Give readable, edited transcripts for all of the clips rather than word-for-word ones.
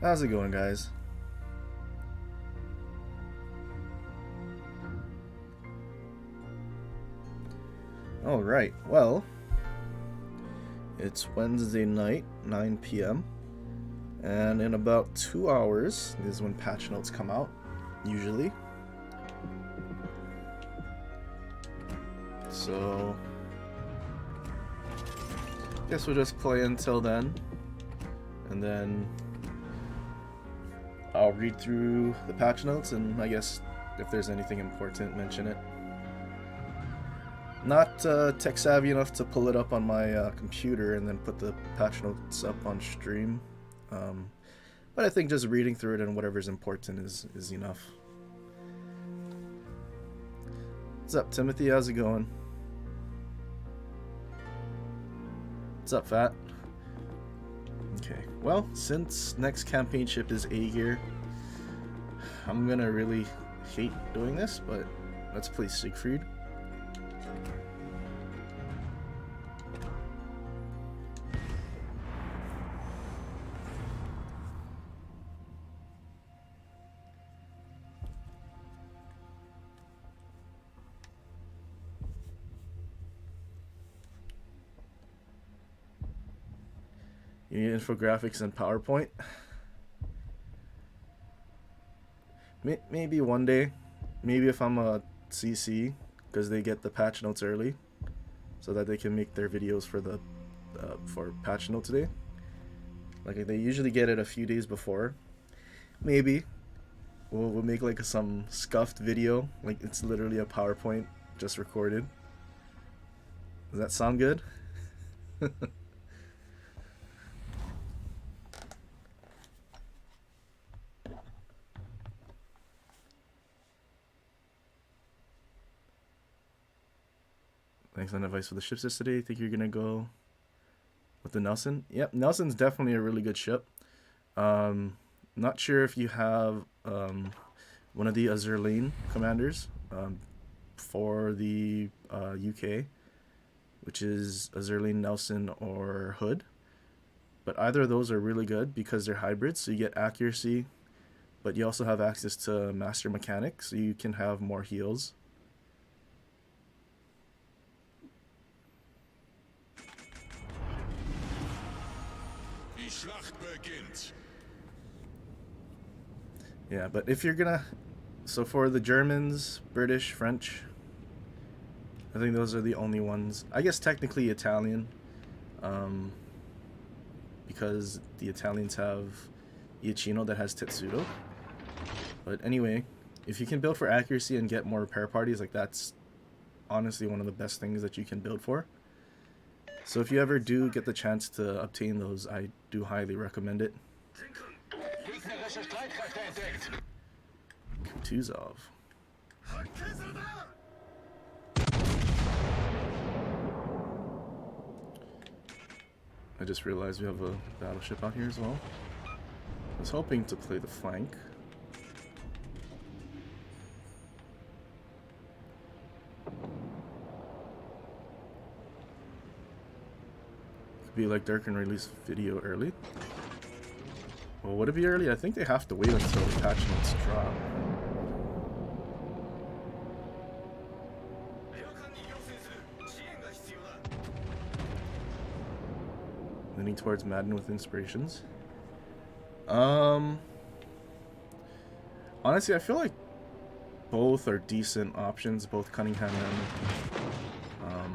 How's it going, guys? Alright, well, it's Wednesday night, 9 p.m., and in about 2 hours is when patch notes come out, usually. So, guess we'll just play until then, and then I'll read through the patch notes, and I guess if there's anything important, mention it. Not tech savvy enough to pull it up on my computer and then put the patch notes up on stream, but I think just reading through it and whatever's important is enough. What's up, Timothy? How's it going? What's up, Fat? Okay, well, since next campaign ship is A gear, I'm gonna really hate doing this, but let's play Siegfried. You need infographics and PowerPoint. Maybe one day. Maybe if I'm a CC, because they get the patch notes early, so that they can make their videos for the for patch notes day. Like they usually get it a few days before. Maybe we'll make like some scuffed video, like it's literally a PowerPoint just recorded. Does that sound good? Thanks on advice for the ships yesterday. Think you're gonna go with the Nelson? Yep, Nelson's definitely a really good ship. Not sure if you have one of the Azur Lane commanders for the UK, which is Azur Lane, Nelson, or Hood. But either of those are really good because they're hybrids, so you get accuracy, but you also have access to Master Mechanic, so you can have more heals. Yeah, but if you're gonna, so for the Germans, British, French, I think those are the only ones. I guess technically Italian, because the Italians have Iachino that has Tetsudo. But anyway, if you can build for accuracy and get more repair parties, like that's honestly one of the best things that you can build for. So if you ever do get the chance to obtain those, I do highly recommend it. Kutuzov. I just realized we have a battleship out here as well. I was hoping to play the flank. Could be like Dark and release video early. Well, would it be early? I think they have to wait until the patch notes drop. Leaning towards Madden with inspirations. Honestly, I feel like both are decent options, both Cunningham and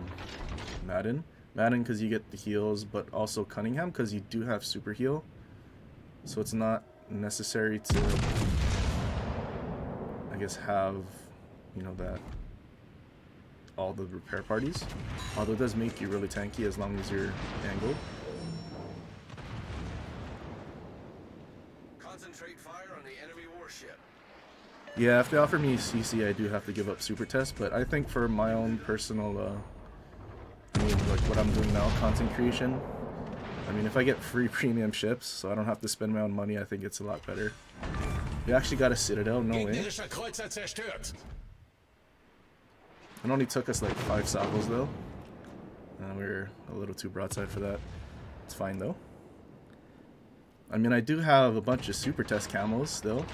Madden. Madden because you get the heals, but also Cunningham because you do have super heal. So it's not necessary to, I guess, have, you know, that all the repair parties. Although it does make you really tanky as long as you're angled. Concentrate fire on the enemy warship. Yeah, if they offer me CC, I do have to give up super test, but I think for my own personal, I mean, like what I'm doing now, content creation, I mean, if I get free premium ships, so I don't have to spend my own money, I think it's a lot better. We actually got a Citadel, no way. It only took us like 5 salvos though. We were a little too broadside for that. It's fine though. I mean, I do have a bunch of super test camos still,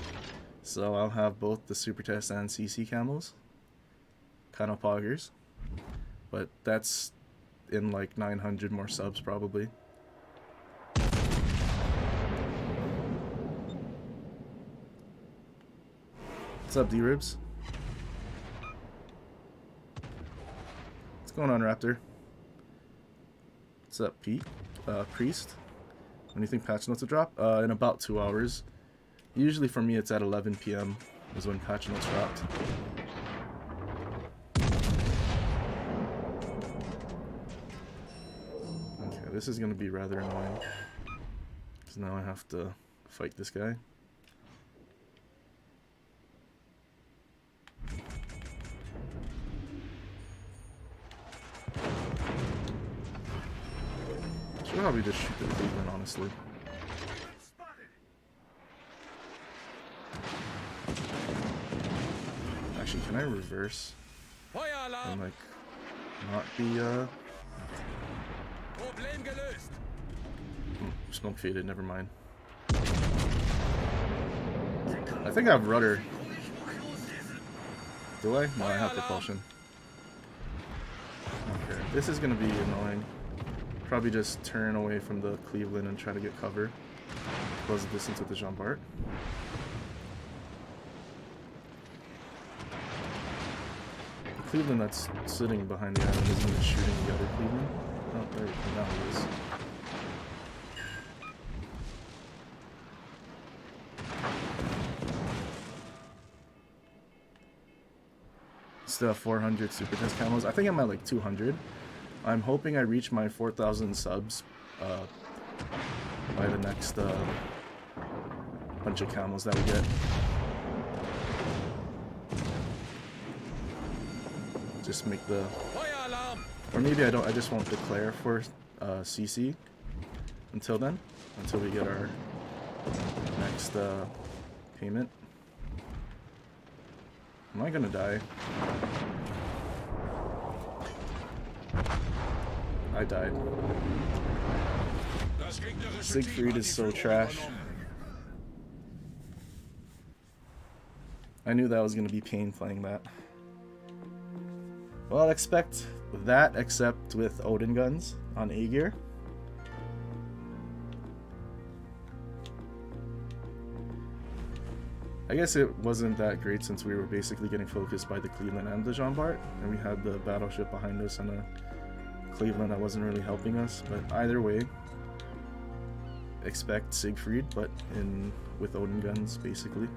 so I'll have both the super test and CC camos. Kind of poggers, but that's in like 900 more subs probably. What's up, D-Ribs? What's going on, Raptor? What's up, Pete? Priest? When do you think patch notes will drop? In about 2 hours. Usually for me it's at 11 p.m. is when patch notes dropped. Okay, this is going to be rather annoying. Because now I have to fight this guy. Should probably just shoot the Cleveland, honestly. Actually, can I reverse? And like, not be smoke faded, never mind. I think I have rudder. Do I? No, I have propulsion. Okay, this is gonna be annoying. Probably just turn away from the Cleveland and try to get cover. Close the distance with the Jean Bart. The Cleveland that's sitting behind the island isn't even shooting the other Cleveland. Oh, there we go. Now it is. Still have 400 super test camos. I think I'm at like 200. I'm hoping I reach my 4,000 subs by the next bunch of camos that we get. Just make the... Or maybe I don't. I just won't declare for CC until then. Until we get our next payment. Am I gonna die? I died. Siegfried is so trash. I knew that was going to be pain playing that. Well, expect that except with Odin guns on A gear. I guess it wasn't that great since we were basically getting focused by the Cleveland and the Jean Bart, and we had the Battleship behind us and a Cleveland that wasn't really helping us. But either way, expect Siegfried, but with Odin guns basically.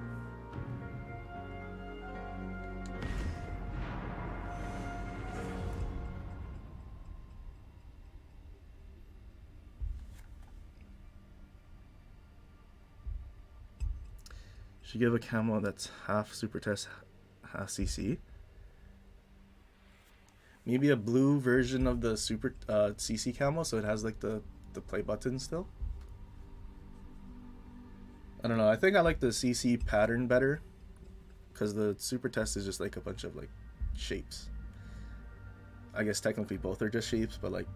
Should give a camo that's half super test, half CC. Maybe a blue version of the super CC camo, so it has like the play button still. I don't know. I think I like the CC pattern better, because the super test is just like a bunch of like shapes. I guess technically both are just shapes, but like,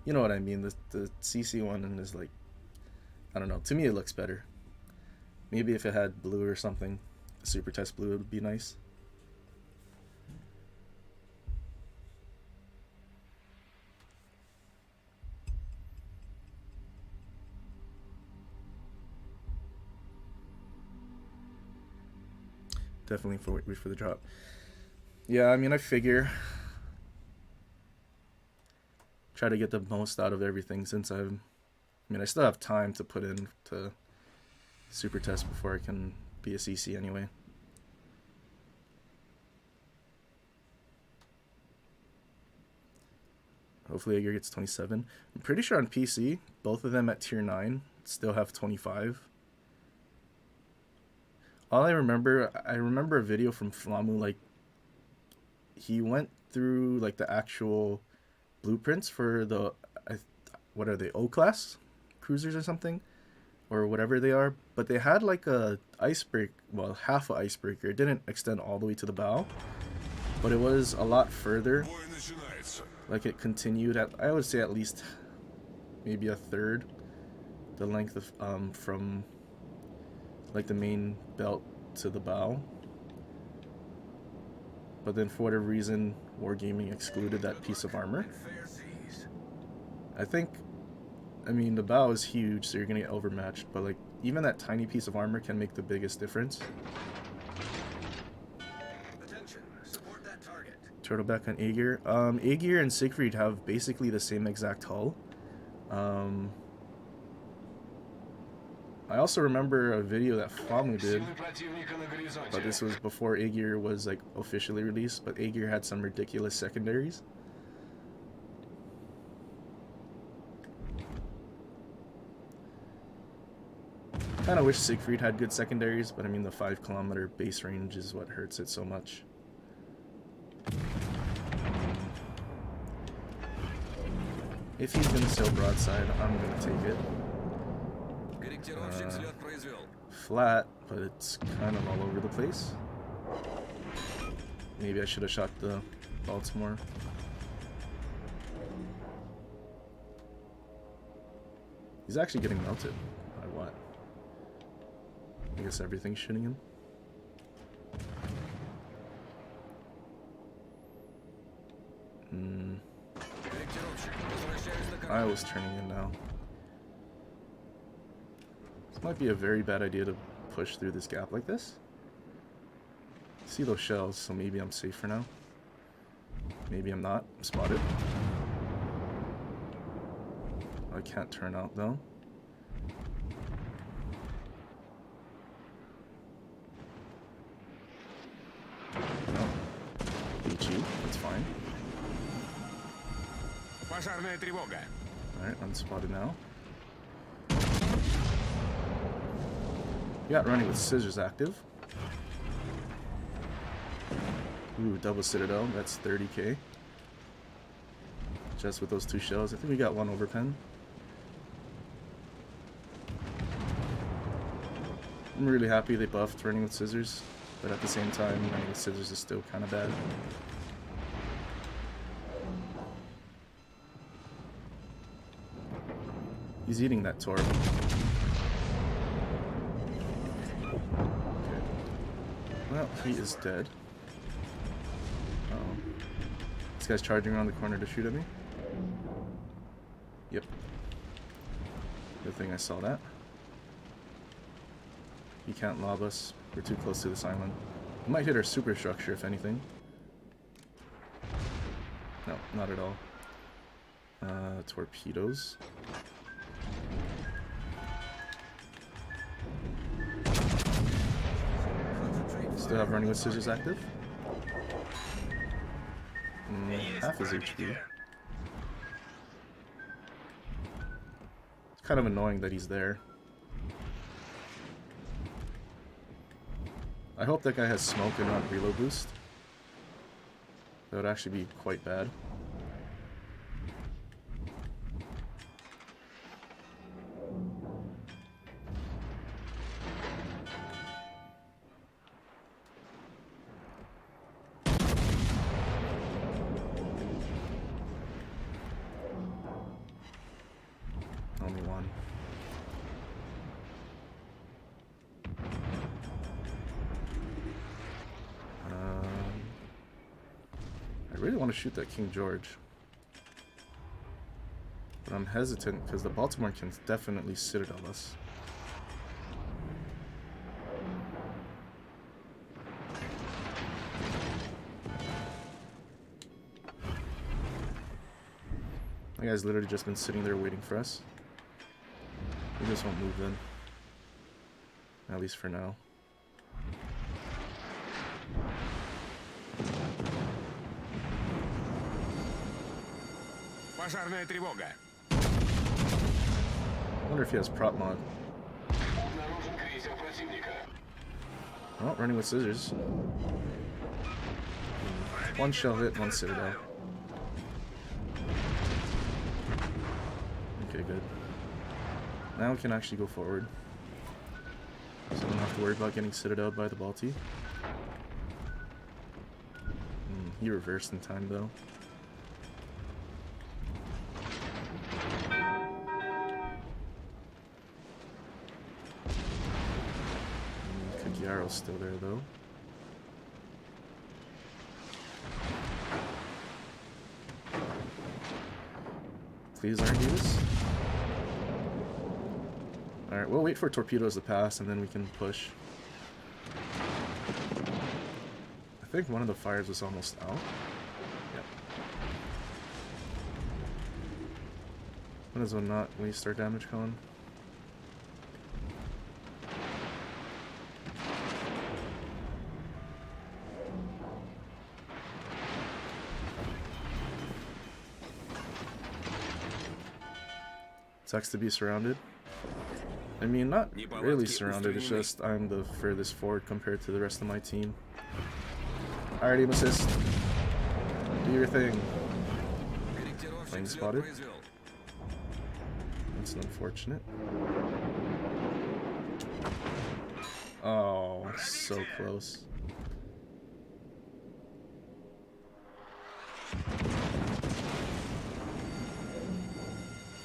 you know what I mean. The CC one is like, I don't know. To me, it looks better. Maybe if it had blue or something, super test blue would be nice. Definitely wait for the drop. Yeah, I mean, I figure try to get the most out of everything since I still have time to put in to super test before I can be a CC anyway. Hopefully Aegir gets 27. I'm pretty sure on PC, both of them at tier 9 still have 25. All I remember a video from Flamu, like, he went through, like, the actual blueprints for the, what are they, O-class cruisers or something? Or whatever they are. But they had, like, a icebreaker, well, half a icebreaker. It didn't extend all the way to the bow. But it was a lot further. Like, it continued at, I would say at least maybe a third the length of from like the main belt to the bow. But then for whatever reason, Wargaming excluded that piece of armor. I think, I mean, the bow is huge, so you're gonna get overmatched, but like even that tiny piece of armor can make the biggest difference. Attention, support that target. Turtleback on Aegir. Aegir and Siegfried have basically the same exact hull. I also remember a video that Famu did, but this was before Aegir was like officially released, but Aegir had some ridiculous secondaries. Kind of wish Siegfried had good secondaries, but I mean the 5-kilometer base range is what hurts it so much. If he's gonna sail broadside, I'm gonna take it. Flat, but it's kind of all over the place. Maybe I should have shot the Baltimore. He's actually getting melted. By what? I guess everything's shooting him. I was turning in now. This might be a very bad idea to push through this gap like this. See those shells, so maybe I'm safe for now. Maybe I'm not. I'm spotted. I can't turn out though. No. Beat you. That's fine. Alright, unspotted now. We got running with scissors active. Ooh, double citadel. That's 30k. Just with those 2 shells. I think we got 1 overpen. I'm really happy they buffed running with scissors, but at the same time, running with scissors is still kind of bad. He's eating that torp. Okay. Well, he is dead. Uh-oh. This guy's charging around the corner to shoot at me. Yep. Good thing I saw that. He can't lob us. We're too close to this island. We might hit our superstructure, if anything. No, not at all. Torpedoes. Still have running with scissors active. Half his HP. It's kind of annoying that he's there. I hope that guy has smoke and not reload boost. That would actually be quite bad. Only one. I really want to shoot that King George. But I'm hesitant because the Baltimore can definitely citadel us. That guy's literally just been sitting there waiting for us. We just won't move then. At least for now. Пожарная тревога. I wonder if he has prop mod. Обнаружен крейсер противника. Oh, running with scissors. 1 shell hit, 1 citadel. Okay, good. Now we can actually go forward. So I don't have to worry about getting citadeled by the Balti. He reversed in time though. The arrow's still there though. Please Argus. Alright, we'll wait for torpedoes to pass and then we can push. I think one of the fires was almost out. Yep. When does one not waste our damage cone? Sucks to be surrounded. I mean, not really surrounded, it's just I'm the furthest forward compared to the rest of my team. Alright, aim assist. Do your thing. Plane spotted. That's unfortunate. Oh, so close.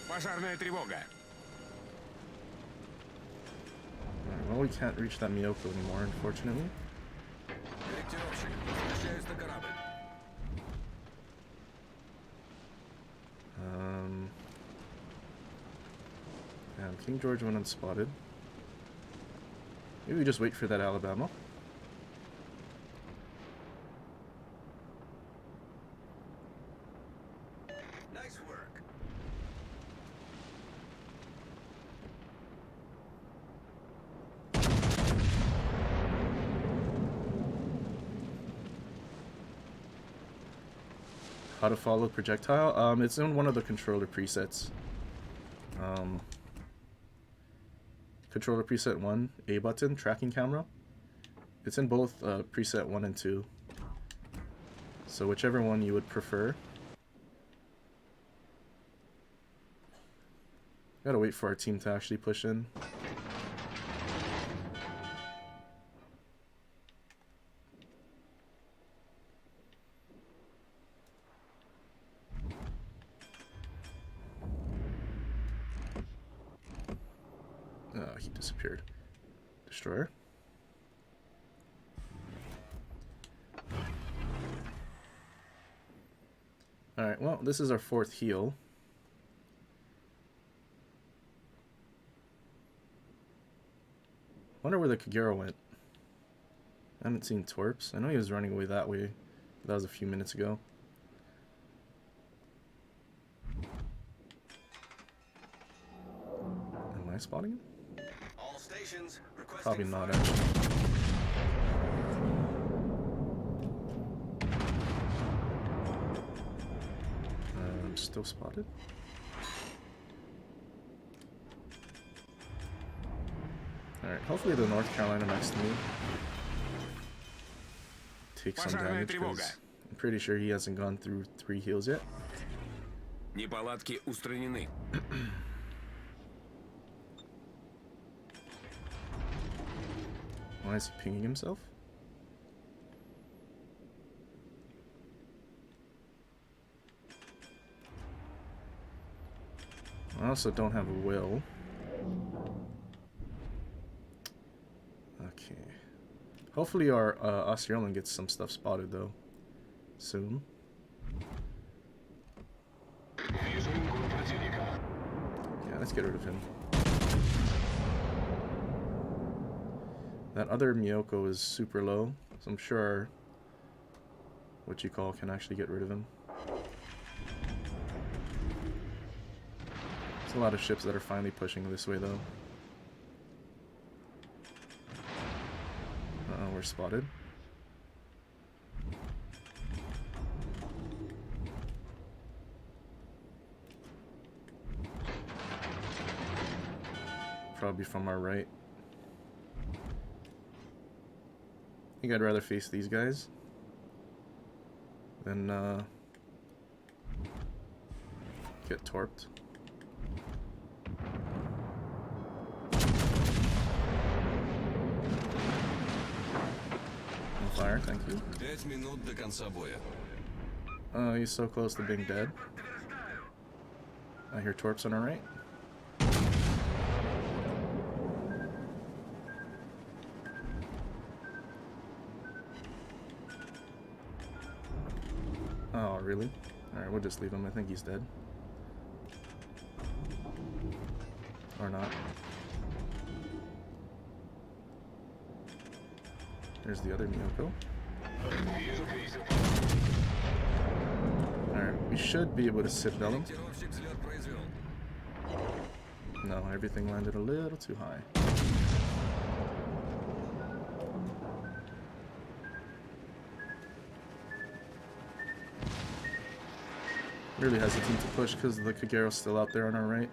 Пожарная тревога. Well, we can't reach that Miyoko anymore, unfortunately. Корректировщик, возвращаюсь на корабль. Yeah, King George went unspotted. Maybe we just wait for that Alabama. Nice work. How to follow projectile? It's in one of the controller presets. Controller preset 1, A button, tracking camera. It's in both preset 1 and 2. So whichever one you would prefer. Gotta wait for our team to actually push in. Oh, he disappeared. Destroyer. Alright, well, this is our 4th heal. Wonder where the Kagero went. I haven't seen Torps. I know he was running away that way. That was a few minutes ago. Am I spotting him? All stations requesting Probably not, fire. actually. I'm still spotted. Alright, hopefully the North Carolina next to me takes some damage, because I'm pretty sure he hasn't gone through 3 heals yet. Неполадки устранены. Why is he pinging himself? I also don't have a will. Okay. Hopefully our Australian gets some stuff spotted though. Soon. Вижу линкор противника. Yeah, let's get rid of him. That other Miyoko is super low, so I'm sure what you call can actually get rid of him. There's a lot of ships that are finally pushing this way though. Uh-oh, we're spotted. Probably from our right. I think I'd rather face these guys than get torped. On fire, thank you. 5 минут до конца боя. Oh, he's so close to being dead. I hear torps on our right. really. Alright, we'll just leave him. I think he's dead. Or not. There's the other Miyoko. Alright, we should be able to citadel him. Корректировщик взлет произвел. No, everything landed a little too high. Really hesitant to push because the Kagero's still out there on our right.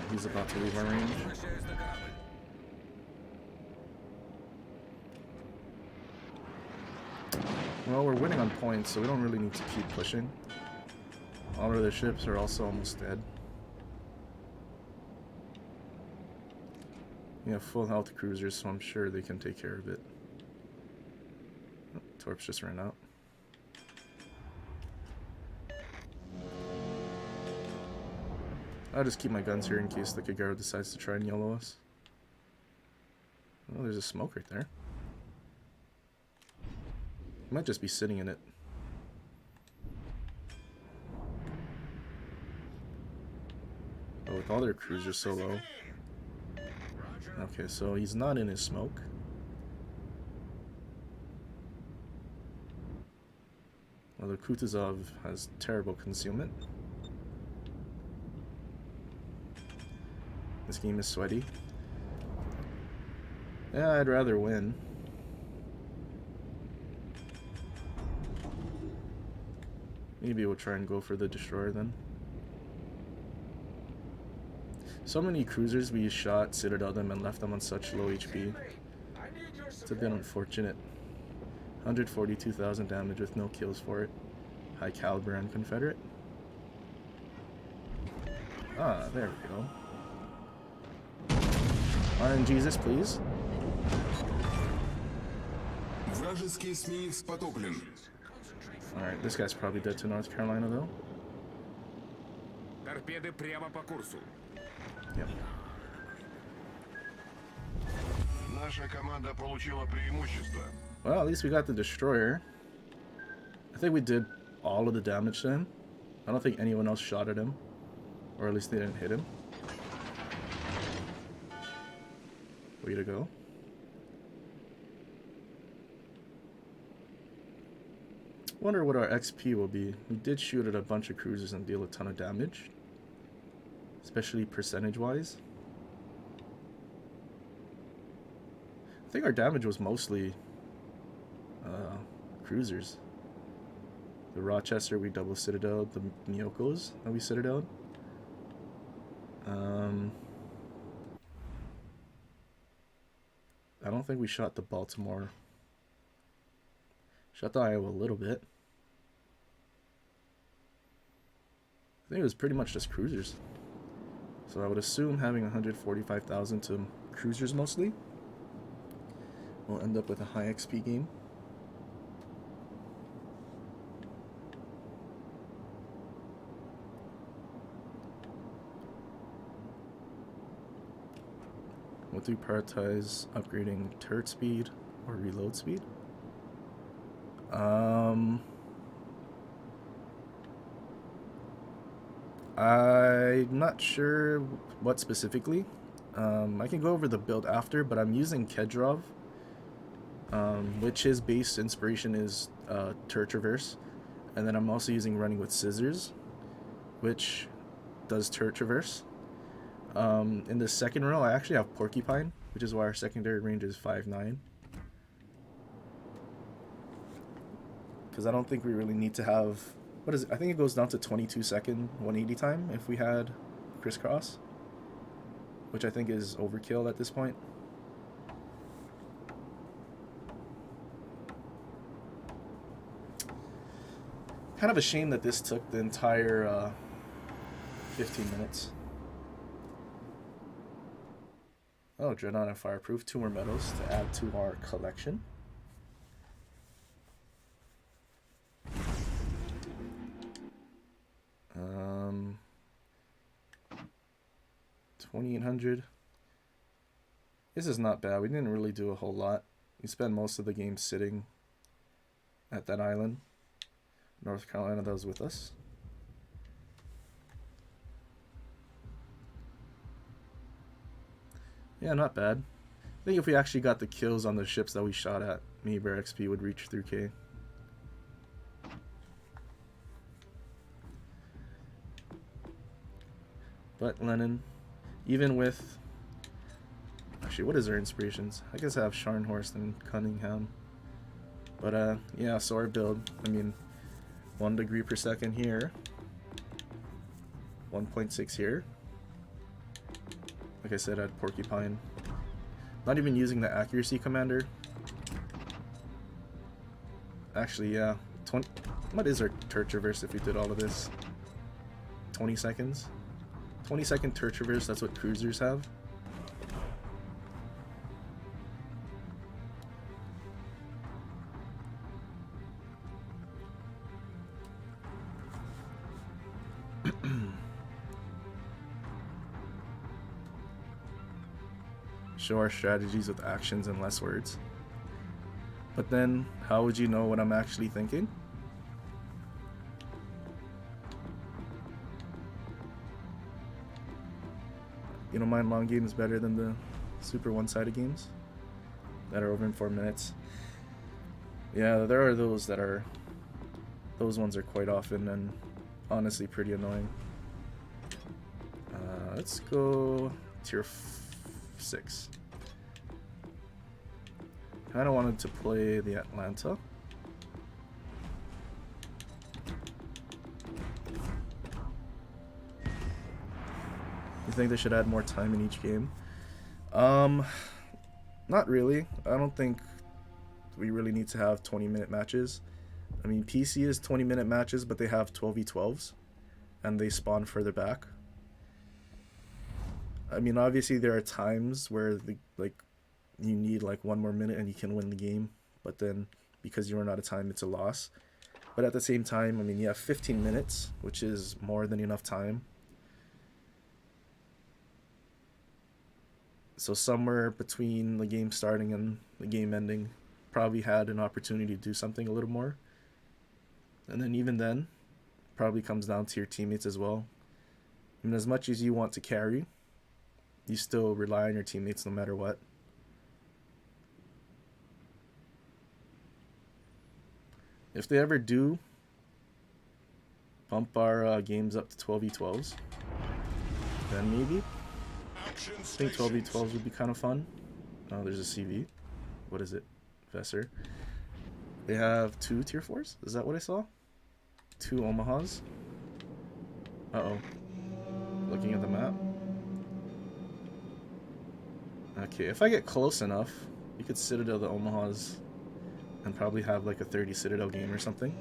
He's about to leave our range. Возвращаюсь на корабль. Well, we're winning on points, so we don't really need to keep pushing. All of their ships are also almost dead. We have full health cruisers, so I'm sure they can take care of it. Oh, Torps just ran out. I'll just keep my guns here in case the Kagero decides to try and YOLO us. Oh, there's a smoke right there. Might just be sitting in it. Oh, with all their cruisers so low. Okay, so he's not in his smoke. Well, the Kutuzov has terrible concealment. This game is sweaty. Yeah, I'd rather win. Maybe we'll try and go for the destroyer then. So many cruisers we shot, citadel them, and left them on such low HP. It's a bit unfortunate. 142,000 damage with no kills for it. High caliber and Confederate. Ah, there we go. RNGesus, please. Вражеский эсминец потоплен. Alright, this guy's probably dead to North Carolina though. Торпеды прямо по курсу. Yep. Наша команда получила преимущество. Well, at least we got the destroyer. I think we did all of the damage to him. I don't think anyone else shot at him. Or at least they didn't hit him. Way to go. Wonder what our XP will be. We did shoot at a bunch of cruisers and deal a ton of damage. Especially percentage-wise. I think our damage was mostly cruisers. The Rochester we double citadel, the Miyokos that we citadel. I don't think we shot the Baltimore. Shot the Iowa a little bit. I think it was pretty much just cruisers. So I would assume having 145,000 to cruisers mostly, we'll end up with a high XP game. We'll do prioritize upgrading turret speed or reload speed. I'm not sure what specifically. I can go over the build after, but I'm using Kedrov, which his base inspiration is turret traverse, and then I'm also using running with scissors, which does turret traverse. In the second row, I actually have Porcupine, which is why our secondary range is 5.9. Because I don't think we really need to have... What is it? I think it goes down to 22-second 180 time if we had crisscross, which I think is overkill at this point. Kind of a shame that this took the entire 15 minutes. Oh, Dreadnought and Fireproof. 2 more medals to add to our collection. $2,800. This is not bad. We didn't really do a whole lot. We spent most of the game sitting at that island. North Carolina that was with us. Yeah, not bad. I think if we actually got the kills on the ships that we shot at, maybe our XP would reach 3K. But Lenin, even with... Actually, what is our inspirations? I guess I have Scharnhorst and Cunningham. But, yeah, so our build, I mean, 1 degree per second here. 1.6 here. Like I said, I had Porcupine. Not even using the accuracy commander. Actually, yeah. 20. What is our turret traverse if we did all of this? 20 seconds? 20-second turret traverse, that's what cruisers have. Show our strategies with actions and less words. But then, how would you know what I'm actually thinking? You don't mind long games better than the super one-sided games that are over in 4 minutes. Yeah, there are those that are... Those ones are quite often and honestly pretty annoying. Let's go tier 6. Kind of wanted to play the Atlanta. You think they should add more time in each game? Not really. I don't think we really need to have 20-minute matches. I mean, PC is 20-minute matches, but they have 12v12s, and they spawn further back. I mean, obviously there are times where you need like 1 more minute and you can win the game, but then because you run out of time, it's a loss. But at the same time, I mean, you have 15 minutes, which is more than enough time. So somewhere between the game starting and the game ending, probably had an opportunity to do something a little more. And then even then, probably comes down to your teammates as well. I mean, as much as you want to carry, you still rely on your teammates no matter what. If they ever do bump our games up to 12v12s, then maybe. I think 12v12s would be kind of fun. Oh, there's a CV. What is it? Vesser. They have 2 tier 4s? Is that what I saw? 2 Omahas? Uh-oh. Looking at the map. Okay, if I get close enough, you could Citadel the Omahas and probably have like a 30 Citadel game or something.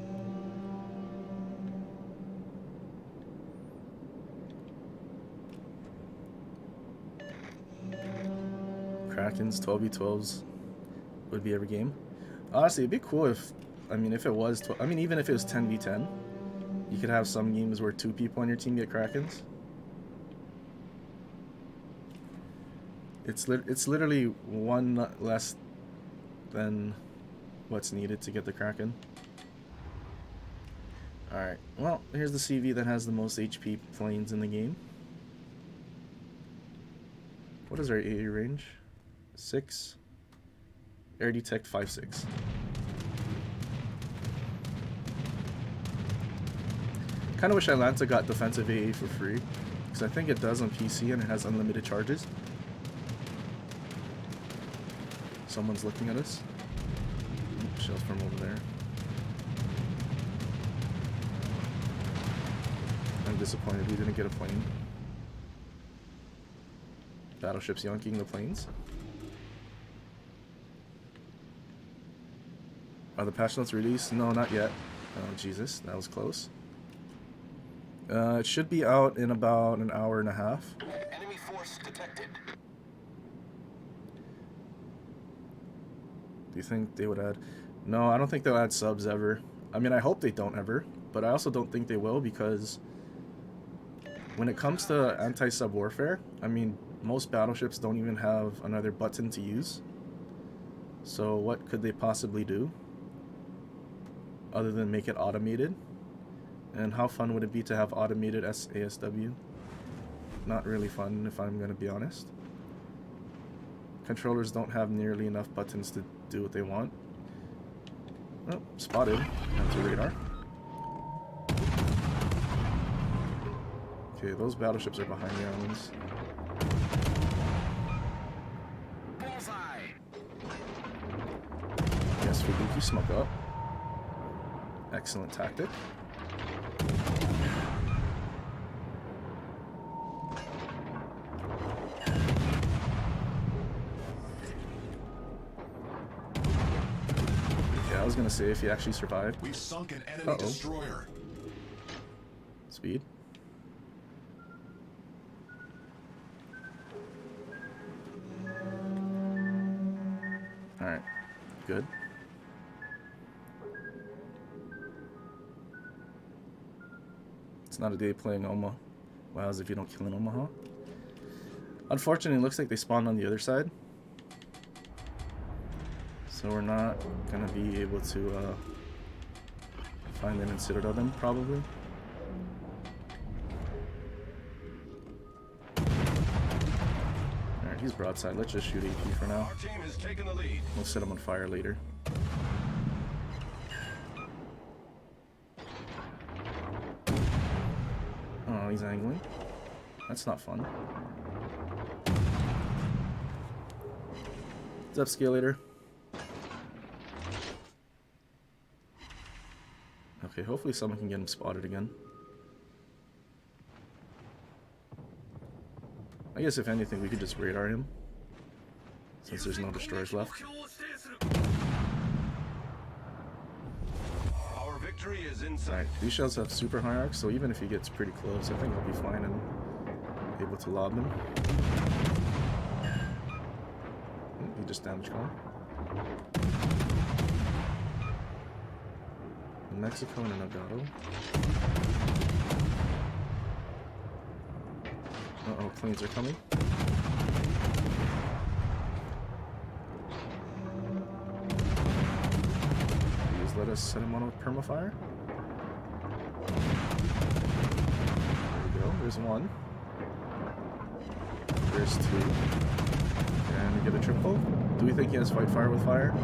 Krakens, 12v12s would be every game. Honestly, it'd be cool if, I mean, if it was, even if it was 10v10, you could have some games where 2 people on your team get Krakens. It's literally 1 less than what's needed to get the Kraken. Alright, well, here's the CV that has the most HP planes in the game. What is our AA range? 6. Air detect 5.6. Kind of wish Atlanta got defensive AA for free, because I think it does on PC and it has unlimited charges. Someone's looking at us. Shells from over there. I'm disappointed we didn't get a plane. Battleship's yonking the planes. Are the patch notes released? No, not yet. Oh, Jesus, that was close. It should be out in about an hour and a half. Enemy force detected. Do you think they would add? No, I don't think they'll add subs ever. I mean, I hope they don't ever, but I also don't think they will, because when it comes to anti-sub warfare, I mean, Most battleships don't even have another button to use. So what could they possibly do other than make it automated? And how fun would it be to have automated ASW? Not really fun, if I'm going to be honest. Controllers don't have nearly enough buttons to do what they want. Oh, spotted. That's a radar. Okay, those battleships are behind the islands. Bullseye. Yes, Fubuki, smoke up. Excellent tactic. Yeah, I was gonna say if he actually survived. We've sunk an enemy destroyer. Speed. Alright, good. It's not a day playing Oma. Wow, as if you don't kill an Omaha. Unfortunately, it looks like they spawned on the other side. So we're not going to be able to find them and citadel them, probably. Alright, he's broadside. Let's just shoot AP for now. Our team has taken the lead. We'll set him on fire later. Oh, he's angling. That's not fun. What's up, Scalator? Okay, hopefully someone can get him spotted again. I guess if anything, we could just radar him, since there's no destroyers left. Our victory is in sight. Alright, these shells have super high arcs, so even if he gets pretty close, I think I'll be fine and able to lob him. He just damage con. Mexico and Nagato. Uh-oh, planes are coming. Please let us set him on with permafire. There we go, there's one. There's two. And we get a triple. Do we think he has fight fire with fire?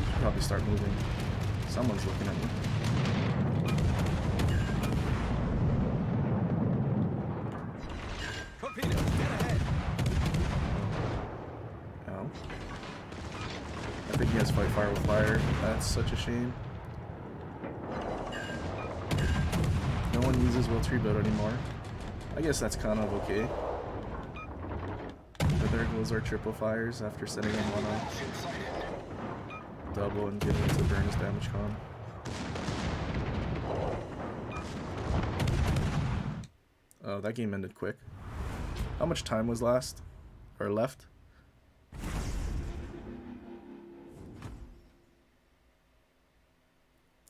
Should probably start moving. Someone's looking at me. Torpedoes, get ahead. Ow. I think he has fight fire with fire. That's such a shame. No one uses Will Tree Boat anymore. I guess that's kind of okay. But there goes our triple fires after setting him one up. Double and getting into burn his damage con. Oh, that game ended quick. How much time was left?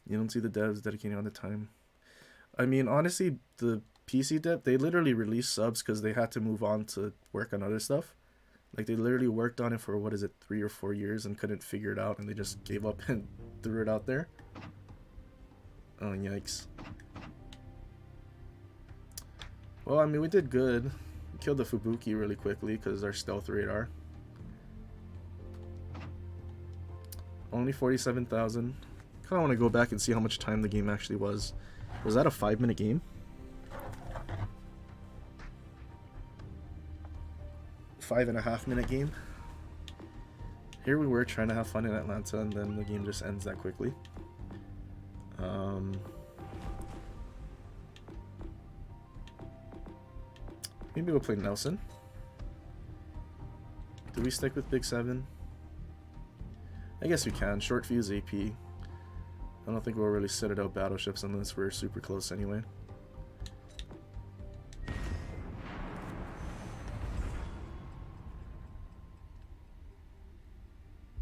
You don't see the devs dedicating on the time. I mean, honestly, the PC dev, they literally released subs because they had to move on to work on other stuff. Like, they literally worked on it for, 3 or 4 years and couldn't figure it out, and they just gave up and threw it out there. Oh, yikes. Well, I mean, we did good. We killed the Fubuki really quickly because our stealth radar. Only 47,000. Kind of want to go back and see how much time the game actually was. Was that a 5-minute game? 5.5-minute game. Here we were trying to have fun in Atlanta, and then the game just ends that quickly. Maybe we'll play Nelson. Do we stick with Big 7? I guess we can. Short fuse AP. I don't think we'll really set it out battleships unless we're super close anyway.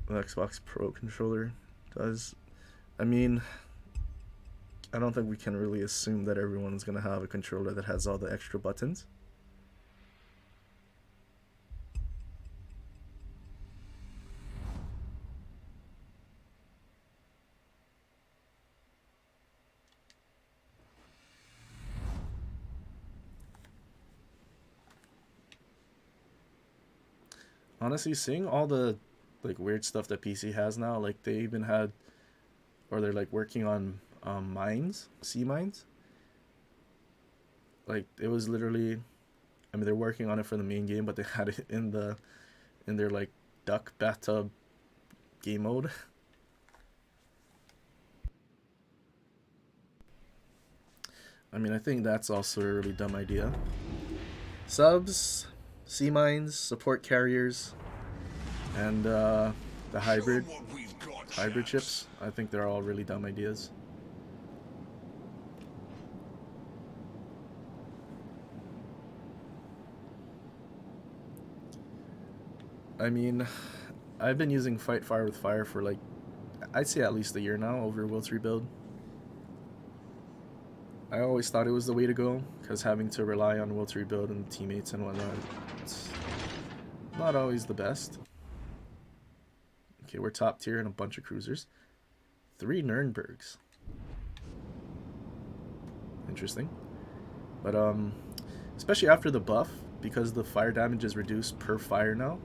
The Xbox Pro controller does. I mean, I don't think we can really assume that everyone's gonna have a controller that has all the extra buttons. Honestly, seeing all the like weird stuff that PC has now, like they even had, or they're like working on mines, sea mines. Like it was literally, I mean they're working on it for the main game, but they had it in their like duck bathtub game mode. I mean I think that's also a really dumb idea. Subs, sea mines, support carriers, and the hybrid ships. I think they're all really dumb ideas. I mean, I've been using Fight Fire with Fire for like, I'd say at least a year now over World 3 build. I always thought it was the way to go, because having to rely on World 3 build and teammates and whatnot, it's not always the best. Okay, we're top tier in a bunch of cruisers. 3 Nürnbergs. Interesting. But especially after the buff, because the fire damage is reduced per fire now,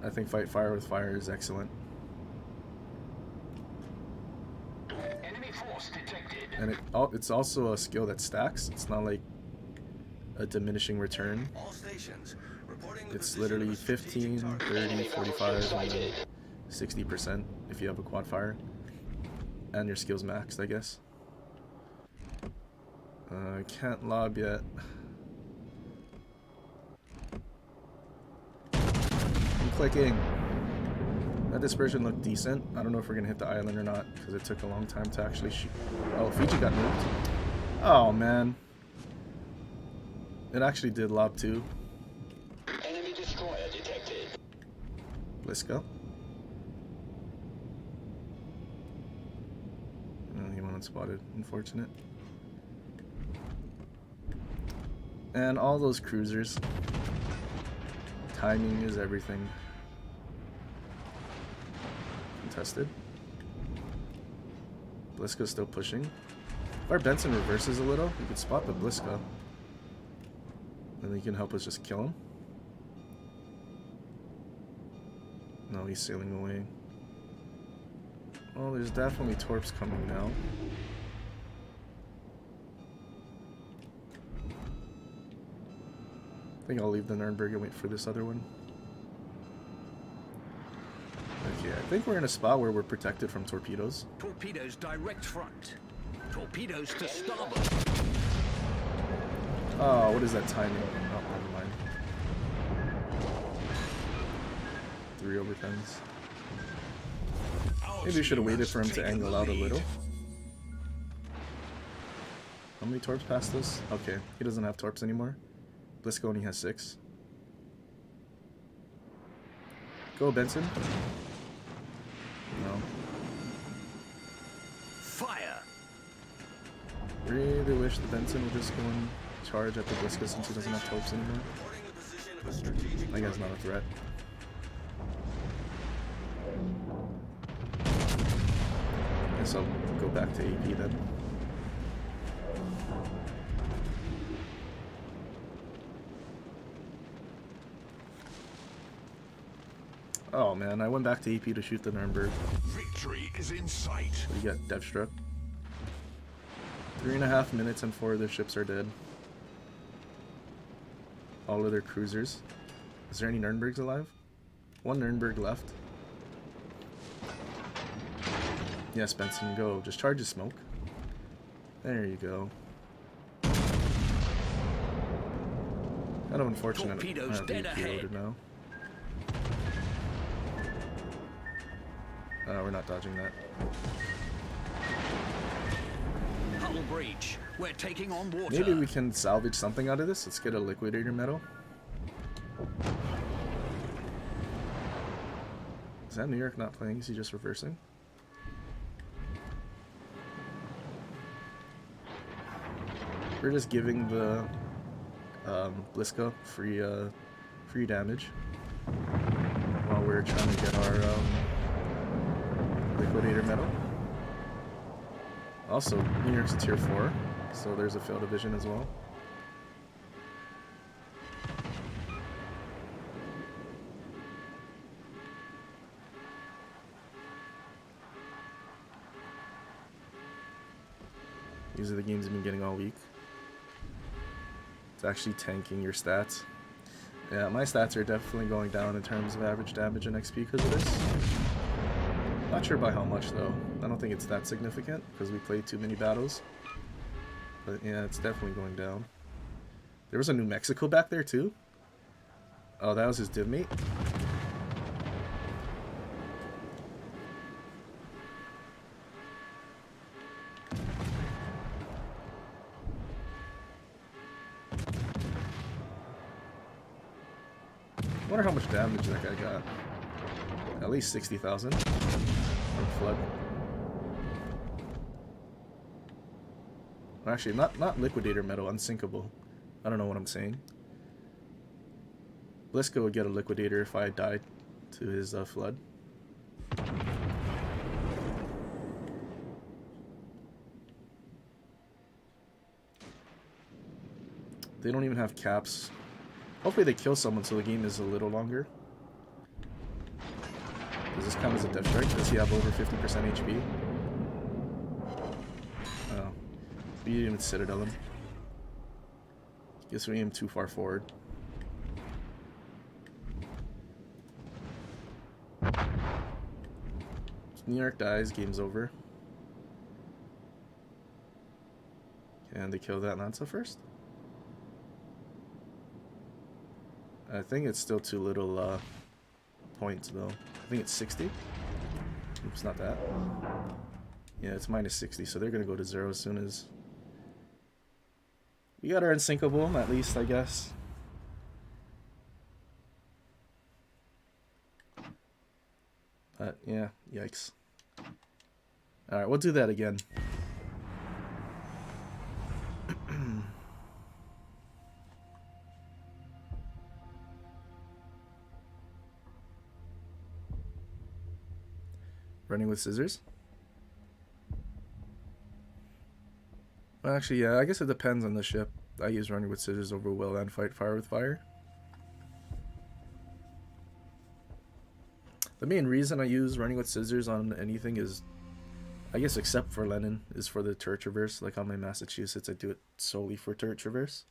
I think Fight Fire with Fire is excellent. Enemy force detected. And it's also a skill that stacks. It's not like a diminishing return. All stations reporting the It's position literally of a strategic 15, target. 30, 45, and then 60% if you have a quad fire. And your skill's maxed, I guess. I can't lob yet. I'm clicking. That dispersion looked decent. I don't know if we're gonna hit the island or not, because it took a long time to actually shoot. Oh, Fiji got moved. Oh, man. It actually did lob too. Enemy destroyer detected. Bliska. Oh, he went unspotted. Unfortunate. And all those cruisers. Timing is everything. Contested. Bliska's still pushing. If our Benson reverses a little, we could spot the Bliska. And he can help us just kill him. No, he's sailing away. Oh, there's definitely torps coming now. I think I'll leave the Nürnberg and wait for this other one. Okay, I think we're in a spot where we're protected from torpedoes. Torpedoes direct front. Torpedoes to starboard. Oh, what is that timing? Oh, never mind. 3 overtens. Maybe we should have waited for him to angle out a little. How many torps past us? Okay, he doesn't have torps anymore. Bliska only has 6. Go, Benson. No. Fire. Really wish the Benson would just go and charge at the Bliska since he doesn't have torps anymore. Reporting the position of a strategic That guy's not a threat. Guess I'll go back to AP then. Oh man, I went back to AP to shoot the Nürnberg. Victory is in sight. What do you got, Dev Struck? 3.5 minutes and 4 of their ships are dead. All of their cruisers. Is there any Nürnbergs alive? 1 Nürnberg left. Yes, Benson, go. Just charge his smoke. There you go. Kind of unfortunate. Torpedoes dead ahead. Reloaded now. We're not dodging that. Hull breach. We're taking on water. Maybe we can salvage something out of this. Let's get a liquidator medal. Is that New York not playing? Is he just reversing? We're just giving the Bliska free damage while we're trying to get our Liquidator medal. Also, New York's a tier 4, so there's a failed division as well. These are the games I've been getting all week. It's actually tanking your stats. Yeah, my stats are definitely going down in terms of average damage and XP because of this. Not sure by how much though. I don't think it's that significant because we played too many battles. But yeah, it's definitely going down. There was a New Mexico back there too. Oh, that was his div mate. I wonder how much damage that guy got. At least 60,000 from flood. Actually, not liquidator medal, unsinkable. I don't know what I'm saying. Bliska would get a liquidator if I died to his flood. They don't even have caps. Hopefully they kill someone so the game is a little longer. Does this count as a death strike? Does he have over 50% HP? Oh. We didn't even Citadel him. Guess we aim too far forward. If New York dies, game's over. Can they kill that Lanza first? I think it's still too little points though. I think it's 60. Oops, not that. Yeah, it's minus 60, so they're gonna go to 0 as soon as we got our unsinkable, at least, I guess. But yeah, yikes. Alright, we'll do that again. Running with scissors? Well, actually, yeah, I guess it depends on the ship. I use running with scissors over will and fight fire with fire. The main reason I use running with scissors on anything is, I guess except for Lenin, is for the turret traverse. Like on my Massachusetts, I do it solely for turret traverse.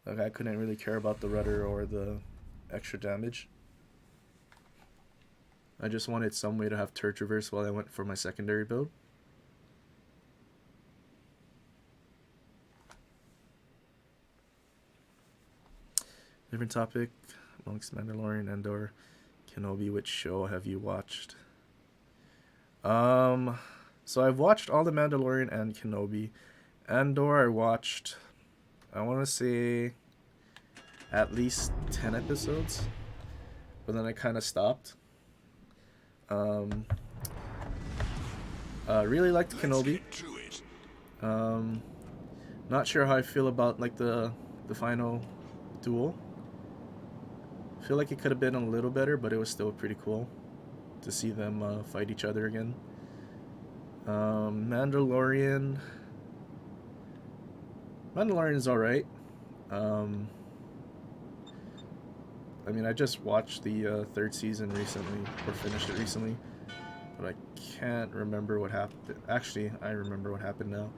Like I couldn't really care about the rudder or the extra damage. I just wanted some way to have turret traverse while I went for my secondary build. Different topic. Amongst Mandalorian, Andor, Kenobi, which show have you watched? So I've watched all the Mandalorian and Kenobi. Andor I watched, I want to say, at least 10 episodes. But then I kind of stopped. Really liked Kenobi. Not sure how I feel about like the final duel. Feel like it could have been a little better, but it was still pretty cool to see them fight each other again. Mandalorian is alright. I mean, I just watched the third season recently, or finished it recently, but I can't remember what happened. Actually, I remember what happened now.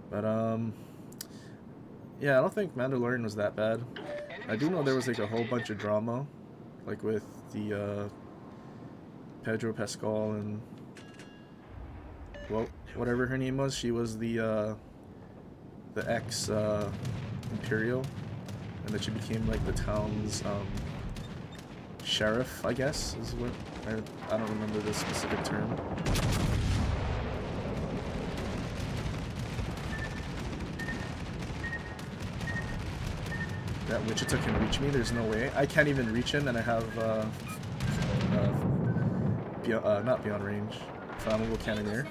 But, yeah, I don't think Mandalorian was that bad. I do know there was, like, a whole bunch of drama, like, with the, Pedro Pascal and, well, whatever her name was. She was the ex, Imperial, and then she became, like, the town's, sheriff, I guess, is what I don't remember the specific term. That Wichita can reach me, there's no way. I can't even reach him, and I have not beyond range, flammable cannoneer.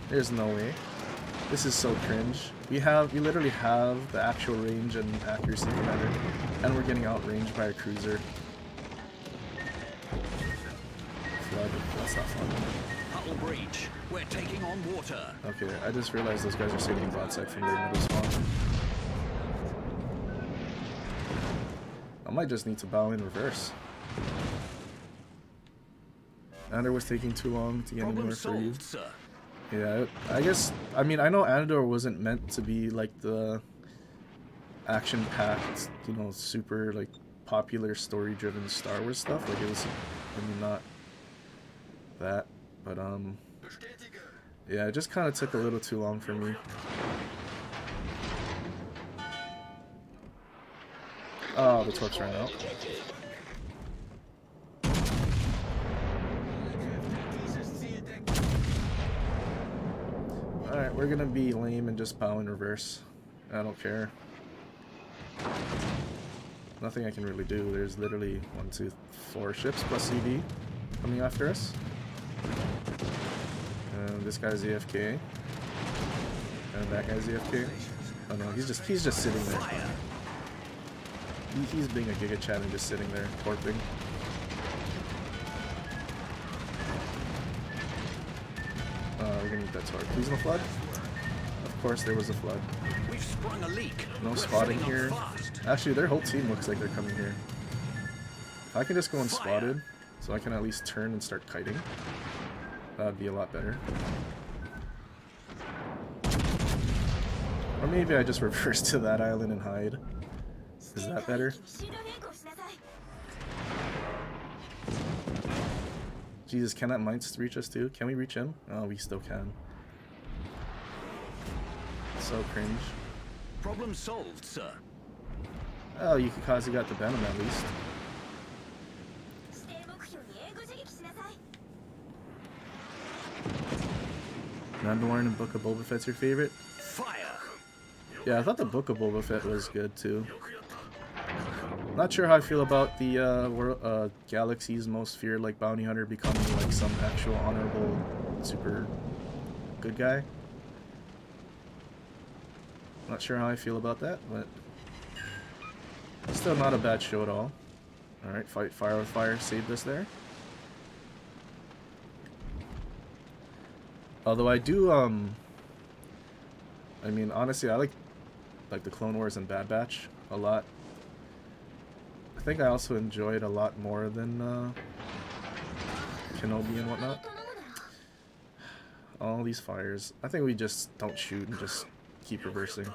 There's no way. This is so cringe. We literally have the actual range and accuracy commander, and we're getting outranged by a cruiser. Flood. That's not fun. Hull breach. We're taking on water. Okay, I just realized those guys are sailing broadside from their middle spawn. I might just need to bow in reverse. Anador was taking too long to get Problem anywhere for you. solved, sir. Yeah, I guess, I mean, I know Anador wasn't meant to be like the action-packed, you know, super like popular story-driven Star Wars stuff. Like it was, I mean, not that, but yeah, it just kind of took a little too long for me. Oh, the torps ran out. Alright, we're gonna be lame and just bow in reverse. I don't care. Nothing I can really do. There's literally 1, 2, 4 ships plus CV coming after us. And this guy's AFK. And that guy's AFK. Oh no, he's just sitting there. He's being a Giga Chad and just sitting there, torping. We're gonna need that torp. Please no flood? Of course there was a flood. We've sprung a leak. No We're spotting filling here. up fast. Actually, their whole team looks like they're coming here. If I can just go unspotted, so I can at least turn and start kiting, that'd be a lot better. Or maybe I just reverse to that island and hide. Is that better? Jesus, can that Mainz reach us too? Can we reach him? Oh, we still can. So cringe. Problem solved, sir. Oh, Yukikaze got the venom at least. Mandalorian and Book of Boba Fett's your favorite? Fire. Yeah, I thought the Book of Boba Fett was good too. Not sure how I feel about the Galaxy's Most Feared like bounty hunter becoming like some actual honorable, super good guy. Not sure how I feel about that, but still not a bad show at all. Alright, fight fire with fire, saved us there. Although I do, I mean, honestly, I like the Clone Wars and Bad Batch a lot. I think I also enjoy it a lot more than Kenobi and whatnot. All these fires. I think we just don't shoot and just keep reversing.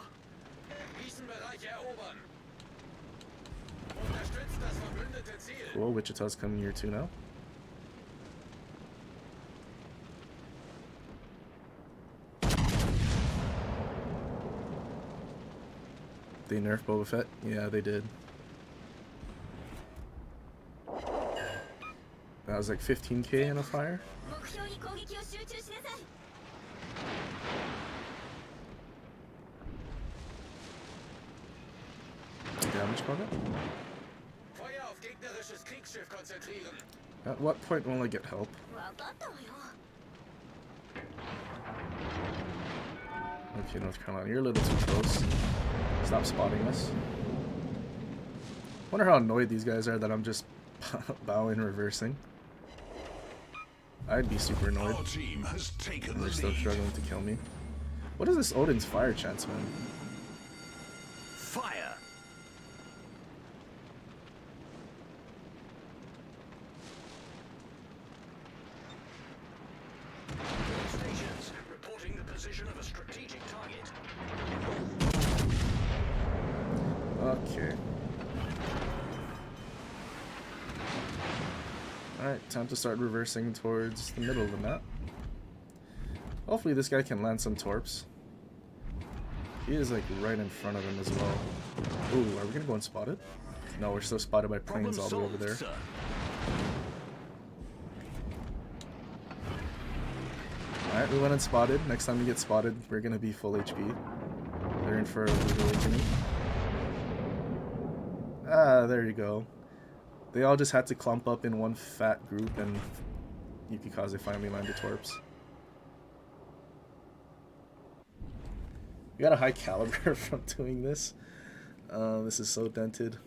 Cool, Wichita's coming here too now. They nerfed Boba Fett? Yeah, they did. That was like 15k in a fire. Damage bucket? At what point will I get help? Okay, North Carolina, you're a little too close. Stop spotting us. Wonder how annoyed these guys are that I'm just bowing reversing. I'd be super annoyed. Our team has taken And the they're still lead. struggling to kill me. What is this Odin's fire chance, man? Fire. Stations reporting the position of a strategic target. Okay. Alright, time to start reversing towards the middle of the map. Hopefully this guy can land some torps. He is like right in front of him as well. Ooh, are we gonna go unspotted? No, we're still spotted by planes all the way over there. Sir. Alright, we went unspotted. Next time we get spotted, we're gonna be full HP. They're in for a rude awakening. Ah, there you go. They all just had to clump up in one fat group and Yukikaze finally landed torps. We got a high caliber from doing this. This is so dented.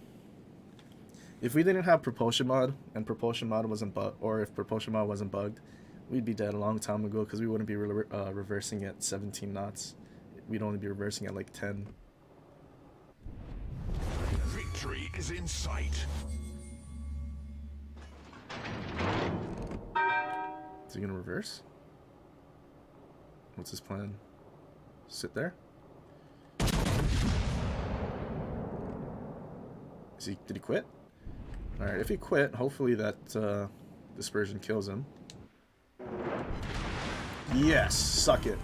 If we didn't have propulsion mod and propulsion mod wasn't bugged, or if propulsion mod wasn't bugged, we'd be dead a long time ago because we wouldn't be reversing at 17 knots. We'd only be reversing at like 10. Victory is in sight. Is he gonna reverse? What's his plan? Sit there? Did he quit? Alright, if he quit, hopefully that dispersion kills him. Yes! Suck it!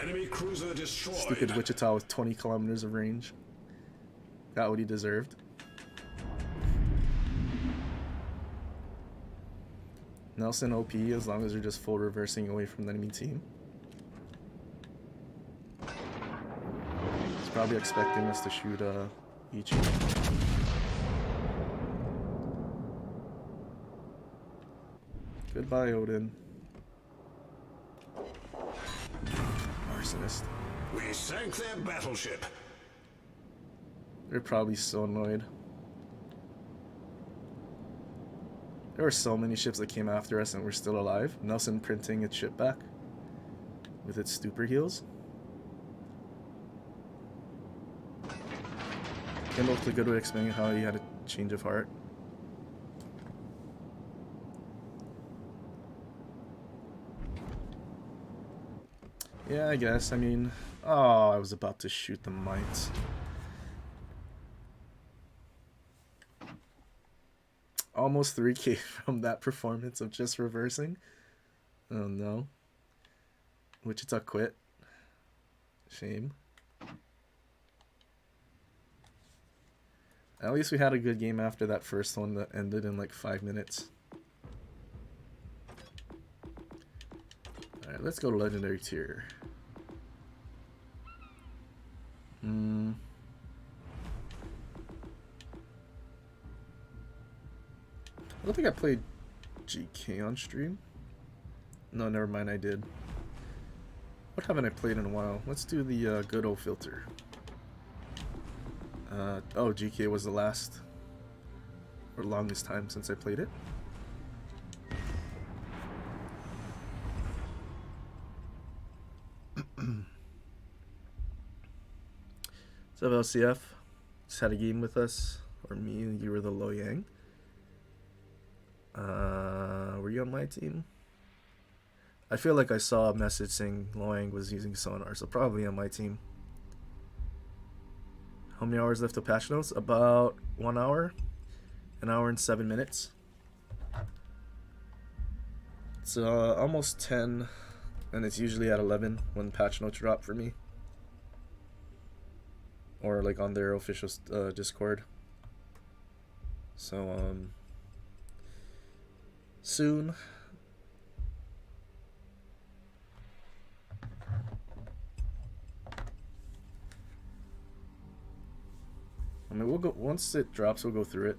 Enemy cruiser destroyed. Stupid Wichita with 20 kilometers of range. Got what he deserved. Nelson OP as long as you're just full reversing away from the enemy team. He's probably expecting us to shoot each. Goodbye, Odin. Arsonist. We sank their battleship. They're probably so annoyed. There were so many ships that came after us and we're still alive. Nelson printing its ship back with its stupor heels. Came up with a good way of explaining how he had a change of heart. Yeah, I guess. I mean, oh, I was about to shoot the mites. Almost 3K from that performance of just reversing. Oh no. Wichita quit. Shame. At least we had a good game after that first one that ended in like 5 minutes. Alright, let's go to Legendary Tier. I don't think I played GK on stream. No, never mind, I did. What haven't I played in a while? Let's do the good old filter. Oh, GK was the last or longest time since I played it. What's up, LCF? Just had a game with us, or me, and you were the Lo Yang. Were you on my team? I feel like I saw a message saying Lo Yang was using sonar, so probably on my team. How many hours left of patch notes? About 1 hour. 1 hour and 7 minutes. It's almost 10, and it's usually at 11 when patch notes drop for me. Or like on their official Discord. So, soon. I mean, we'll go once it drops. We'll go through it.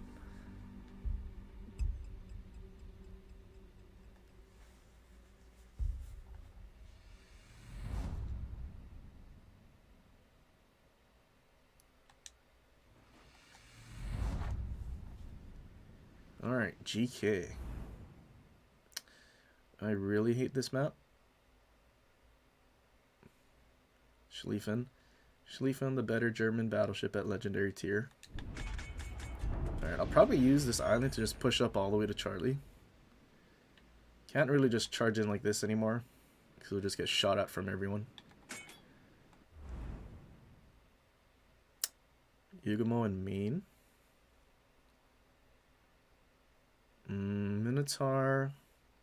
All right, GK. I really hate this map. Schlieffen. Schlieffen, the better German battleship at legendary tier. Alright, I'll probably use this island to just push up all the way to Charlie. Can't really just charge in like this anymore, because we'll just get shot at from everyone. Yugamo and Maine. Minotaur.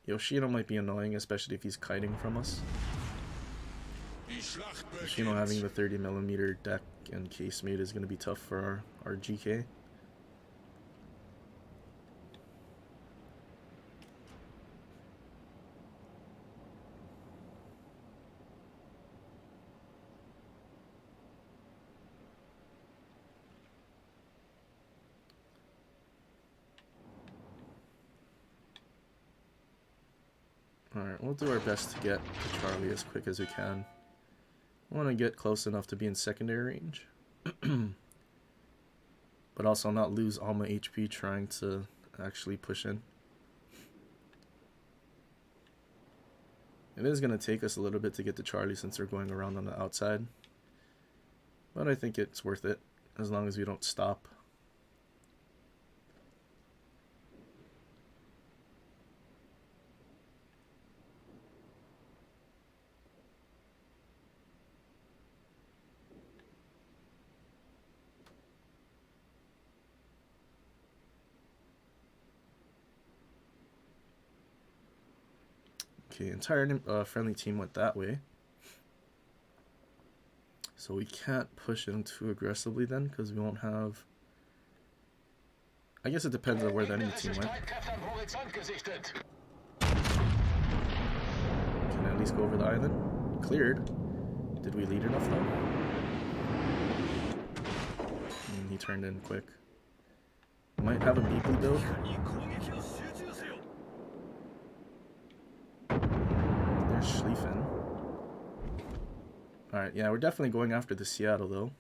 Yoshino might be annoying, especially if he's kiting from us. Yoshino having the 30mm deck and casemate is going to be tough for our GK. Alright, we'll do our best to get to Charlie as quick as we can. I want to get close enough to be in secondary range. But also not lose all my HP trying to actually push in. It is going to take us a little bit to get to Charlie since we're going around on the outside. But I think it's worth it as long as we don't stop. Okay, entire friendly team went that way. So we can't push in too aggressively then, because we won't have... I guess it depends on where the enemy team went. Can I at least go over the island? Cleared. Did we lead enough though? He turned in quick. Might have a beeply build. There's Schlieffen. Alright, yeah, we're definitely going after the Seattle though.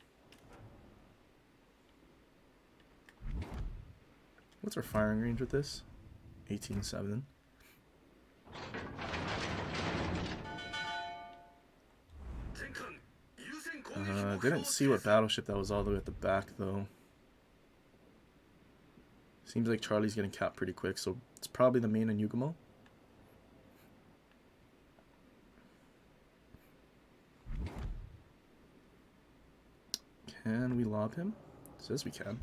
What's our firing range with this? 18.7. Didn't see what battleship that was all the way at the back though. Seems like Charlie's getting capped pretty quick, so it's probably the main and Yugamo. Can we lob him? It says we can.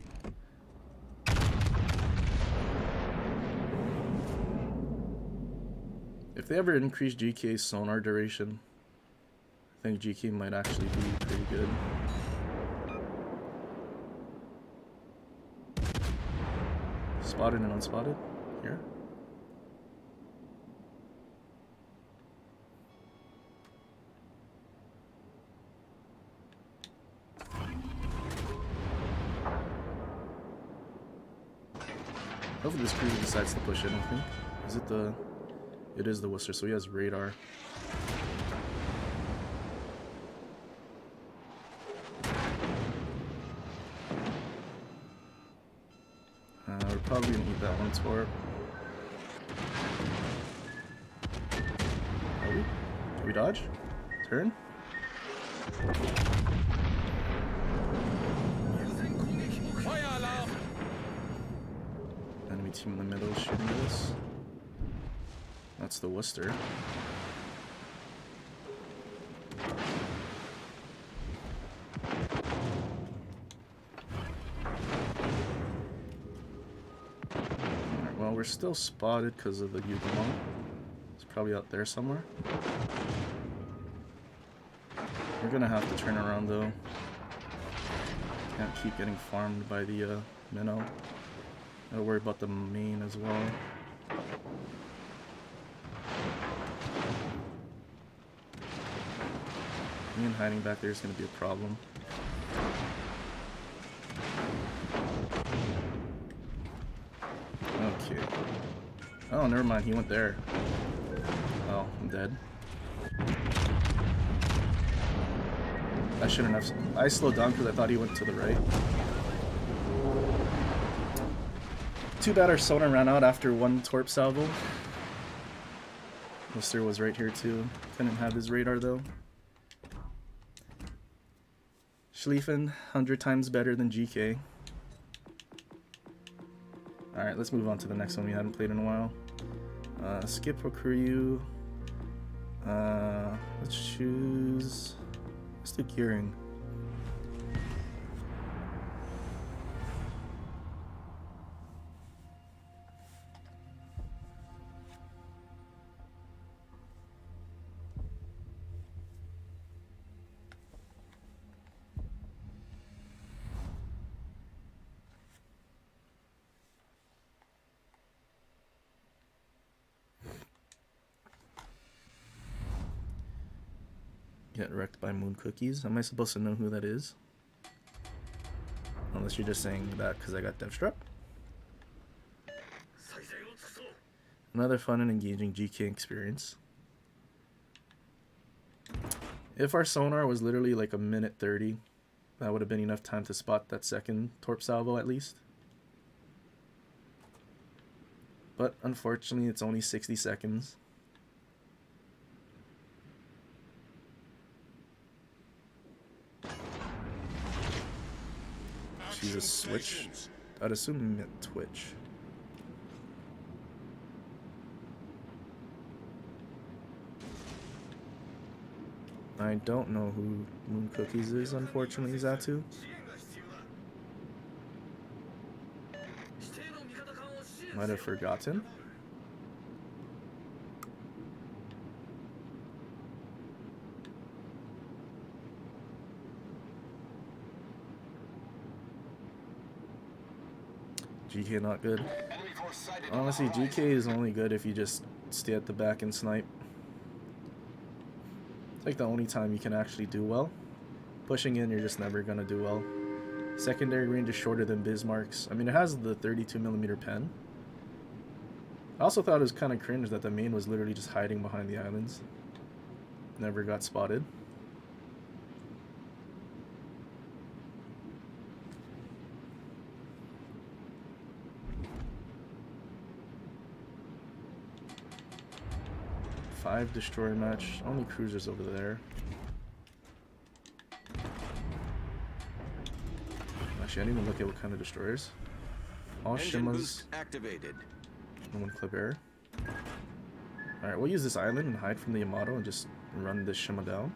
If they ever increase GK's sonar duration, I think GK might actually be pretty good. Spotted and unspotted here. Hopefully this cruiser decides to push in, I think. Is it the... It is the Worcester, so he has radar. We're probably gonna eat that one torp. Oh, do we dodge? Turn? Enemy team in the middle shooting this. That's the Worcester. Alright, well, we're still spotted because of the Yugamo. It's probably out there somewhere. We're gonna have to turn around though. Can't keep getting farmed by the minnow. Gotta worry about the main as well. Me and hiding back there is going to be a problem. Okay. Oh, never mind. He went there. Oh, I'm dead. I shouldn't have. I slowed down because I thought he went to the right. Too bad our sonar ran out after one torp salvo. Worcester was right here too. Couldn't have his radar though. Schlieffen, 100 times better than GK. Alright, let's move on to the next one we haven't played in a while. Skip Okuryu. Let's choose... Let's do Gearing. Get wrecked by moon cookies. Am I supposed to know who that is? Unless you're just saying that because I got Deathstruck. Another fun and engaging GK experience. If our sonar was literally like a minute 30, that would have been enough time to spot that second torp salvo at least. But unfortunately, it's only 60 seconds. She's a switch. I'd assume you meant Twitch. I don't know who Moon Cookies is, unfortunately, Zatu. Might have forgotten. GK not good. Honestly, GK is only good if you just stay at the back and snipe. It's like the only time you can actually do well. Pushing in, you're just never gonna do well. Secondary range is shorter than Bismarck's. I mean, it has the 32mm pen. I also thought it was kind of cringe that the main was literally just hiding behind the islands. Never got spotted. Five destroyer match. Only cruisers over there. Actually, I didn't even look at what kind of destroyers. All Shimas. Activated. And one Kleber. Alright, we'll use this island and hide from the Yamato and just run this Shima down.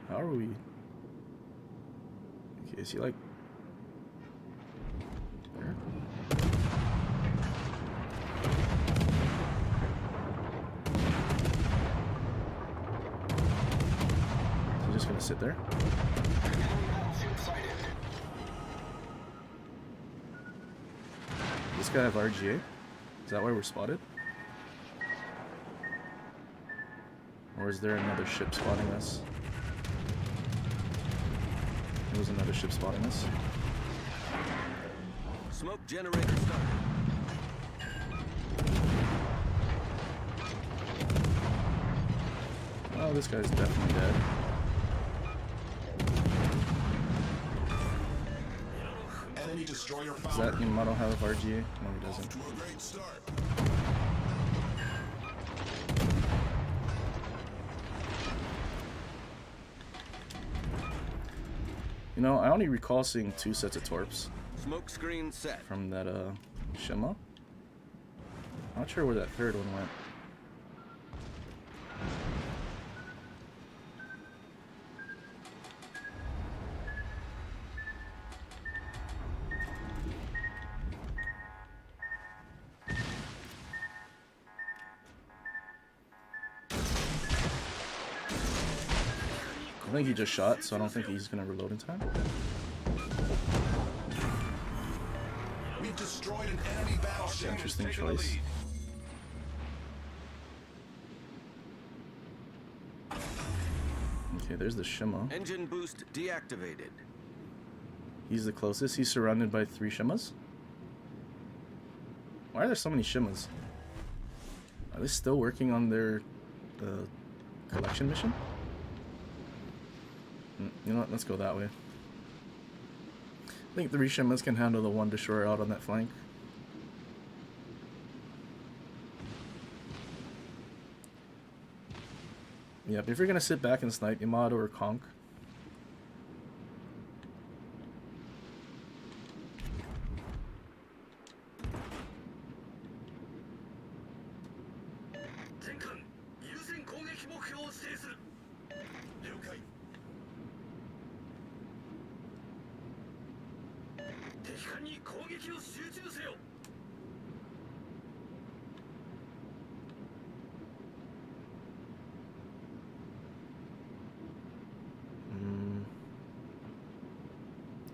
How are we? Okay, is he like there? Is he just gonna sit there? Does this guy have RGA? Is that why we're spotted? Or is there another ship spotting us? There was another ship spotting us. Smoke generator started. Oh, this guy's definitely dead. Enemy destroyer Does that Yamato have RGA? No, he doesn't. to a great start. You know, I only recall seeing 2 sets of torps Smoke screen set. from that Shima. Not sure where that third one went. I think he just shot, so I don't think he's gonna reload in time. We've destroyed an enemy battleship. Interesting choice. Okay, there's the Shima. Engine boost deactivated. He's the closest. He's surrounded by 3 Shimas. Why are there so many Shimas? Are they still working on their collection mission? You know what? Let's go that way. I think 3 Shimas can handle the 1 destroyer out on that flank. Yep, if you're gonna sit back and snipe, Yamato or Conk.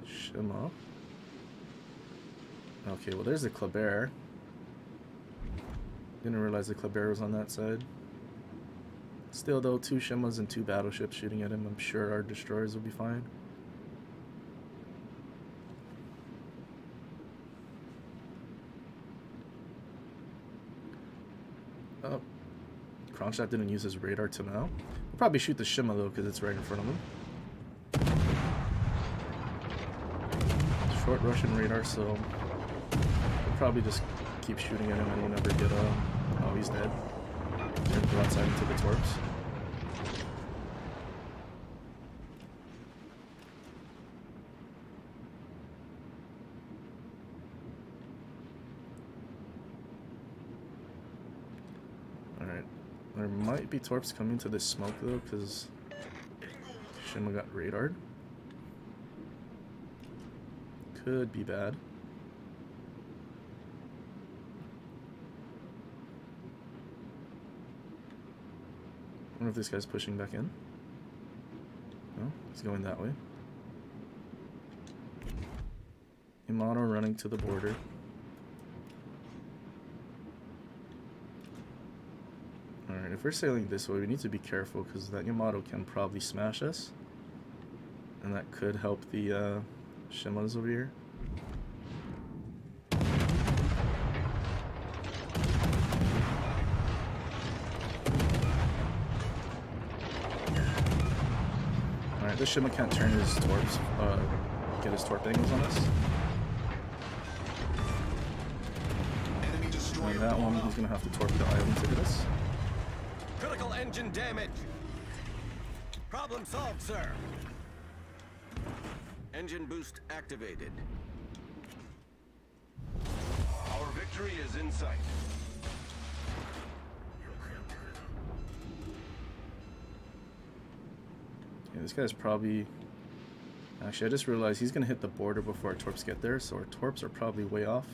Shima. Okay, well there's the Kleber. Didn't realize the Kleber was on that side. Still though, 2 Shimas and 2 battleships shooting at him. I'm sure our destroyers will be fine. Oh, Kronstadt didn't use his radar till now. We'll probably shoot the Shima though, because it's right in front of him. Short Russian radar, so we'll probably just keep shooting at him and we'll never get oh, he's dead. And go outside into the torps. Alright. There might be torps coming to this smoke though, because Shima got radared. Could be bad. I wonder if this guy's pushing back in. No, he's going that way. Yamato running to the border. Alright, if we're sailing this way, we need to be careful because that Yamato can probably smash us. And that could help the Shimas over here. Alright, this Shima can't turn his torps, get his torp angles on us. And that one, he's gonna have to torp the island to hit us. Critical engine damage. Problem solved, sir. Engine boost activated. Our victory is in sight. Yeah, this guy's probably... Actually, I just realized he's gonna hit the border before our torps get there, so our torps are probably way off.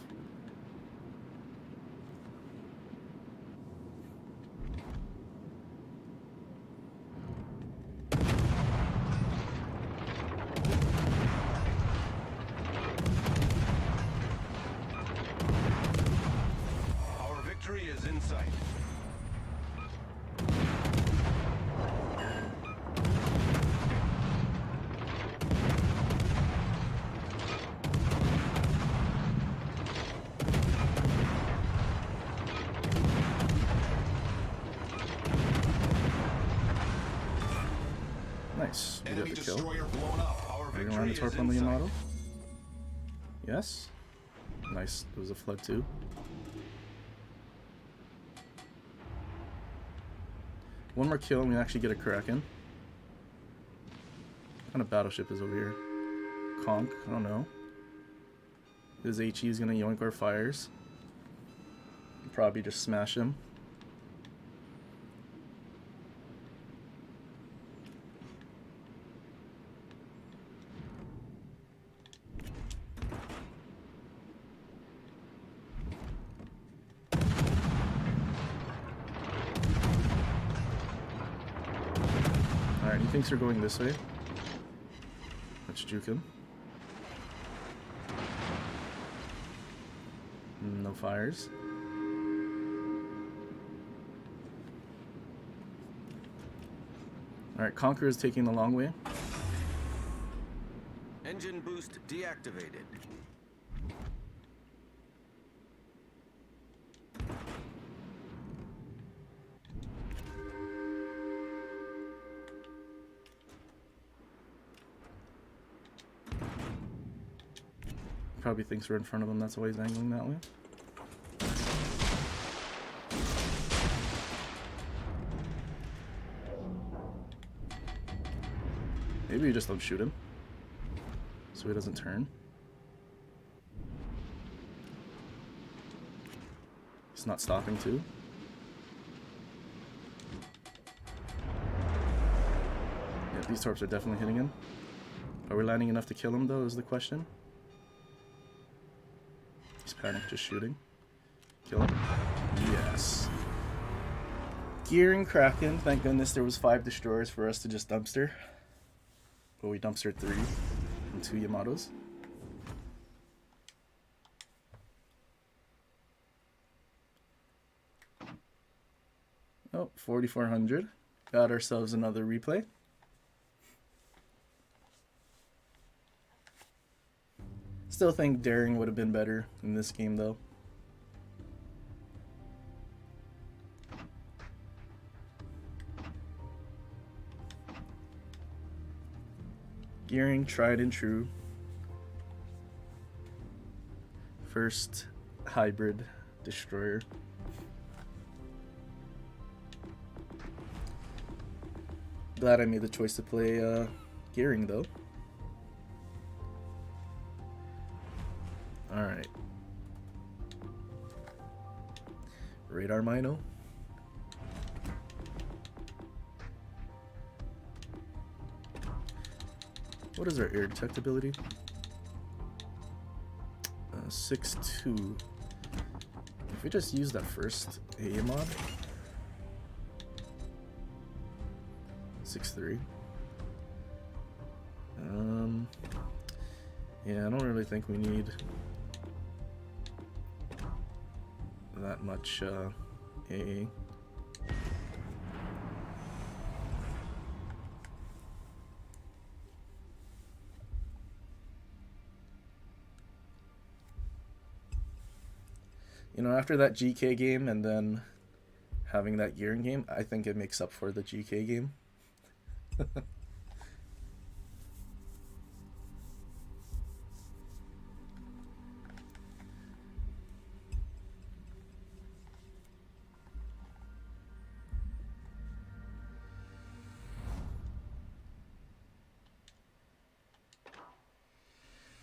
Nice. We got the kill. Are we gonna run the torp on the Yamato? Yes. Nice. It was a flood too. One more kill and we actually get a Kraken. What kind of battleship is over here? Conch? I don't know. His HE is gonna yoink our fires. Probably just smash him. Alright, he thinks we're going this way. Let's juke him. No fires. Alright, Conqueror is taking the long way. Engine boost deactivated. Probably thinks we're in front of him, that's why he's angling that way. Maybe we just don't shoot him, so he doesn't turn. He's not stopping too. Yeah, these torps are definitely hitting him. Are we landing enough to kill him though, is the question. He's panicked, just shooting. Kill him. Yes. Gearing Kraken, thank goodness there was 5 destroyers for us to just dumpster. But we dumpstered 3 and 2 Yamatos. Oh, 4,400. Got ourselves another replay. Still think daring would have been better in this game though. Gearing, tried and true. First hybrid destroyer. Glad I made the choice to play Gearing though. Alright. Radar Mino. What is our air detectability? 6.2. If we just use that first AA mod. 6.3. Yeah, I don't really think we need that much AA. You know, after that GK game and then having that Gearing game, I think it makes up for the GK game. I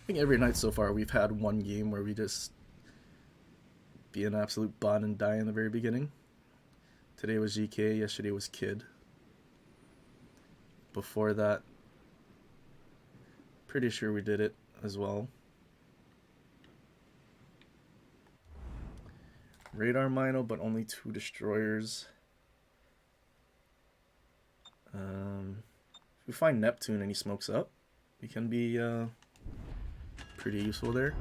think every night so far we've had one game where we just be an absolute bot and die in the very beginning. Today was GK, yesterday was Kid. Before that, pretty sure we did it as well. Radar Mino, but only 2 destroyers. If we find Neptune and he smokes up, we can be pretty useful there.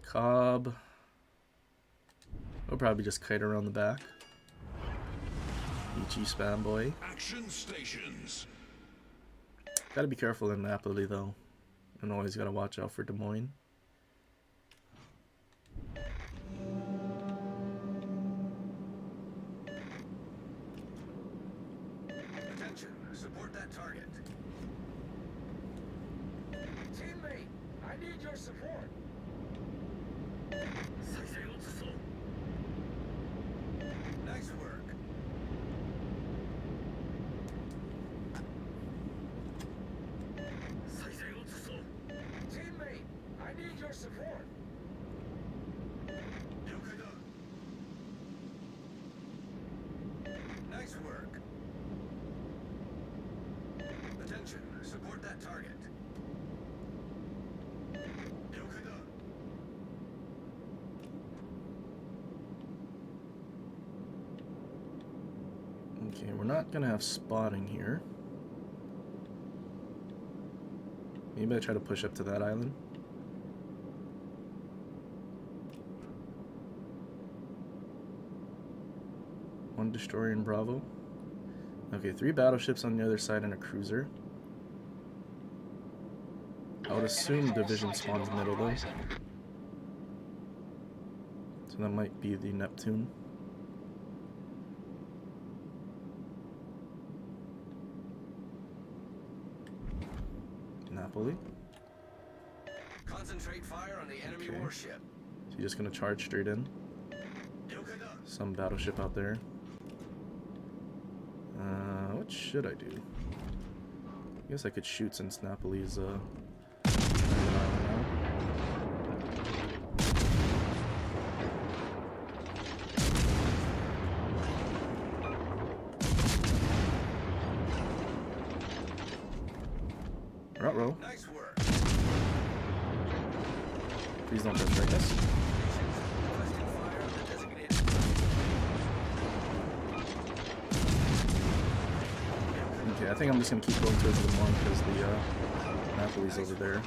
Cobb. I'll probably just kite around the back. EG spam boy. Action stations. Gotta be careful in Napoli though. And always gotta watch out for Des Moines. Attention, support that target. Teammate, I need your support. Nice work. Teammate, I need your support. Nice work. Attention, support that target. Okay, we're not gonna have spotting here. Maybe I try to push up to that island. One destroyer in Bravo. Okay, 3 battleships on the other side and a cruiser. I would assume division spawns middle though. So that might be the Neptune. Napoli. Concentrate fire on the enemy Okay. warship. So you're just gonna charge straight in. Some battleship out there. What should I do? I guess I could shoot since Napoli's Ruh-roh. Nice work. Please don't just break us. Requesting fire on the designated. Okay, I think I'm just gonna keep going towards the one because the Napoli's over there.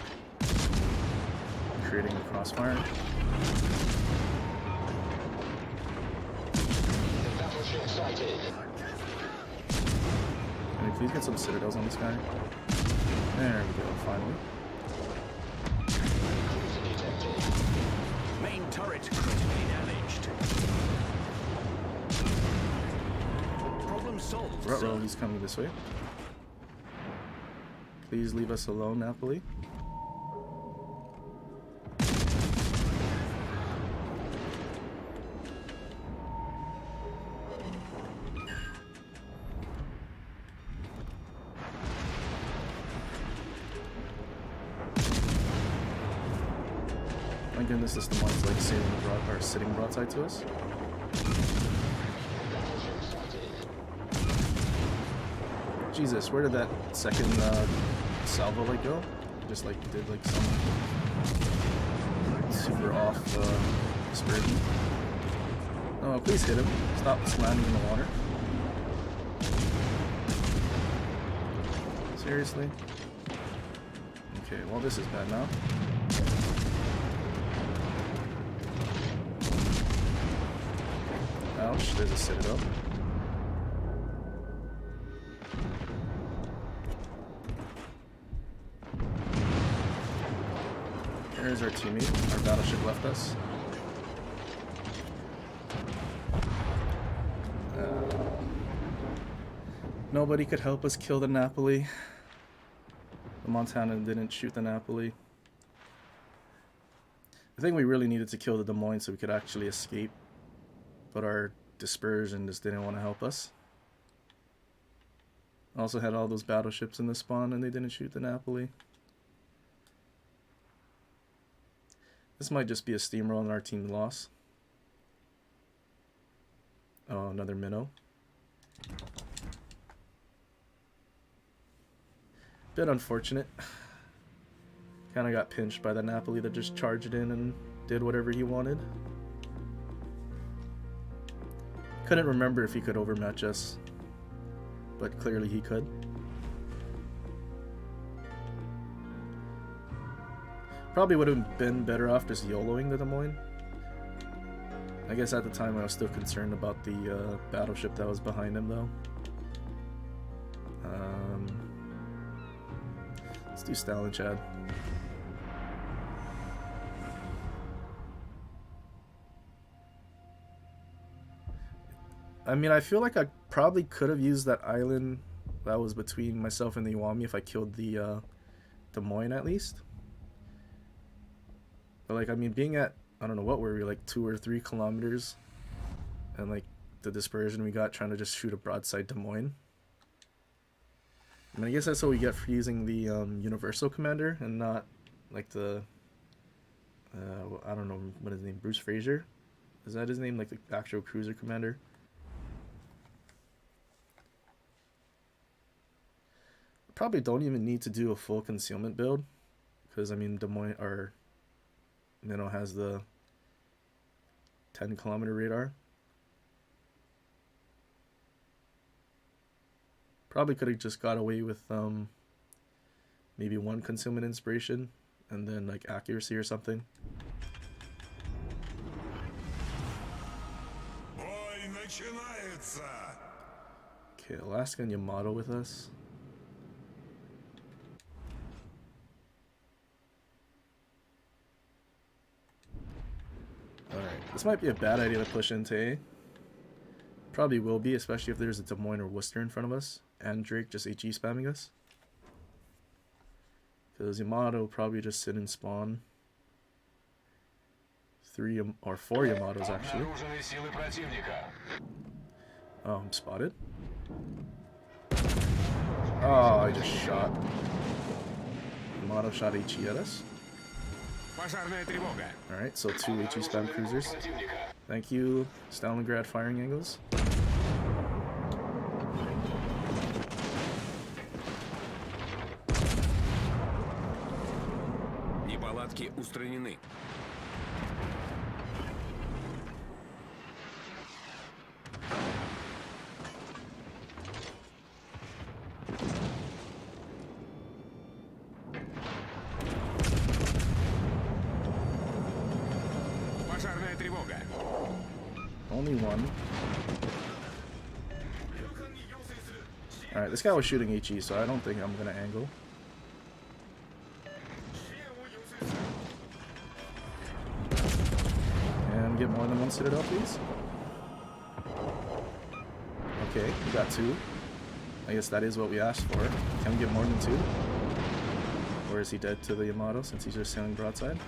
Creating a crossfire. Battleship sighted. Can we please get some citadels on this guy? There we go, finally. Cruiser detected. Main turret critically damaged. Problem solved. Ruh-roh, he's coming this way. Please leave us alone, Napoli. My goodness, this the one's like sitting broadside to us. Jesus, where did that second salvo like go? Just like did like some super off dispersion. Oh, please hit him. Stop landing in the water. Seriously? Okay, well this is bad now. Ouch, there's a citadel. There's our teammate. Our battleship left us. Nobody could help us kill the Napoli. The Montana didn't shoot the Napoli. I think we really needed to kill the Des Moines so we could actually escape. But our dispersion just didn't want to help us. Also had all those battleships in the spawn and they didn't shoot the Napoli. This might just be a steamroll and our team loss. Oh, another minnow. Bit unfortunate. Kinda got pinched by the Napoli that just charged in and did whatever he wanted. Couldn't remember if he could overmatch us, but clearly he could. Probably would have been better off just YOLOing the Des Moines. I guess at the time I was still concerned about the battleship that was behind him though. Let's do Stalingrad. I mean, I feel like I probably could have used that island that was between myself and the Iwami if I killed the Des Moines at least. But like, I mean, being at, I don't know what were we, like 2 or 3 kilometers, and like the dispersion we got trying to just shoot a broadside Des Moines. I mean, I guess that's what we get for using the Universal Commander and not like the I don't know what his name, Bruce Fraser, is that his name, like the actual cruiser commander? Probably don't even need to do a full concealment build because I mean Des Moines or Minnow has the 10-kilometer radar. Probably could have just got away with maybe 1 concealment inspiration and then like accuracy or something. Okay, Alaska and Yamato with us. Alright, this might be a bad idea to push into A. Probably will be, especially if there's a Des Moines or Worcester in front of us, and Drake just HE spamming us. Because Yamato will probably just sit and spawn 3 or 4 Yamatos actually. Oh, I'm spotted. Oh, I just shot. Yamato shot HE at us. Alright, so 2 HE spam cruisers. Thank you, Stalingrad firing angles. Неполадки устранены. Пожарная тревога. Only 1. Alright, this guy was shooting HE, so I don't think I'm gonna angle. And get more than 1 citadel, please. Okay, we got 2. I guess that is what we asked for. Can we get more than 2? Or is he dead to the Yamato since he's just sailing broadside?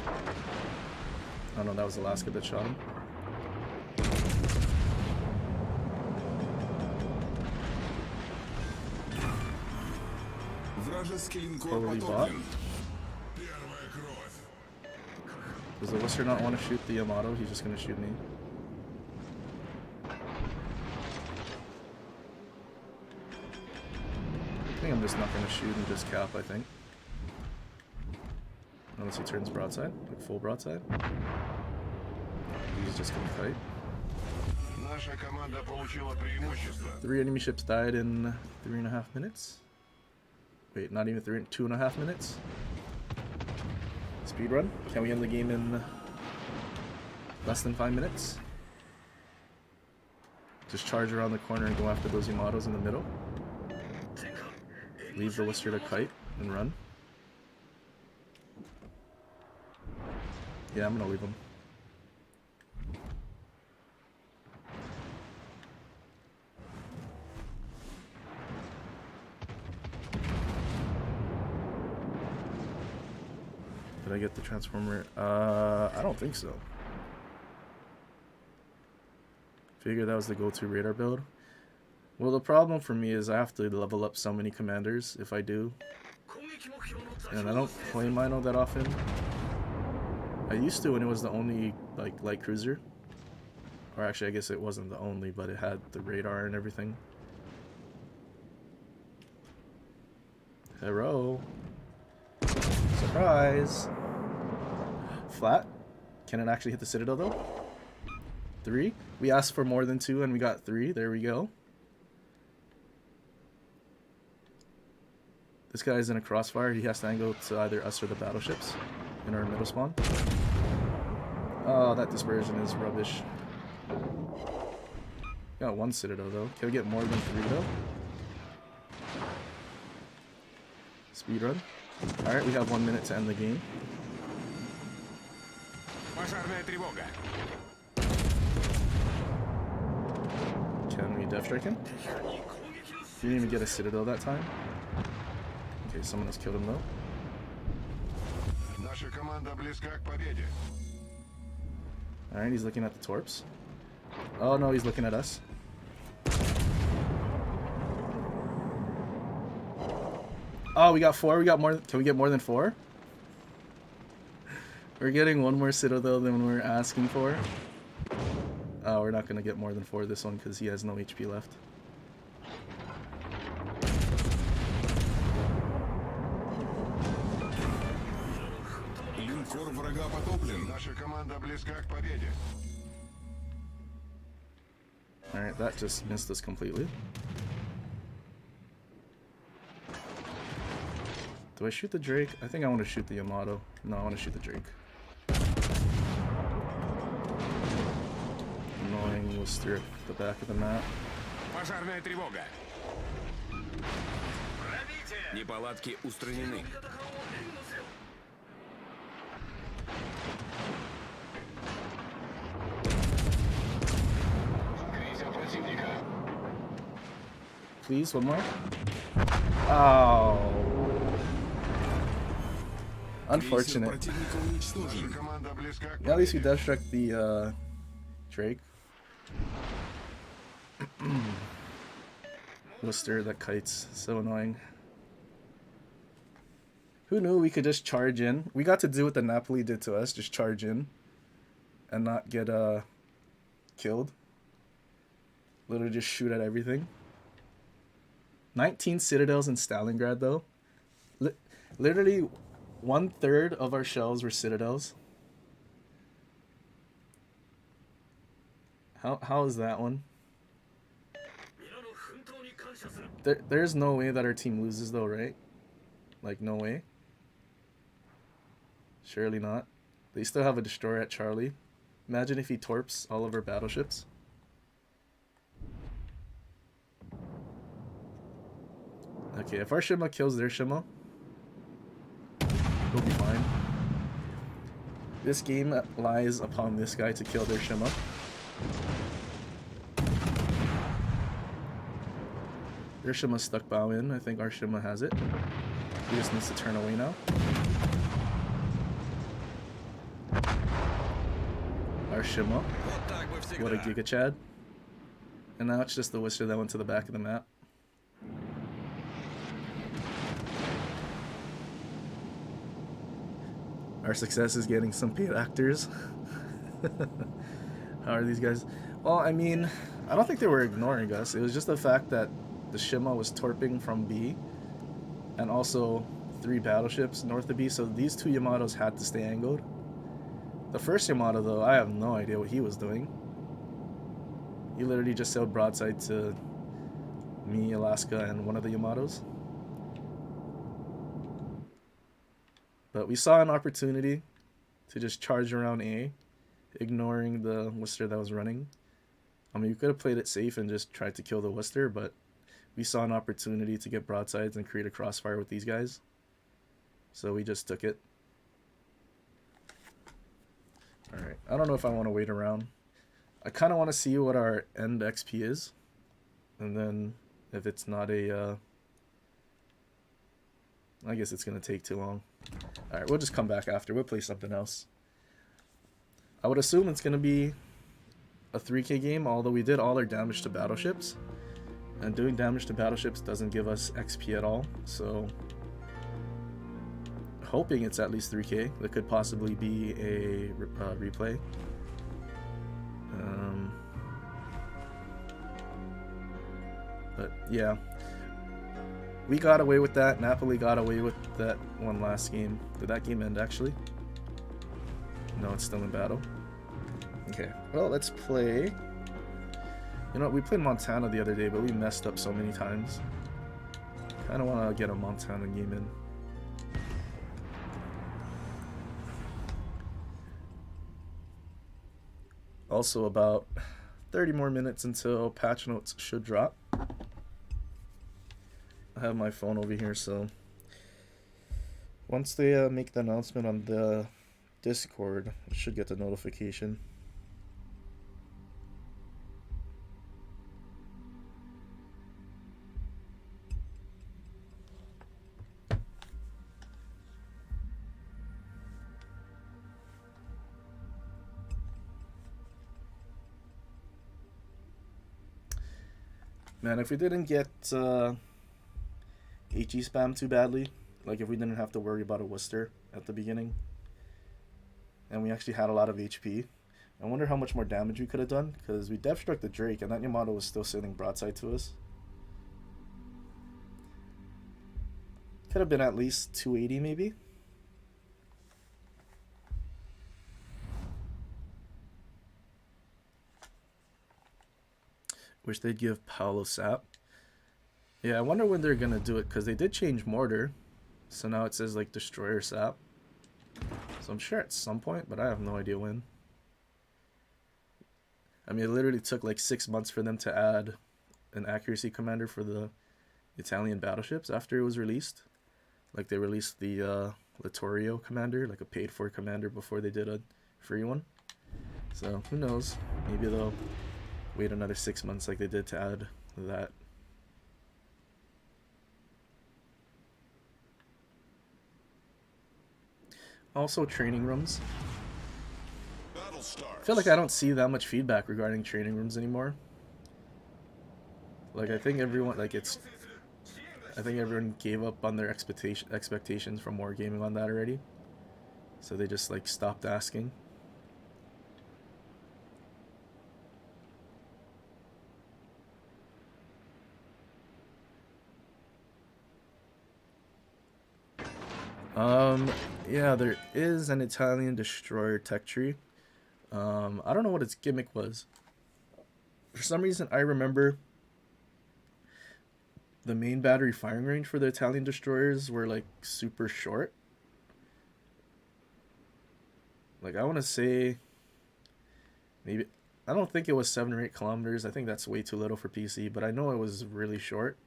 Oh no, that was Alaska that shot him. Вражеский линкор Totally bought. потоплен. Первая кровь. Does the Worcester not want to shoot the Yamato? He's just going to shoot me. I think I'm just not going to shoot and just cap, I think. Unless he turns broadside, like full broadside. He's just going to fight. Наша команда получила преимущество. 3 enemy ships died in 3.5 minutes. Wait, not even 2.5 minutes. Speed run. Can we end the game in less than 5 minutes? Just charge around the corner and go after those Yamatos in the middle. Leave the Worcester to kite and run. Yeah, I'm gonna leave him. Did I get the transformer? I don't think so. Figure that was the go-to radar build. Well, the problem for me is I have to level up so many commanders if I do. And I don't play Mino that often. I used to when it was the only like light cruiser. Or actually I guess it wasn't the only, but it had the radar and everything. Hello. Surprise! Flat. Can it actually hit the Citadel though? 3? We asked for more than 2 and we got 3. There we go. This guy's in a crossfire. He has to angle to either us or the battleships in our middle spawn. Oh, that dispersion is rubbish. Got 1 Citadel though. Can we get more than 3 though? Speed run. Alright, we have 1 minute to end the game. Пожарная тревога. Can we death strike him? He didn't even get a Citadel that time. Okay, someone else killed him though. Наша команда близка к победе. Alright, he's looking at the torps. Oh no, he's looking at us. Oh, we got 4. We got more. Can we get more than 4? We're getting 1 more Citadel than we're asking for. Oh, we're not going to get more than 4 this one because he has no HP left. Линкор врага потоплен. Наша команда близка к победе. Alright, that just missed us completely. Do I shoot the Drake? I think I want to shoot the Yamato. No, I want to shoot the Drake. Annoying Worcester at the back of the map. Пожарная тревога. Неполадки устранены. Крейсер противника. Please, one more. Oh. Unfortunate. Противника уничтожен. Наша команда близка к Yeah, at least we победе. death struck the Drake. Worcester that kites. So annoying. Who knew we could just charge in? We got to do what the Napoli did to us, just charge in and not get killed. Literally just shoot at everything. 19 Citadels in Stalingrad though. Literally 1/3 of our shells were Citadels. How is that one? There's no way that our team loses though, right? Like, no way. Surely not. They still have a destroyer at Charlie. Imagine if he torps all of our battleships. Okay, if our Shima kills their Shima, we'll be fine. This game lies upon this guy to kill their Shima. Their Shima's stuck bow in. I think our Shima has it. He just needs to turn away now. our Shima. What a Giga. Giga Chad. And now it's just the Worcester that went to the back of the map. Our success is getting some paid actors. How are these guys? Well, I mean, I don't think they were ignoring us. It was just the fact that the Shima was torping from B, and also 3 battleships north of B, so these 2 Yamatos had to stay angled. The first Yamato, though, I have no idea what he was doing. He literally just sailed broadside to me, Alaska, and one of the Yamatos. But we saw an opportunity to just charge around A, ignoring the Worcester that was running. I mean, you could have played it safe and just tried to kill the Worcester, but we saw an opportunity to get broadsides and create a crossfire with these guys. So we just took it. Alright, I don't know if I want to wait around. I kind of want to see what our end XP is. And then if it's not a... I guess it's going to take too long. Alright, we'll just come back after. We'll play something else. I would assume it's going to be a 3K game, although we did all our damage to battleships. And doing damage to battleships doesn't give us XP at all, so... hoping it's at least 3K. That could possibly be a replay. But yeah, we got away with that. Napoli got away with that one last game. Did that game end actually? No, it's still in battle. Okay, well, let's play. You know, we played Montana the other day, but we messed up so many times. Kind of want to get a Montana game in. Also, about 30 more minutes until patch notes should drop. I have my phone over here, so once they make the announcement on the Discord, I should get the notification. Man, if we didn't get HE spam too badly, like if we didn't have to worry about a Worcester at the beginning, and we actually had a lot of HP, I wonder how much more damage we could have done, because we dev struck the Drake and that Yamato was still sitting broadside to us. Could have been at least 280 maybe. Wish they'd give Paolo sap. Yeah, I wonder when they're gonna do it, because they did change mortar, so now it says like destroyer sap. So I'm sure at some point, but I have no idea when. I mean, it literally took like 6 months for them to add an accuracy commander for the Italian battleships after it was released. Like they released the Littorio commander, like a paid for commander, before they did a free one. So who knows? Maybe they'll wait another 6 months like they did to add that. Also, training rooms. I feel like I don't see that much feedback regarding training rooms anymore. Like I think everyone, like it's, I think everyone gave up on their expectations from wargaming on that already. So they just like stopped asking. Yeah, there is an Italian destroyer tech tree. I don't know what its gimmick was. For some reason, I remember the main battery firing range for the Italian destroyers were like super short. Like I want to say maybe, I don't think it was 7 or 8 kilometers. I think that's way too little for PC, but I know it was really short.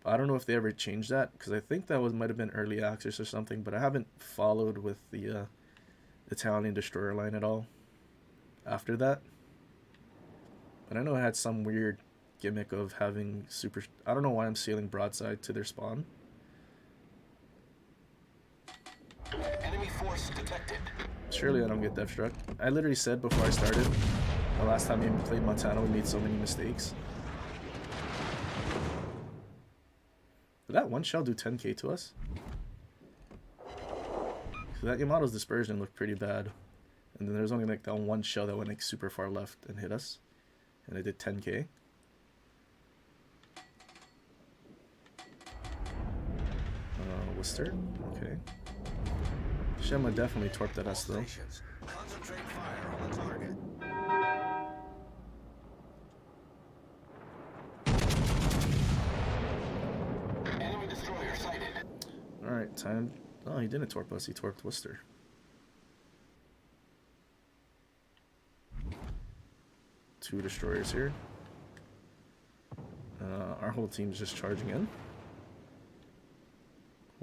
I don't know if they ever changed that, because I think that might have been early access or something, but I haven't followed with the Italian destroyer line at all after that. But I know it had some weird gimmick of having super... I don't know why I'm sailing broadside to their spawn. Enemy force detected. Surely I don't get death struck. I literally said before I started, the last time we played Montana, we made so many mistakes. Did that one shell do 10k to us? So that Yamato's dispersion looked pretty bad. And then there's only like that one shell that went like super far left and hit us. And it did 10k. Worcester? Okay. Shema definitely torped at us though. Stations. Concentrate fire on the target. Enemy destroyer sighted. Alright, time. Oh, he didn't torp us, he torped Worcester. Two destroyers here. Our whole team's just charging in.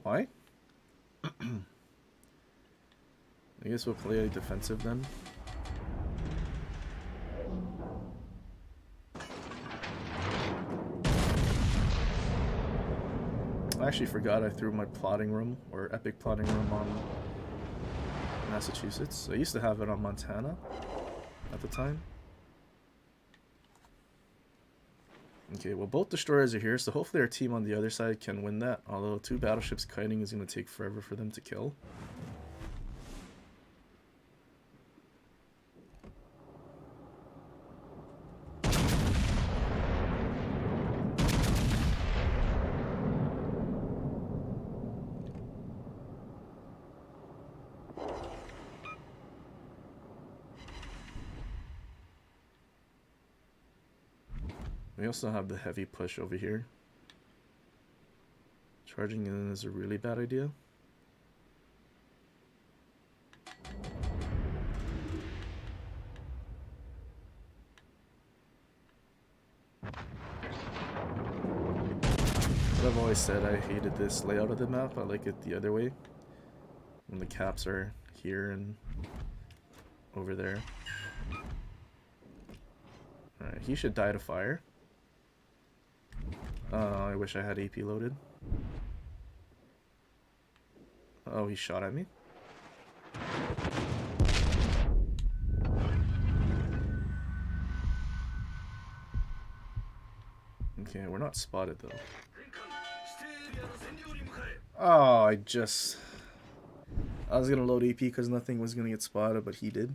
Why? I guess we'll play defensive then. I actually forgot I threw my plotting room, or epic plotting room, on Massachusetts. I used to have it on Montana at the time. Okay, well both destroyers are here, so hopefully our team on the other side can win that. Although two battleships kiting is going to take forever for them to kill. We also have the heavy push over here. Charging in is a really bad idea. I've always said I hated this layout of the map. I like it the other way. When the caps are here and over there. Alright, he should die to fire. I wish I had AP loaded. Oh, he shot at me. Okay, we're not spotted though. Oh, I was gonna load AP because nothing was gonna get spotted, but he did.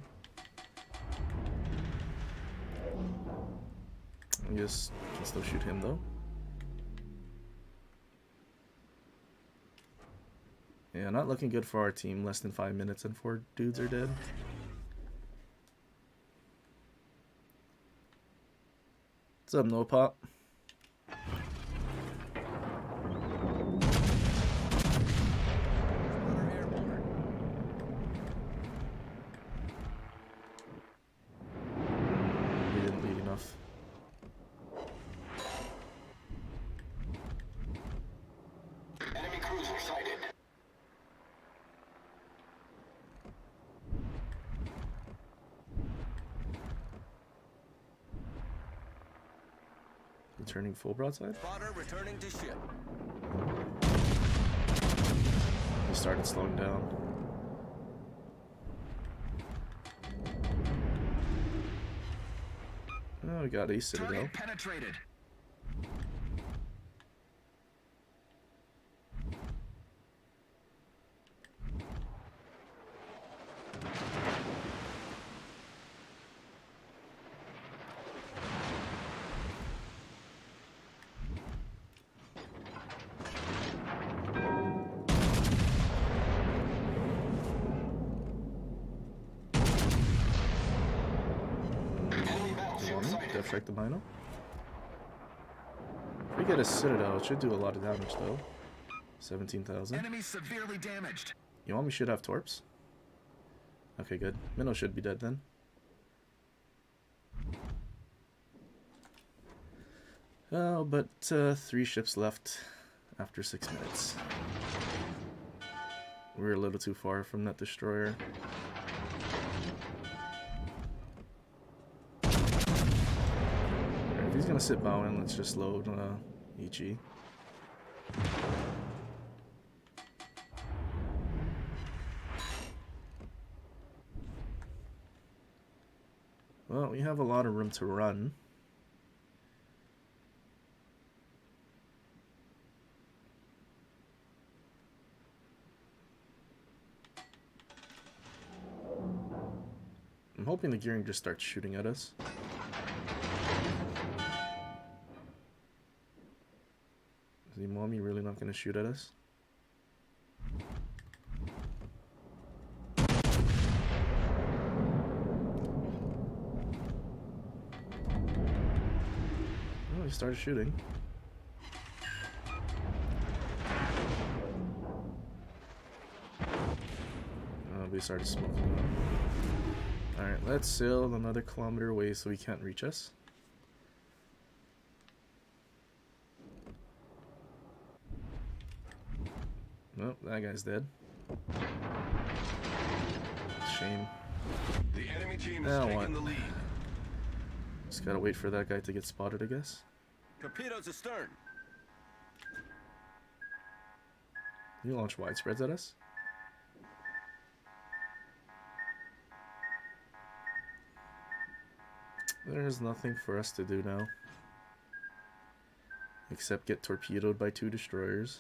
I guess I can still shoot him though. Yeah, not looking good for our team. Less than 5 minutes and 4 dudes are dead. What's up, No Pop? We didn't lead enough. Enemy cruiser sighted. Returning full broadside? Spotter returning to ship. He started slowing down. Oh, we got a Citadel. Target penetrated. Death strike the Mino. If we get a Citadel, it should do a lot of damage though. 17,000. Enemy severely damaged. You want me should have torps? Okay, good. Minnow should be dead then. Oh, but 3 ships left after 6 minutes. We're a little too far from that destroyer. If he's gonna sit bowing, let's just load EG. Well, we have a lot of room to run. I'm hoping the gearing just starts shooting at us. Is the mommy really not going to shoot at us? Oh, he started shooting. Oh, we started smoking up. Alright, let's sail another kilometer away so he can't reach us. Nope, that guy's dead. Shame. The enemy team Now is taking what? the lead. Just gotta wait for that guy to get spotted, I guess. Torpedoes astern. You launch widespreads at us? There's nothing for us to do now. Except get torpedoed by 2 destroyers.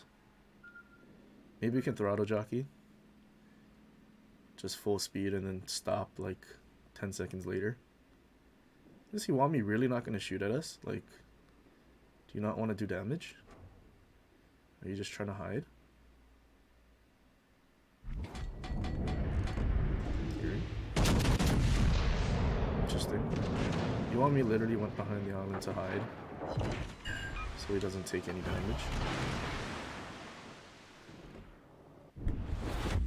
Maybe we can throttle jockey. Just full speed and then stop like 10 seconds later. Does he want me really not going to shoot at us? Like, do you not want to do damage? Are you just trying to hide? Interesting. You want me literally went behind the island to hide. So he doesn't take any damage.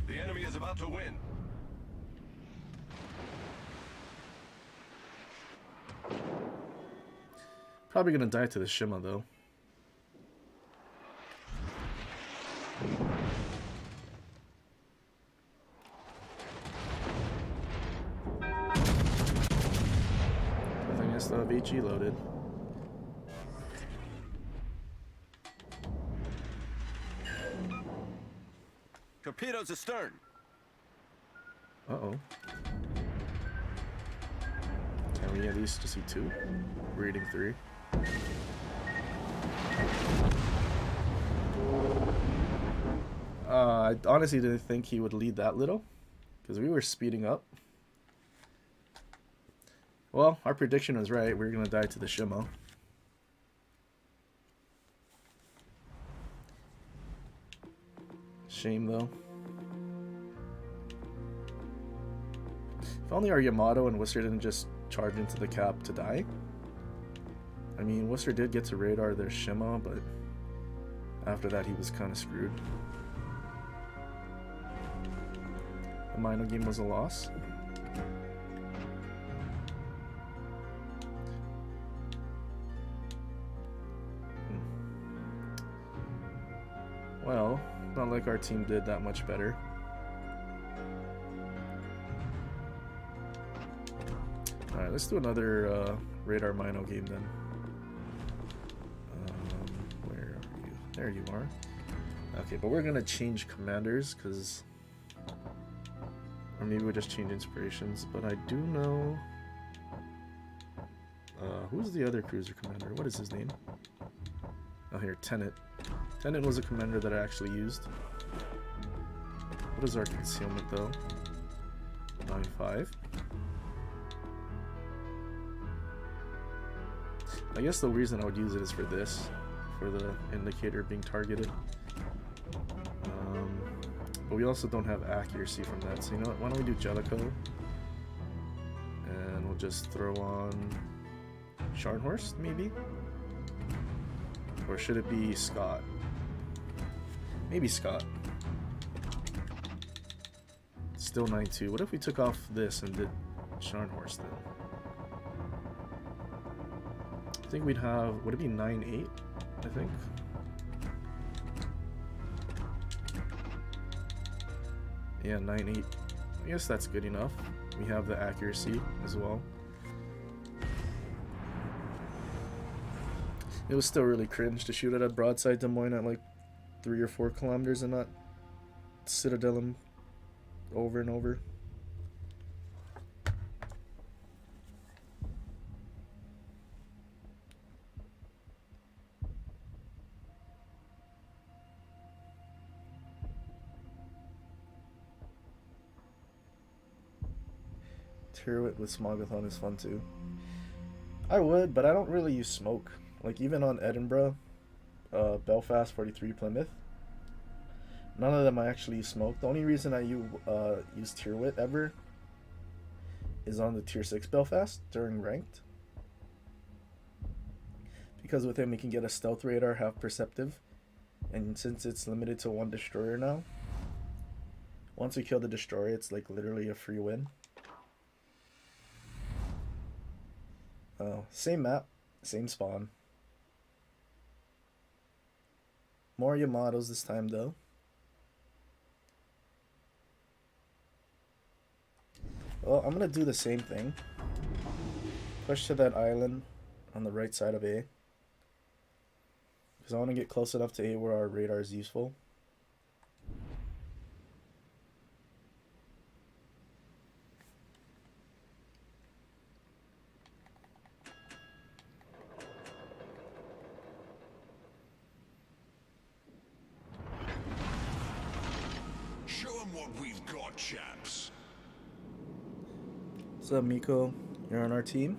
The enemy is about to win. Probably gonna die to the Shima though. I think I still have HE loaded. Torpedoes astern. Uh-oh. Can we at least just see 2? We're eating 3. I honestly didn't think he would lead that little, because we were speeding up. Well, our prediction was right. We were going to die to the Shimo. Shame, though. If only our Yamato and Worcester didn't just charge into the cap to die. I mean, Worcester did get to radar their Shima, but after that he was kind of screwed. The Mino game was a loss. Well, not like our team did that much better. Alright, let's do another radar Mino game then. Where are you? There you are. Okay, but we're gonna change commanders, because... Or maybe we just change inspirations, but I do know... who's the other cruiser commander? What is his name? Oh, here, Tenet. Tenet was a commander that I actually used. What is our concealment, though? 9.5. I guess the reason I would use it is for this. For the indicator being targeted. But we also don't have accuracy from that, so you know what, why don't we do Jellicoe? And we'll just throw on Scharnhorst, maybe? Or should it be Scott? Maybe Scott. Still 9.2. What if we took off this and did Scharnhorst then? I think we'd have, would it be 9.8? I think. Yeah, 9.8. I guess that's good enough. We have the accuracy as well. It was still really cringe to shoot at a broadside Des Moines at like 3 or 4 kilometers and not citadel him over and over. Turret with Smogathon is fun too. I would, but I don't really use smoke. Like even on Edinburgh, Belfast, 43 Plymouth, none of them I actually use smoke. The only reason I use Tyrwit ever is on the tier 6 Belfast during ranked. Because with him we can get a stealth radar, half perceptive, and since it's limited to 1 destroyer now, once we kill the destroyer it's like literally a free win. Same map, same spawn. More Yamatos this time though. Well, I'm gonna do the same thing. Push to that island on the right side of A. Because I want to get close enough to A where our radar is useful. Show them what we've got, chaps. What's up, Miko? You're on our team?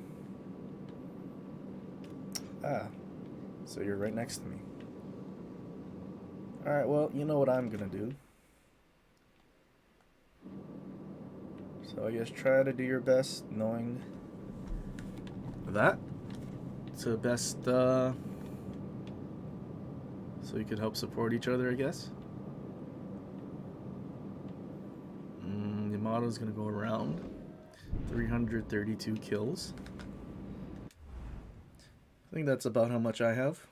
Ah, so you're right next to me. Alright, well, you know what I'm gonna do. So I guess try to do your best, knowing that. To best, so you can help support each other, I guess. Yamato's gonna go around. 332 kills. I think that's about how much I have.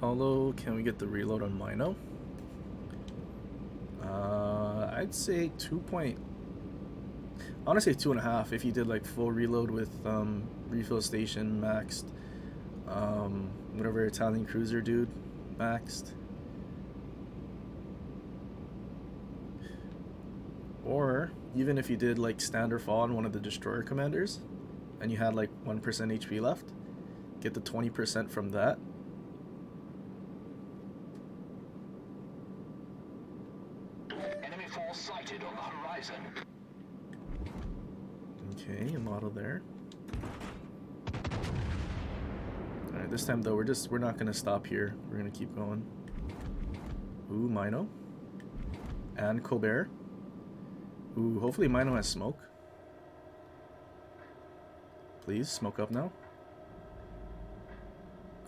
How low can we get the reload on Mino? I'd say 2 point. I want to say 2.5 if you did like full reload with refill station maxed, whatever Italian cruiser dude maxed, or even if you did like standard fall on one of the destroyer commanders and you had like 1% HP left, get the 20% from that. Enemy force sighted on the horizon. Okay, a model there. Alright, this time though we're not gonna stop here. We're gonna keep going. Ooh, Mino. And Colbert. Ooh, hopefully Mino has smoke. Please, smoke up now.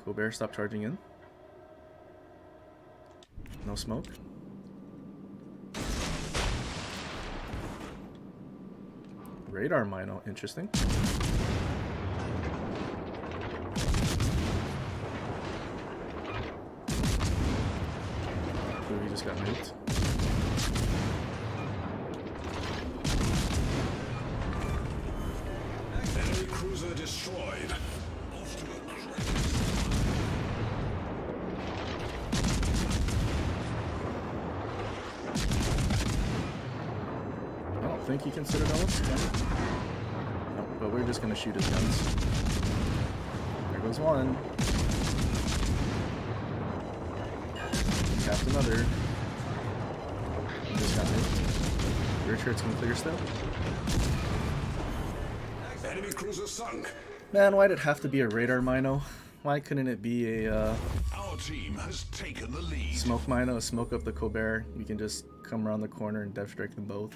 Colbert, stop charging in. No smoke. Radar Mino, interesting. Ooh, he just got nuked. Enemy cruiser destroyed. Off to a Kraken. I don't think he considered Ellis. No, but we're just gonna shoot his guns. There goes one. Capped another. He just got nuked. Richard's gonna clear still. Enemy cruiser sunk. Man, why'd it have to be a radar Mino? Why couldn't it be a Our team has taken the lead. smoke Mino, smoke up the Colbert? We can just come around the corner and death strike them both.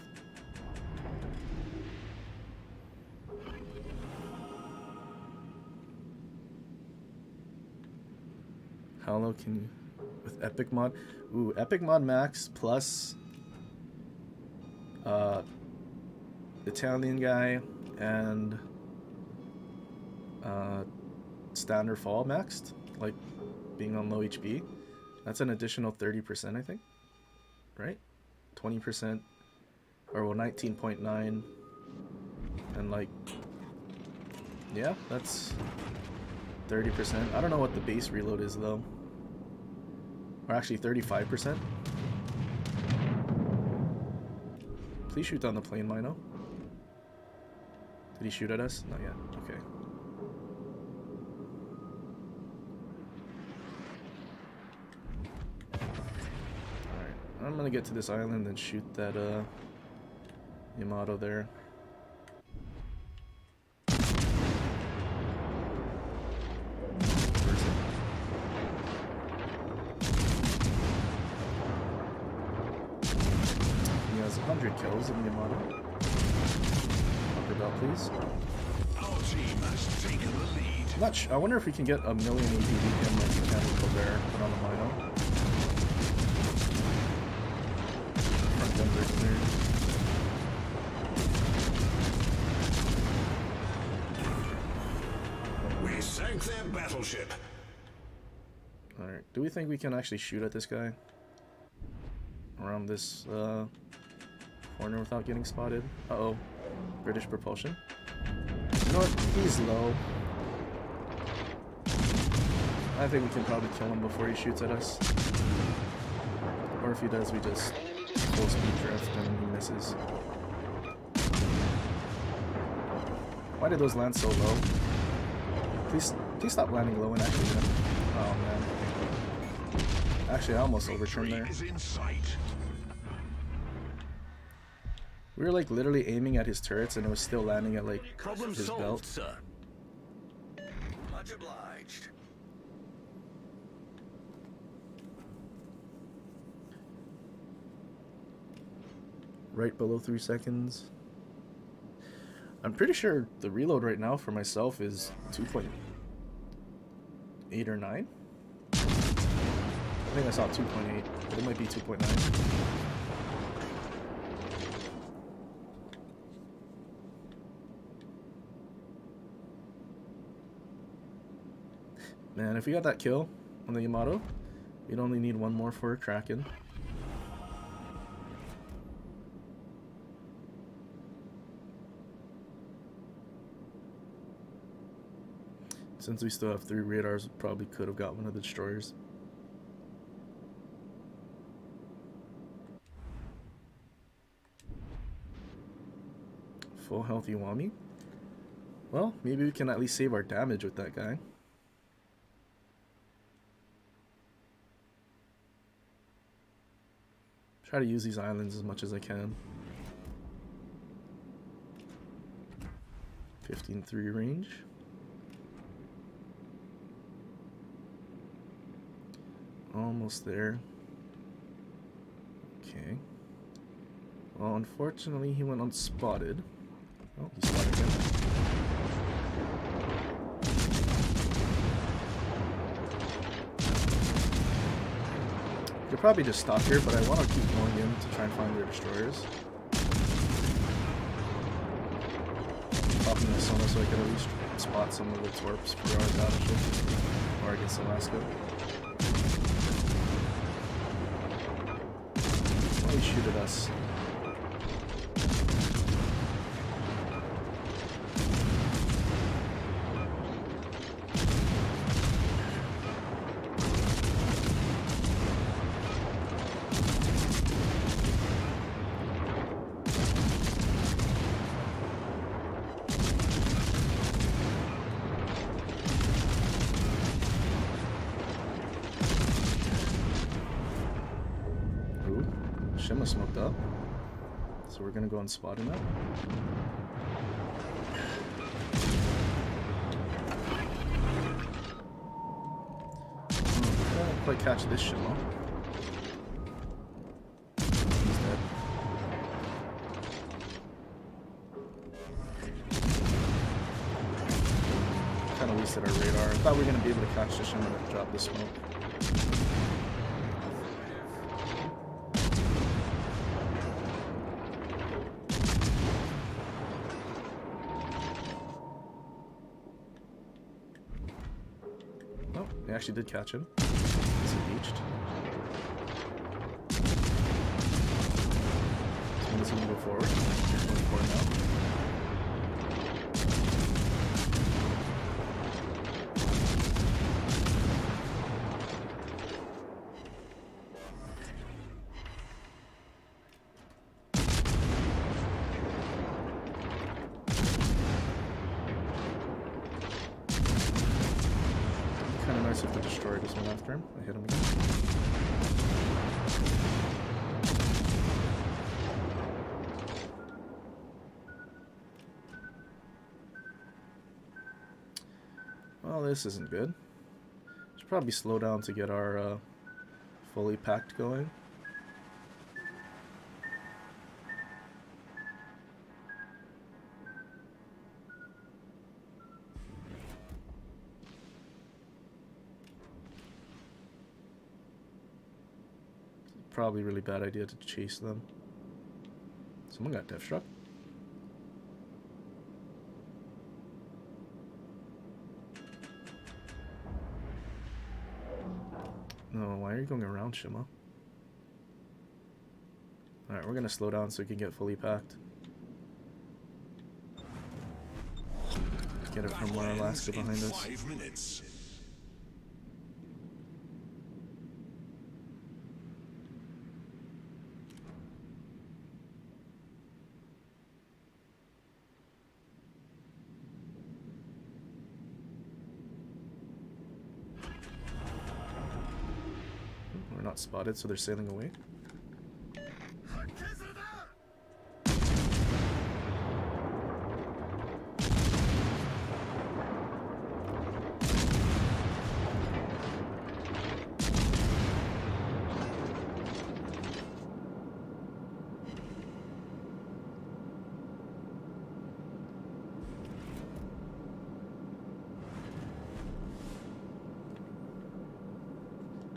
How low can you with epic mod? Ooh, epic mod max plus Italian guy and standard fall maxed, like being on low HP. That's an additional 30%, I think. Right? 20% or well 19.9 and like yeah, that's 30%. I don't know what the base reload is though. Or actually 35%. Please shoot down the plane, Mino. Did he shoot at us? Not yet. Okay. Alright. I'm gonna get to this island and shoot that Yamato there. He has 100 kills in Yamato. Upper belt, please. Our team has taken the lead. I wonder if we can get a million ATV him like we can with Colbert, but on the Mino. Front guns are clear. We sank their battleship. Alright, do we think we can actually shoot at this guy? Around this corner without getting spotted? Uh-oh. British propulsion. You know what? He's low. I think we can probably kill him before he shoots at us. Or if he does, we just full speed drift and he misses. Why did those land so low? Please stop landing low and actually hit him. Oh man. Actually, I almost overturned there. Is in sight. We were like literally aiming at his turrets and it was still landing at like Problem his solved, belt. sir. Much obliged. Right below 3 seconds. I'm pretty sure the reload right now for myself is 2.8 or 9. I think I saw 2.8, but it might be 2.9. Man, if we got that kill on the Yamato, we'd only need one more for a Kraken. Since we still have 3 radars, we probably could have got one of the destroyers. Full health Iwami? Well, maybe we can at least save our damage with that guy. Try to use these islands as much as I can. 15-3 range. Almost there. Okay. Well, unfortunately, he went unspotted. Oh, he spotted him. Could probably just stop here, but I want to keep going in to try and find their destroyers. Popping the sonar so I can at least spot some of the torps for our battleship or against Alaska. Why you shoot at us? Shima smoked up, so we're gonna go and spot him out. Can't quite catch this Shima. He's dead. Kind of wasted our radar. I thought we were gonna be able to catch the Shima and drop the smoke. They actually did catch him. Is he beached? So he's going to go forward. He's going forward now. worse if the destroyer just went after him. I hit him again. Well, this isn't good. Should probably slow down to get our fully packed going. Probably a really bad idea to chase them. Someone got death struck. No, why are you going around, Shima? Alright, we're gonna slow down so we can get fully packed. Get it from where Alaska behind us. 5 minutes. We're not spotted, so they're sailing away.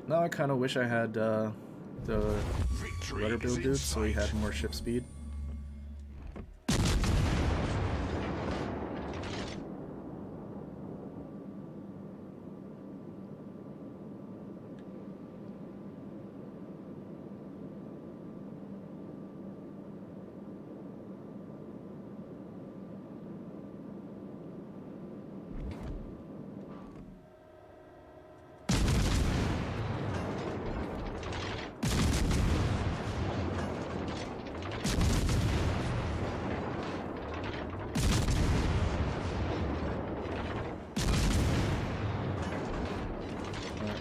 Now I kind of wish I had the rudder build dude, so he had more ship speed.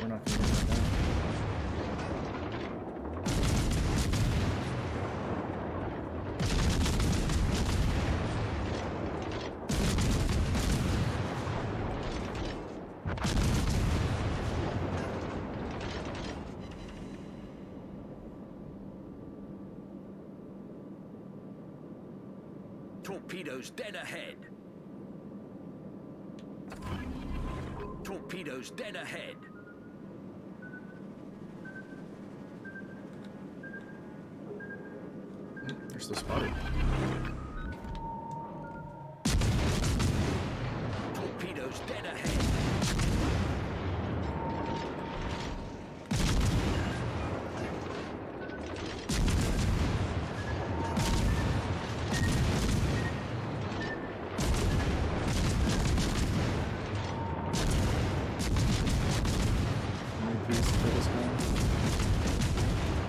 We're not going to get that. Torpedoes dead ahead. Torpedoes dead ahead. They're still spotted. Torpedoes dead ahead. Can we please kill this guy?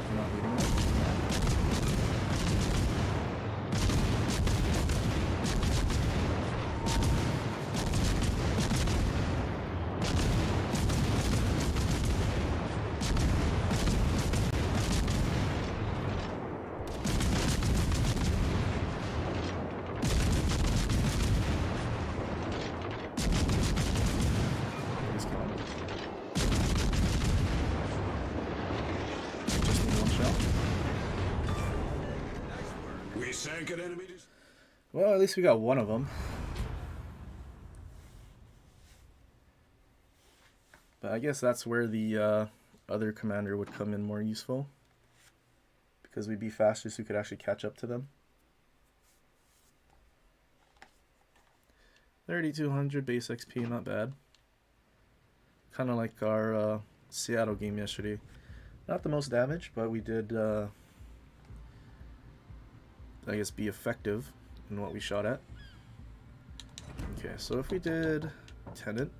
We're not leading that. Please kill him. Just need one shot. We sank an enemy. Well, at least we got one of them. But I guess that's where the other commander would come in more useful. Because we'd be faster so we could actually catch up to them. 3,200 base XP, not bad. Kind of like our Seattle game yesterday. Not the most damage, but we did, I guess, be effective in what we shot at. Okay, so if we did Tenant,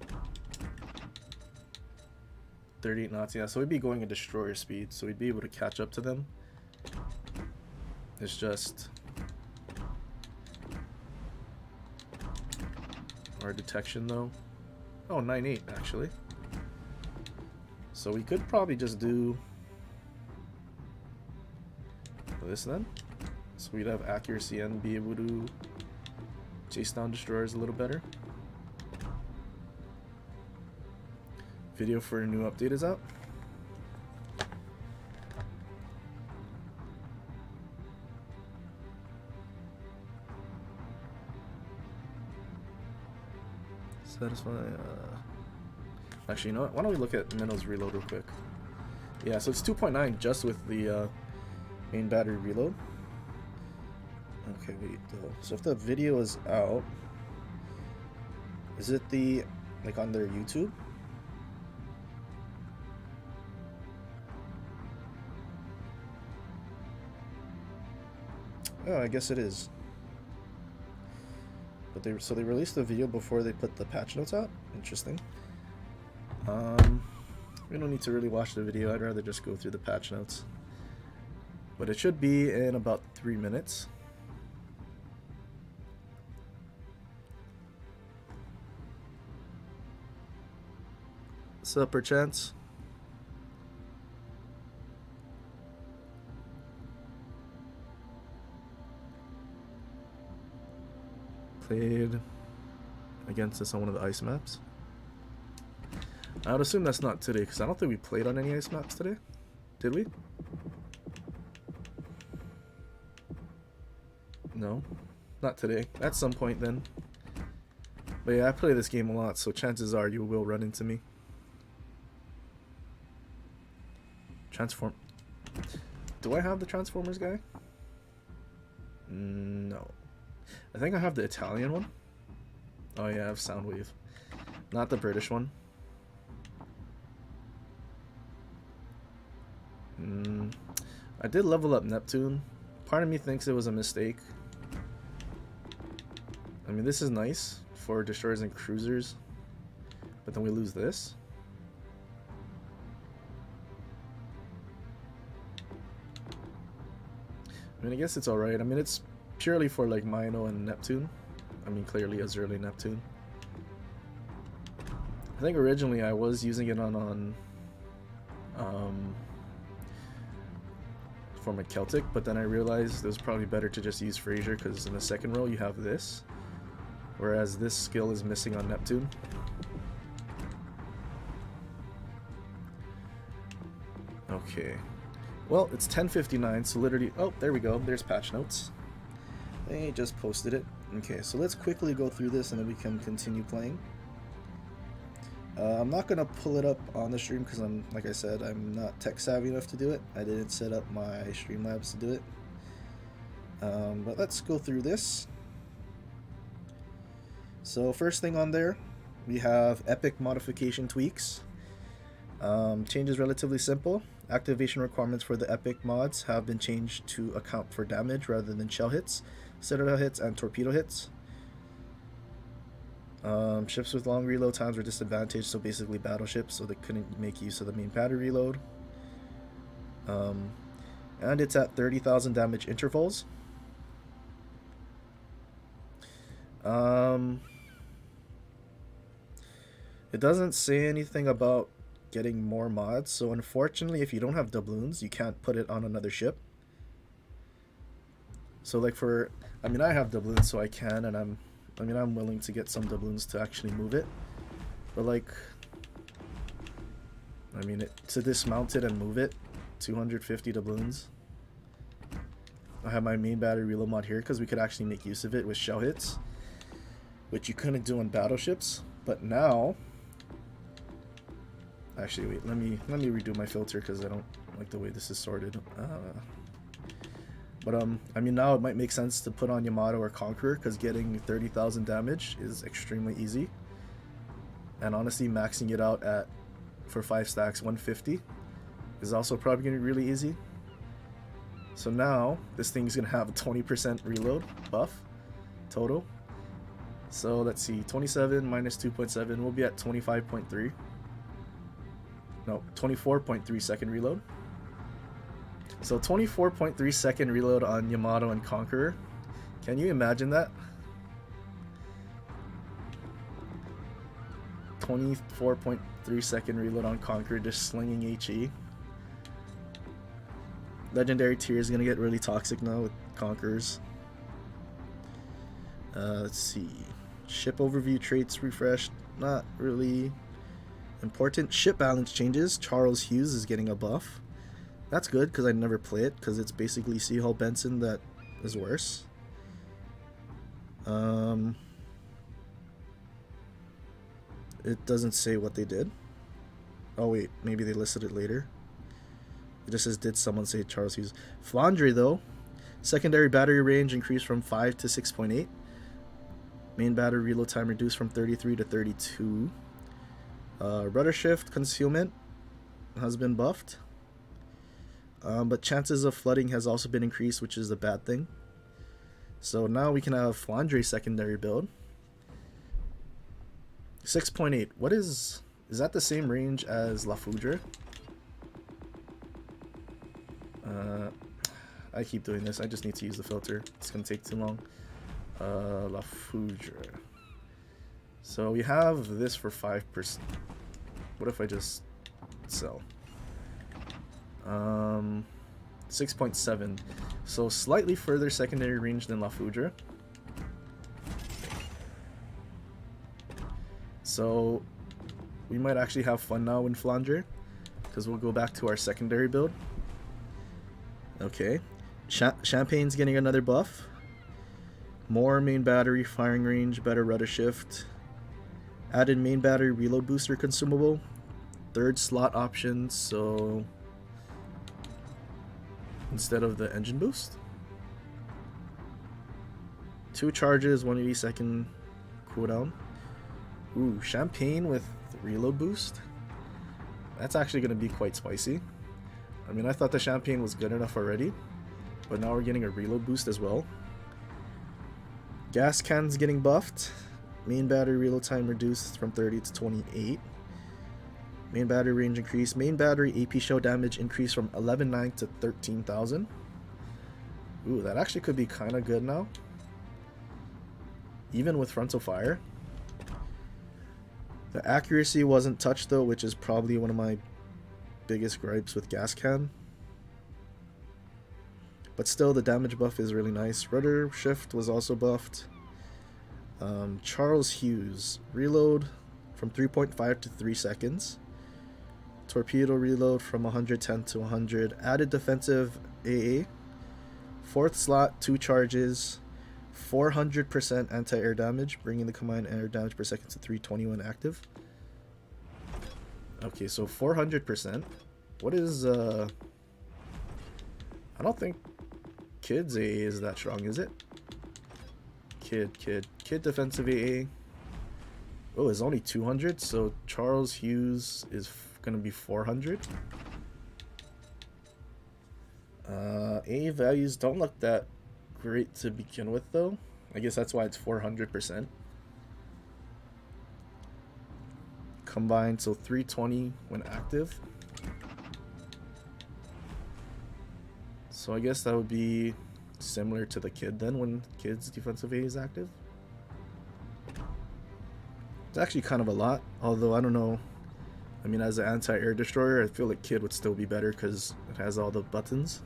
38 knots, yeah, so we'd be going at destroyer speed, so we'd be able to catch up to them. It's just our detection though. Oh, 9.8 actually. So we could probably just do this then. So we'd have accuracy and be able to chase down destroyers a little better. Video for a new update is out. Satisfy. Actually, you know what? Why don't we look at Minno's reload real quick? Yeah, so it's 2.9 just with the main battery reload. Okay, wait though. So if the video is out, is it the like on their YouTube? Oh, I guess it is. But they released the video before they put the patch notes out. Interesting. We don't need to really watch the video. I'd rather just go through the patch notes. But it should be in about 3 minutes. What's up, perchance? Played against this on one of the ice maps. I would assume that's not today, because I don't think we played on any ice maps today. Did we? No, not today. At some point then. But yeah, I play this game a lot, so chances are you will run into me. Transform. Do I have the Transformers guy? No. I think I have the Italian one. Oh yeah, I have Soundwave. Not the British one. I did level up Neptune. Part of me thinks it was a mistake. I mean, this is nice for destroyers and cruisers, but then we lose this. I mean, I guess it's alright. I mean, it's purely for like Mino and Neptune. I mean, clearly Azurli Neptune. I think originally I was using it on for my Celtic, but then I realized it was probably better to just use Fraser, because in the second row you have this, whereas this skill is missing on Neptune. Okay, well, it's 10:59, so literally, oh, there we go, there's patch notes. They just posted it. Okay, so let's quickly go through this and then we can continue playing. I'm not gonna pull it up on the stream because like I said, I'm not tech savvy enough to do it. I didn't set up my Streamlabs to do it. But let's go through this. So first thing on there, we have epic modification tweaks. Change is relatively simple. Activation requirements for the epic mods have been changed to account for damage rather than shell hits, citadel hits, and torpedo hits. Ships with long reload times were disadvantaged, so basically battleships, so they couldn't make use of the main battery reload. And it's at 30,000 damage intervals. It doesn't say anything about getting more mods, so unfortunately if you don't have doubloons, you can't put it on another ship. So like I mean, I have doubloons, so I can, and I'm willing to get some doubloons to actually move it. But like, I mean, to dismount it and move it, 250 doubloons. I have my main battery reload mod here because we could actually make use of it with shell hits, which you couldn't do on battleships. But now, actually, wait, let me redo my filter because I don't like the way this is sorted. But I mean, now it might make sense to put on Yamato or Conqueror because getting 30,000 damage is extremely easy. And honestly, maxing it out for 5 stacks 150 is also probably going to be really easy. So now this thing's going to have a 20% reload buff total. So let's see, 27 minus 2.7, we'll be at 25.3. No, 24.3 second reload. So 24.3 second reload on Yamato and Conqueror. Can you imagine that? 24 point, 3-second reload on Conqueror, just slinging HE. Legendary tier is gonna get really toxic now with Conquerors. Let's see. Ship overview traits refreshed. Not really important. Ship balance changes. Charles Hughes is getting a buff. That's good because I never play it because it's basically Sea Hull Benson that is worse. It doesn't say what they did. Oh wait, maybe they listed it later. It just says, did someone say Charles Hughes? Flandre though. Secondary battery range increased from 5 to 6.8. Main battery reload time reduced from 33 to 32. Rudder shift concealment has been buffed. But chances of flooding has also been increased, which is a bad thing. So now we can have Flandre secondary build. 6.8. What is that the same range as La Foudre? I keep doing this. I just need to use the filter. It's gonna take too long. La Foudre. So we have this for 5%. What if I just sell? 6.7. So slightly further secondary range than La Foudre. So we might actually have fun now in Flandre, because we'll go back to our secondary build. Okay. Champagne's getting another buff. More main battery firing range, better rudder shift. Added main battery reload booster consumable. Third slot option, so instead of the engine boost. 2 charges, 180-second cooldown. Ooh, Champagne with reload boost. That's actually going to be quite spicy. I mean, I thought the Champagne was good enough already, but now we're getting a reload boost as well. Gas can's getting buffed. Main battery reload time reduced from 30 to 28. Main battery range increased. Main battery AP shell damage increased from 11,900 to 13,000. Ooh, that actually could be kind of good now. Even with frontal fire. The accuracy wasn't touched though, which is probably one of my biggest gripes with gas can. But still, the damage buff is really nice. Rudder shift was also buffed. Charles Hughes. Reload from 3.5 to 3 seconds. Torpedo reload from 110 to 100. Added defensive AA. 4th slot, 2 charges. 400% anti-air damage, bringing the combined air damage per second to 321 active. Okay, so 400%. What is, I don't think Kid's AA is that strong, is it? Kid defensive AA. Oh, it's only 200, so Charles Hughes is gonna be 400. AA values don't look that great to begin with though. I guess that's why it's 400%. Combined, so 320 when active. So I guess that would be similar to the Kid then when Kid's defensive A is active. It's actually kind of a lot, although I don't know. I mean, as an anti-air destroyer, I feel like Kid would still be better because it has all the buttons.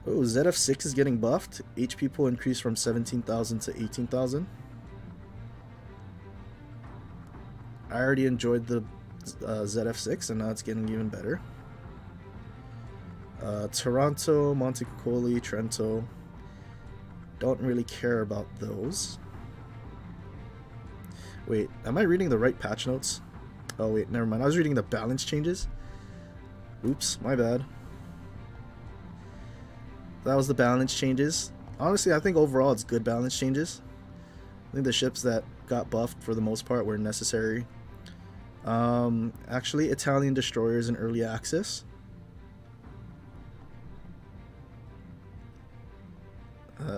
Oh, ZF6 is getting buffed. HP pool increased from 17,000 to 18,000. I already enjoyed the ZF6 and now it's getting even better. Toronto, Montecuccoli, Trento. Don't really care about those. Wait, am I reading the right patch notes? Oh wait, never mind. I was reading the balance changes. Oops, my bad. That was the balance changes. Honestly, I think overall it's good balance changes. I think the ships that got buffed for the most part were necessary. Actually, Italian destroyers in early access.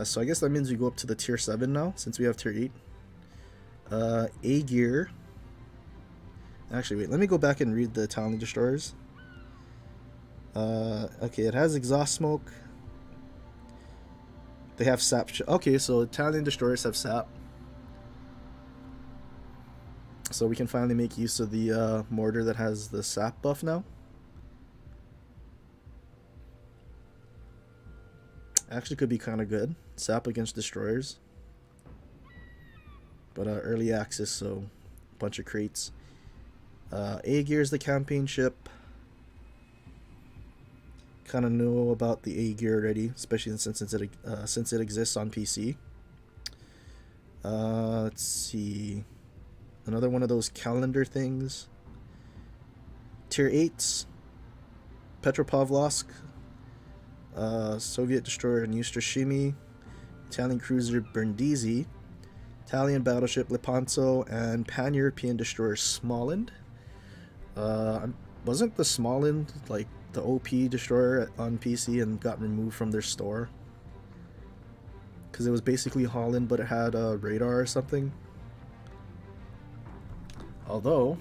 So I guess that means we go up to the tier 7 now, since we have tier 8. A gear. Actually, wait, let me go back and read the Italian destroyers. Okay, it has exhaust smoke. They have sap. Okay, so Italian destroyers have sap. So we can finally make use of the mortar that has the sap buff now. Actually could be kind of good. Sap against destroyers. But early access, so a bunch of crates. A-Gear is the campaign ship. Kind of know about the A-Gear already, especially since it exists on PC. Let's see. Another one of those calendar things. Tier 8s. Petropavlovsk. Soviet destroyer Neustrashimi. Italian cruiser Brindisi. Italian battleship Lepanto. And pan-European destroyer Smolensk. Wasn't the Smolensk like the OP destroyer on PC and got removed from their store? Because it was basically Holland, but it had a radar or something. Although,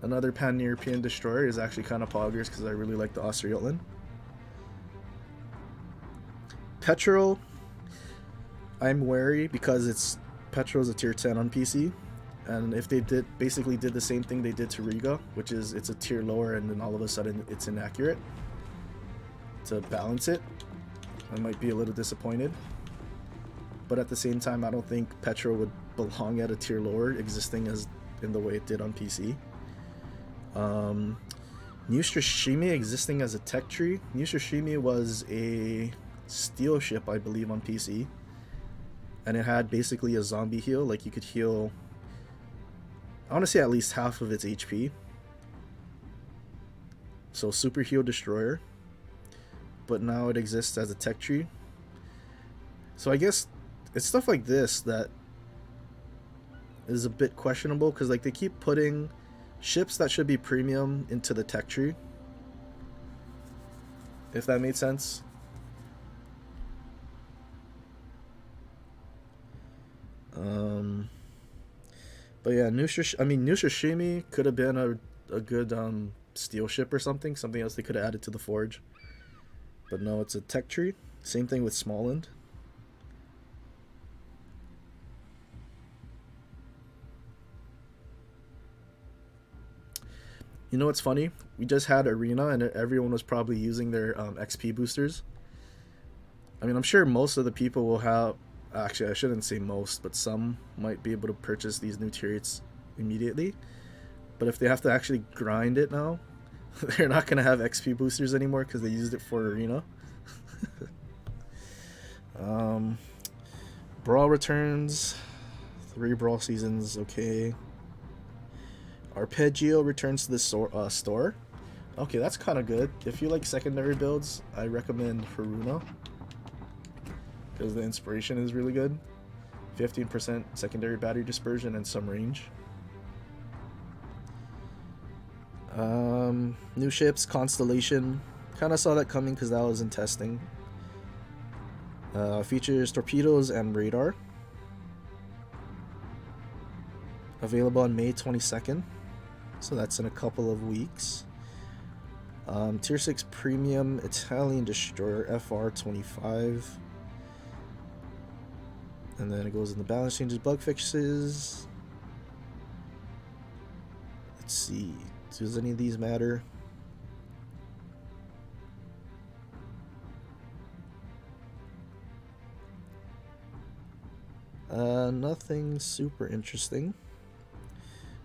another pan-European destroyer is actually kind of poggers because I really like the Austrian. Petro, I'm wary because Petro's a tier 10 on PC. And if they basically did the same thing they did to Riga, which is it's a tier lower and then all of a sudden it's inaccurate, to balance it, I might be a little disappointed. But at the same time, I don't think Petro would belong at a tier lower, existing as in the way it did on PC. Neustrashimi existing as a tech tree. Neustrashimi was a steel ship, I believe, on PC. And it had basically a zombie heal, like you could heal, I want to say at least half of its HP. So super heal destroyer. But now it exists as a tech tree. So I guess it's stuff like this that is a bit questionable, because like they keep putting ships that should be premium into the tech tree. If that made sense. But yeah, Neustrashimi could have been a good steel ship or something else they could have added to the forge. But no, it's a tech tree. Same thing with Smolensk. You know what's funny? We just had Arena and everyone was probably using their XP boosters. I mean, I'm sure most of the people will have... Actually, I shouldn't say most, but some might be able to purchase these new tier 8s immediately. But if they have to actually grind it now, they're not going to have XP boosters anymore because they used it for Arena. Brawl returns. 3 Brawl seasons, okay. Arpeggio returns to the store. Okay, that's kind of good. If you like secondary builds, I recommend Haruna, because the inspiration is really good. 15% secondary battery dispersion and some range. New ships, Constellation. Kind of saw that coming because that was in testing. Features torpedoes and radar. Available on May 22nd. So that's in a couple of weeks. Tier 6 Premium Italian Destroyer FR25. And then it goes in the balance changes, bug fixes. Let's see. Does any of these matter? Nothing super interesting.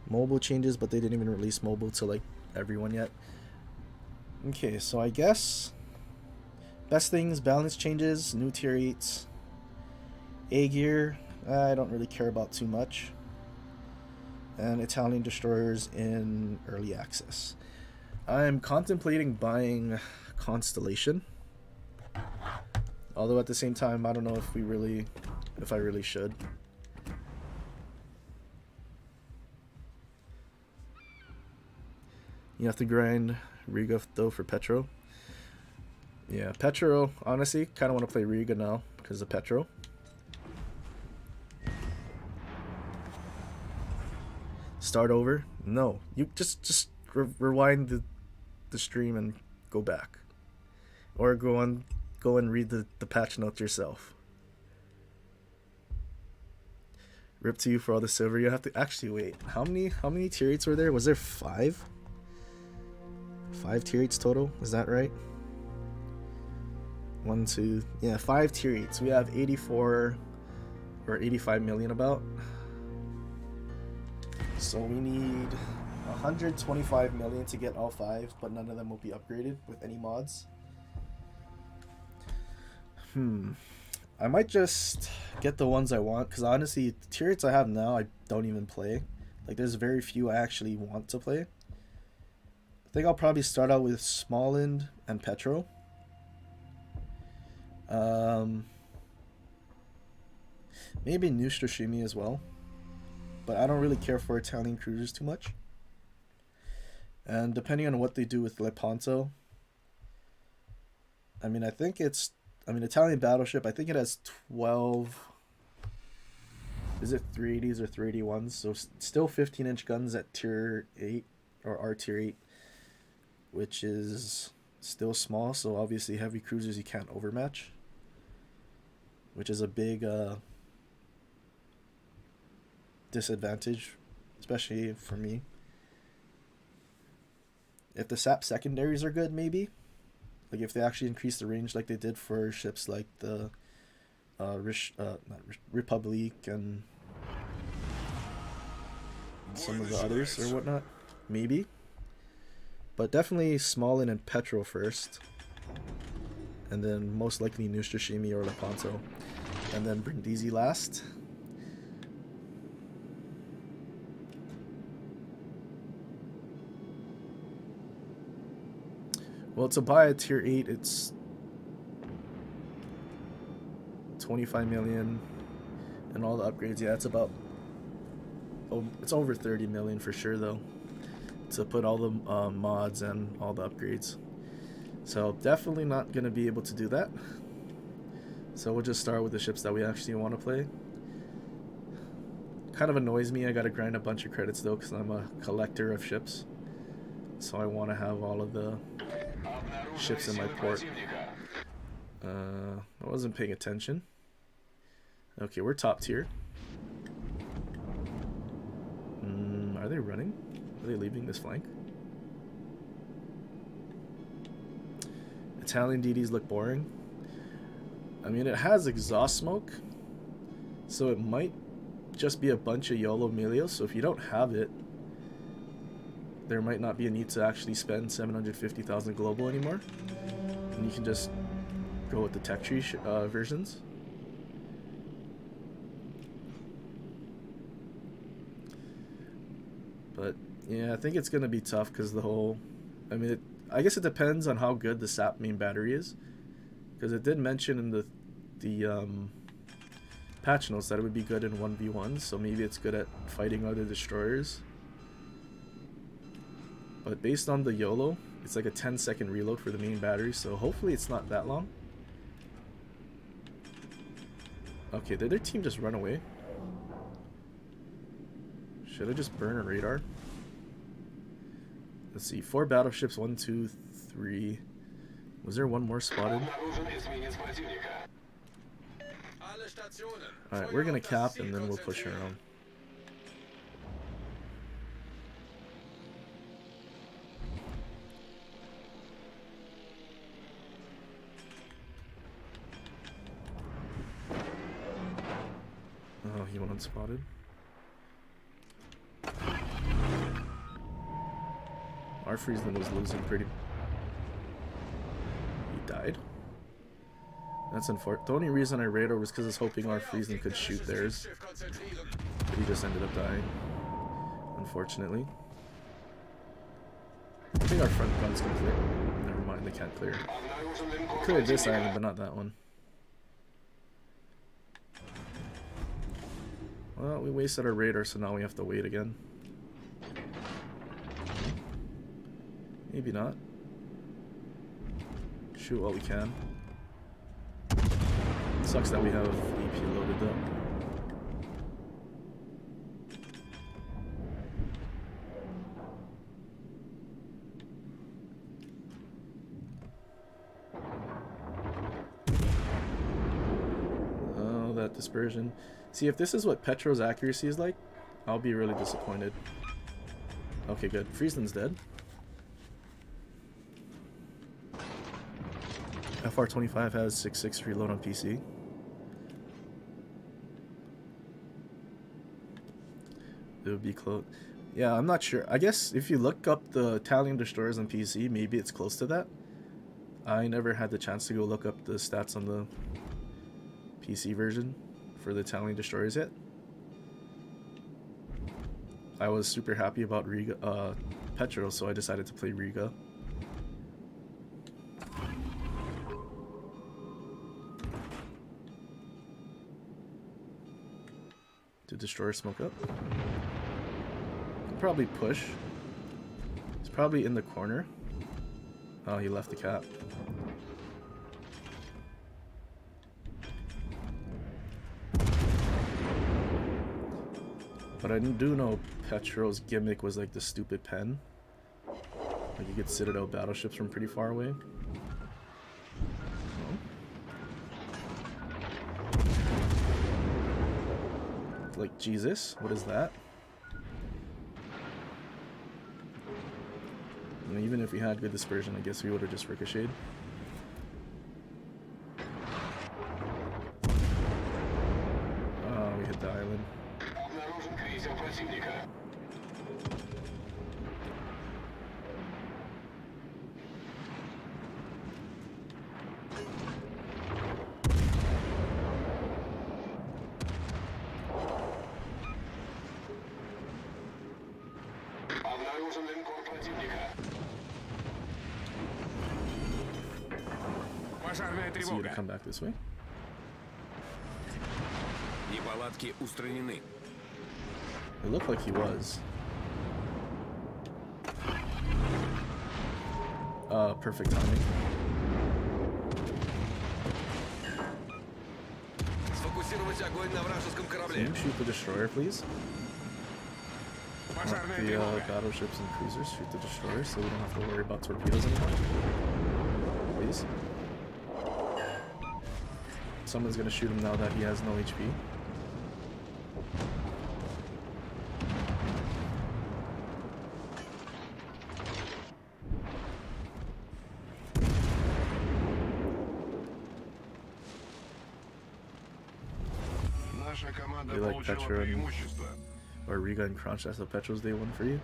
Mobile changes, but they didn't even release mobile to like everyone yet. Okay, so I guess best things, balance changes, new tier 8s. A-Gear, I don't really care about too much. And Italian destroyers in early access. I'm contemplating buying Constellation. Although at the same time, I don't know if I really should. You have to grind Riga though for Petro. Yeah, Petro, honestly, kind of want to play Riga now because of Petro. Start over? No, you just rewind the stream and go back, or go and read the patch notes yourself. Rip to you for all the silver. You have to actually wait. How many tier 8s were there? Was there 5? 5 tier 8s total? Is that right? 1, 2, yeah, 5 tier 8s. We have 84 or 85 million about. So we need 125 million to get all 5, but none of them will be upgraded with any mods. I might just get the ones I want, because honestly, the tier 8s I have now, I don't even play. Like, there's very few I actually want to play. I think I'll probably start out with Smolensk and Petro. Maybe Neustrashimi as well. But I don't really care for Italian cruisers too much. And depending on what they do with Lepanto, I mean, Italian Battleship, I think it has 12, is it 380s or 381s? So still 15-inch guns at tier 8, or R tier 8, which is still small, so obviously heavy cruisers you can't overmatch, which is a big disadvantage, especially for me. If the SAP secondaries are good, maybe. Like if they actually increase the range like they did for ships like the Republic and some of the others or whatnot, maybe. But definitely Smolensk and Petro first, and then most likely Neustrashimi or Lepanto, and then Brindisi last. Well, to buy a tier 8, it's 25 million, and all the upgrades. Yeah, it's about, it's over 30 million for sure though, to put all the mods and all the upgrades. So definitely not gonna be able to do that. So we'll just start with the ships that we actually want to play. Kind of annoys me, I gotta grind a bunch of credits though, because I'm a collector of ships, so I want to have all of the ships in my port. I wasn't paying attention. Okay, we're top tier. Are they running? Are they leaving this flank? Italian DDs look boring. I mean, it has exhaust smoke, so it might just be a bunch of YOLO Melios. So if you don't have it, there might not be a need to actually spend 750,000 global anymore, and you can just go with the tech tree versions. But yeah, I think it's gonna be tough because the whole, I mean, I guess it depends on how good the SAP main battery is, because it did mention in the patch notes that it would be good in 1v1, so maybe it's good at fighting other destroyers. But based on the YOLO, it's like a 10-second reload for the main battery, so hopefully it's not that long. Okay, did their team just run away? Should I just burn a radar? Let's see, 4 battleships, 1, 2, 3. Was there one more spotted? Alright, we're gonna cap and then we'll push around. Oh, he went unspotted. Our Friesland was losing pretty. He died? That's unfortunate. The only reason I radar was because I was hoping our Friesland could shoot theirs. But he just ended up dying, unfortunately. I think our front guns can clear. Never mind, they can't clear. They cleared this island, but not that one. Well, we wasted our radar, so now we have to wait again. Maybe not. Shoot what we can. Sucks that we have EP loaded though. that dispersion. See, if this is what Petro's accuracy is like, I'll be really disappointed. Okay, good. Friesland's dead. FR25 has 6.6 reload on PC. It would be close. Yeah, I'm not sure. I guess if you look up the Italian destroyers on PC, maybe it's close to that. I never had the chance to go look up the stats on the PC version for the Italian destroyers yet. I was super happy about Riga, Petro, so I decided to play Riga. Did destroyer smoke up? Probably push. He's probably in the corner. Oh, he left the cap. But I do know Petro's gimmick was like the stupid pen. Like you could Citadel battleships from pretty far away. Like, Jesus, what is that? And even if we had good dispersion, I guess we would have just ricocheted. Oh, we hit the island. Обнаружен крейсер противника. Обнаружен линкор противника. Пожарная See you to тревога. come back this way. Неполадки устранены. It looked like he was. Perfect timing. Сфокусировать огонь на вражеском Can корабле. you shoot the destroyer, please? Пожарная The тревога. battleships and cruisers shoot the destroyer, so we don't have to worry about torpedoes anymore. Please. Someone's gonna shoot him now that he has no HP. Наша команда You like получила Petro and- преимущество. Or Riga and Crunch, that's what Petro's day one for you.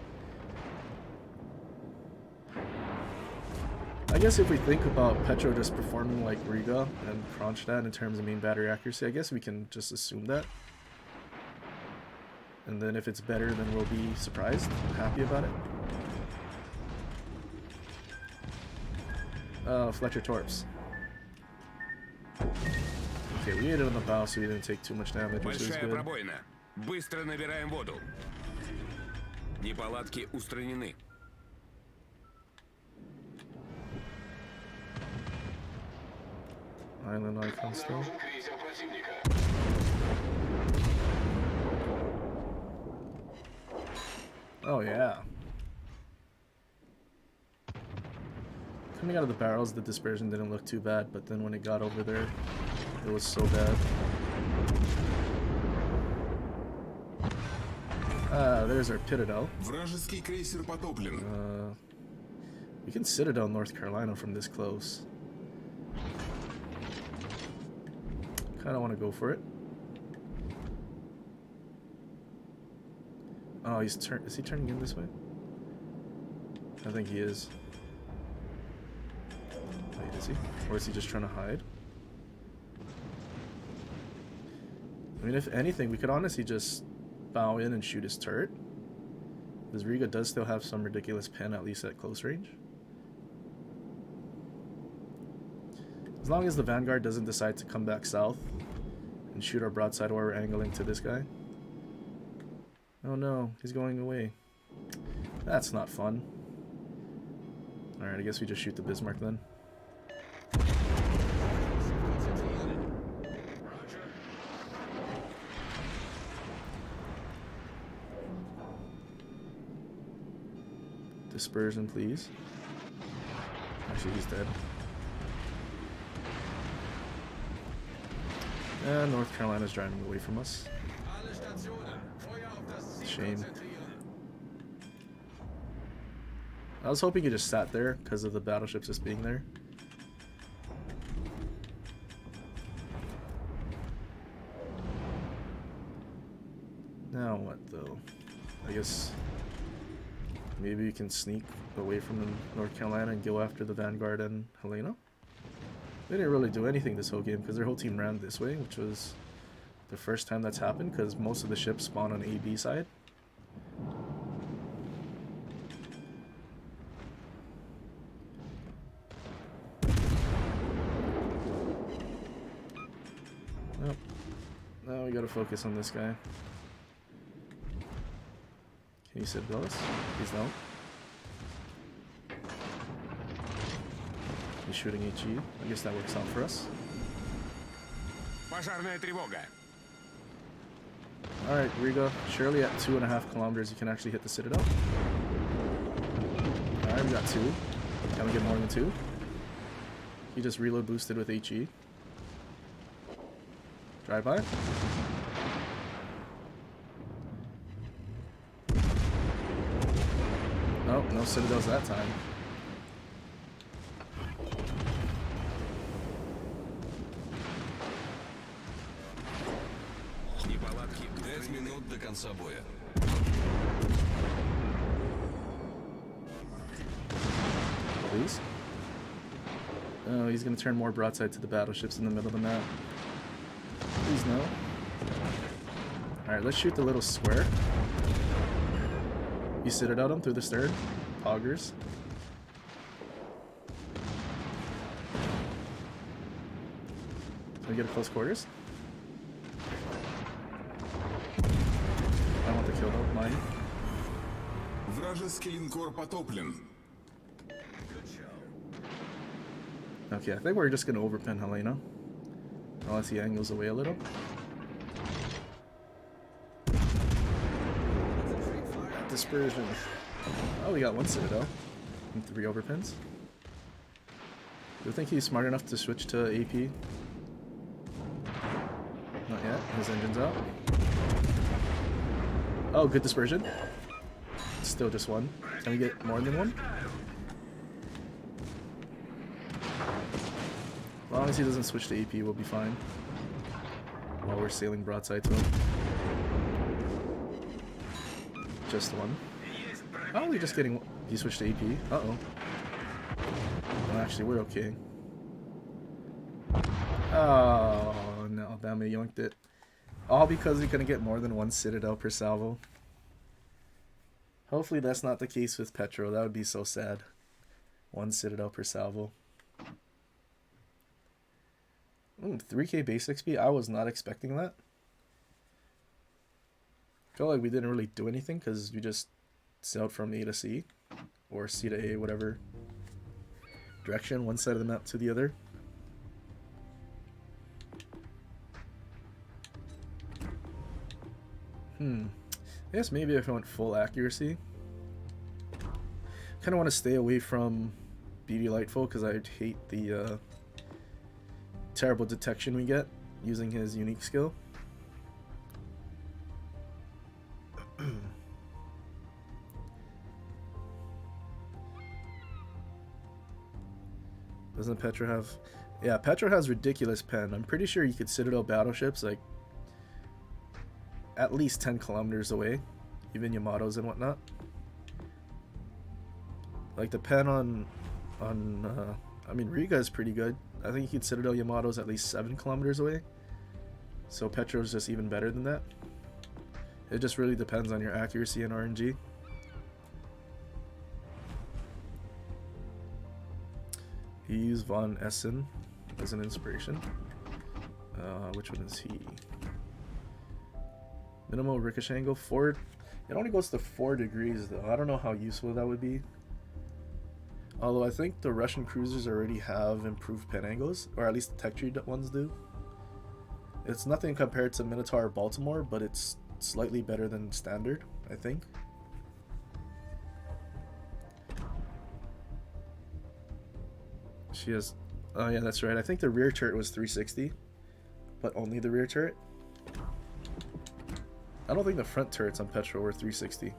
I guess if we think about Petro just performing like Riga and Kronstadt in terms of main battery accuracy, I guess we can just assume that. And then if it's better, then we'll be surprised and happy about it. Fletcher Torps. Okay, we ate it on the bow, so we didn't take too much damage, which is Большая good. пробоина. Быстро набираем воду. Неполадки устранены. Island icon still. Обнаружен крейсер противника. Oh yeah. Coming out of the barrels, the dispersion didn't look too bad, but then when it got over there, it was so bad. There's our Citadel. Вражеский крейсер потоплен. We can Citadel North Carolina from this close. Kinda wanna go for it. Oh, is he turning in this way? I think he is. Wait, is he? Or is he just trying to hide? I mean, if anything, we could honestly just bow in and shoot his turret. Because Riga does still have some ridiculous pen, at least at close range. As long as the Vanguard doesn't decide to come back south and shoot our broadside while we're angling to this guy. Oh no, he's going away. That's not fun. Alright, I guess we just shoot the Bismarck then. Dispersion, please. Actually, he's dead. And North Carolina's driving away from us. Shame. I was hoping you just sat there because of the battleships just being there. Now what though? I guess maybe you can sneak away from North Carolina and go after the Vanguard and Helena. They didn't really do anything this whole game because their whole team ran this way, which was the first time that's happened because most of the ships spawn on AB side. Nope. Now we gotta focus on this guy. Can you sit those? Please don't. He's shooting HE. I guess that works out for us. Пожарная тревога. Alright, Riga. Surely at 2.5 kilometers you can actually hit the Citadel. Alright, we got 2. Can we get more than 2? He just reload boosted with HE. Drive by. Nope, no Citadels that time. Неполадки. 5 минут до конца боя. Please? Oh, he's gonna turn more broadside to the battleships in the middle of the map. Please no. Alright, let's shoot the little square. You sit it at him through the stern. Poggers. Can we get a close quarters? I want the kill though, mine. Вражеский линкор потоплен. Okay, I think we're just gonna overpin Helena. Unless he angles away a little. Dispersion. Oh, we got 1 Citadel and 3 overpins. Do you think he's smart enough to switch to AP? Not yet. His engine's out. Oh, good dispersion. Still just 1. Can we get more than 1? As long as he doesn't switch to AP, we'll be fine. While we're sailing broadside to him. Just 1. How are we just getting... He switched to AP. Uh-oh. Well, actually, we're okay. Oh, no. Bama yoinked it. All because we couldn't get more than 1 Citadel per salvo. Hopefully that's not the case with Petro. That would be so sad. 1 Citadel per salvo. 3k base XP? I was not expecting that. I felt like we didn't really do anything because we just sailed from A to C. Or C to A, whatever direction, one side of the map to the other. I guess maybe if I went full accuracy. Kind of want to stay away from BB Lightful because I hate the terrible detection we get using his unique skill. Doesn't Petro have... Yeah, Petro has ridiculous pen. I'm pretty sure you could Citadel battleships like at least 10 kilometers away, even Yamatos and whatnot. Like the pen on I mean, Riga is pretty good. I think you could Citadel Yamatos at least 7 kilometers away. So Petro is just even better than that. It just really depends on your accuracy and RNG. He used Von Essen as an inspiration. Which one is he? Minimal ricochet angle. 4. It only goes to 4 degrees though. I don't know how useful that would be. Although I think the Russian cruisers already have improved pen angles, or at least the tech tree ones do. It's nothing compared to Minotaur or Baltimore, but it's slightly better than standard, I think. She has... Oh yeah, that's right. I think the rear turret was 360. but only the rear turret. I don't think the front turrets on Petro were 360.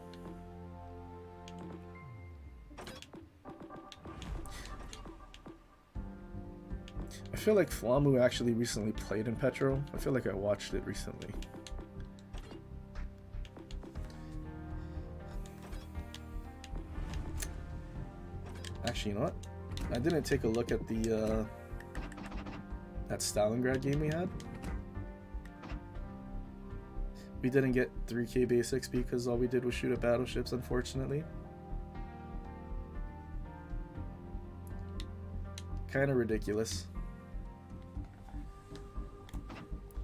I feel like Flamu actually recently played in Petro. I feel like I watched it recently. Actually, you know what? I didn't take a look at the that Stalingrad game we had. We didn't get 3k base XP because all we did was shoot at battleships, unfortunately. Kind of ridiculous.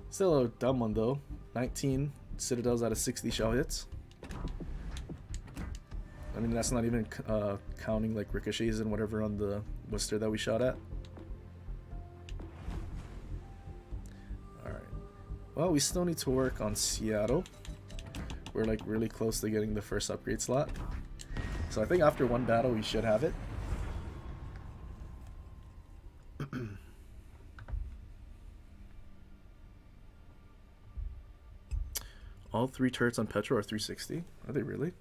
Still a dumb one though. 19 citadels out of 60 shell hits. I mean, that's not even counting like ricochets and whatever on the Worcester that we shot at. Alright. Well, we still need to work on Seattle. We're like really close to getting the first upgrade slot. So I think after one battle we should have it. All 3 turrets on Petro are 360. Are they really?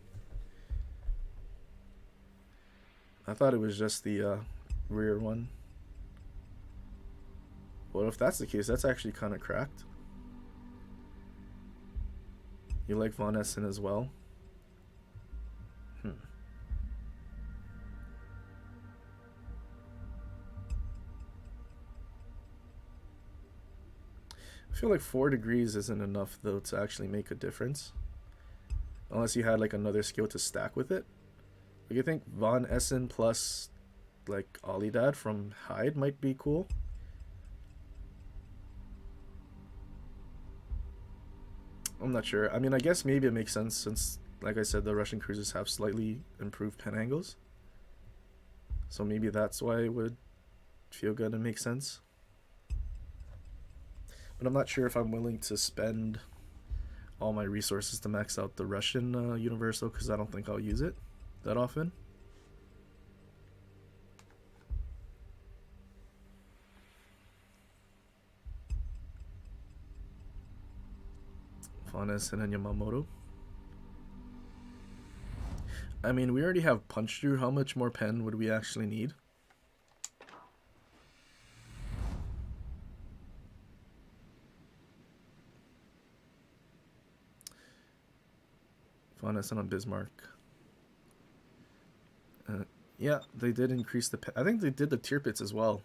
I thought it was just the rear one. Well, if that's the case, that's actually kind of cracked. You like Von Essen as well? I feel like 4 degrees isn't enough though to actually make a difference. Unless you had like another skill to stack with it. Like I think Von Essen plus like Olidad from Hyde might be cool. I'm not sure. I mean, I guess maybe it makes sense since, like I said, the Russian cruisers have slightly improved pen angles. So maybe that's why it would feel good and make sense. But I'm not sure if I'm willing to spend all my resources to max out the Russian Universal because I don't think I'll use it that often. Von Essen and Yamamoto. I mean, we already have punch through. How much more pen would we actually need? Von Essen on Bismarck. Yeah, they did increase the pen. I think they did the tier pits as well.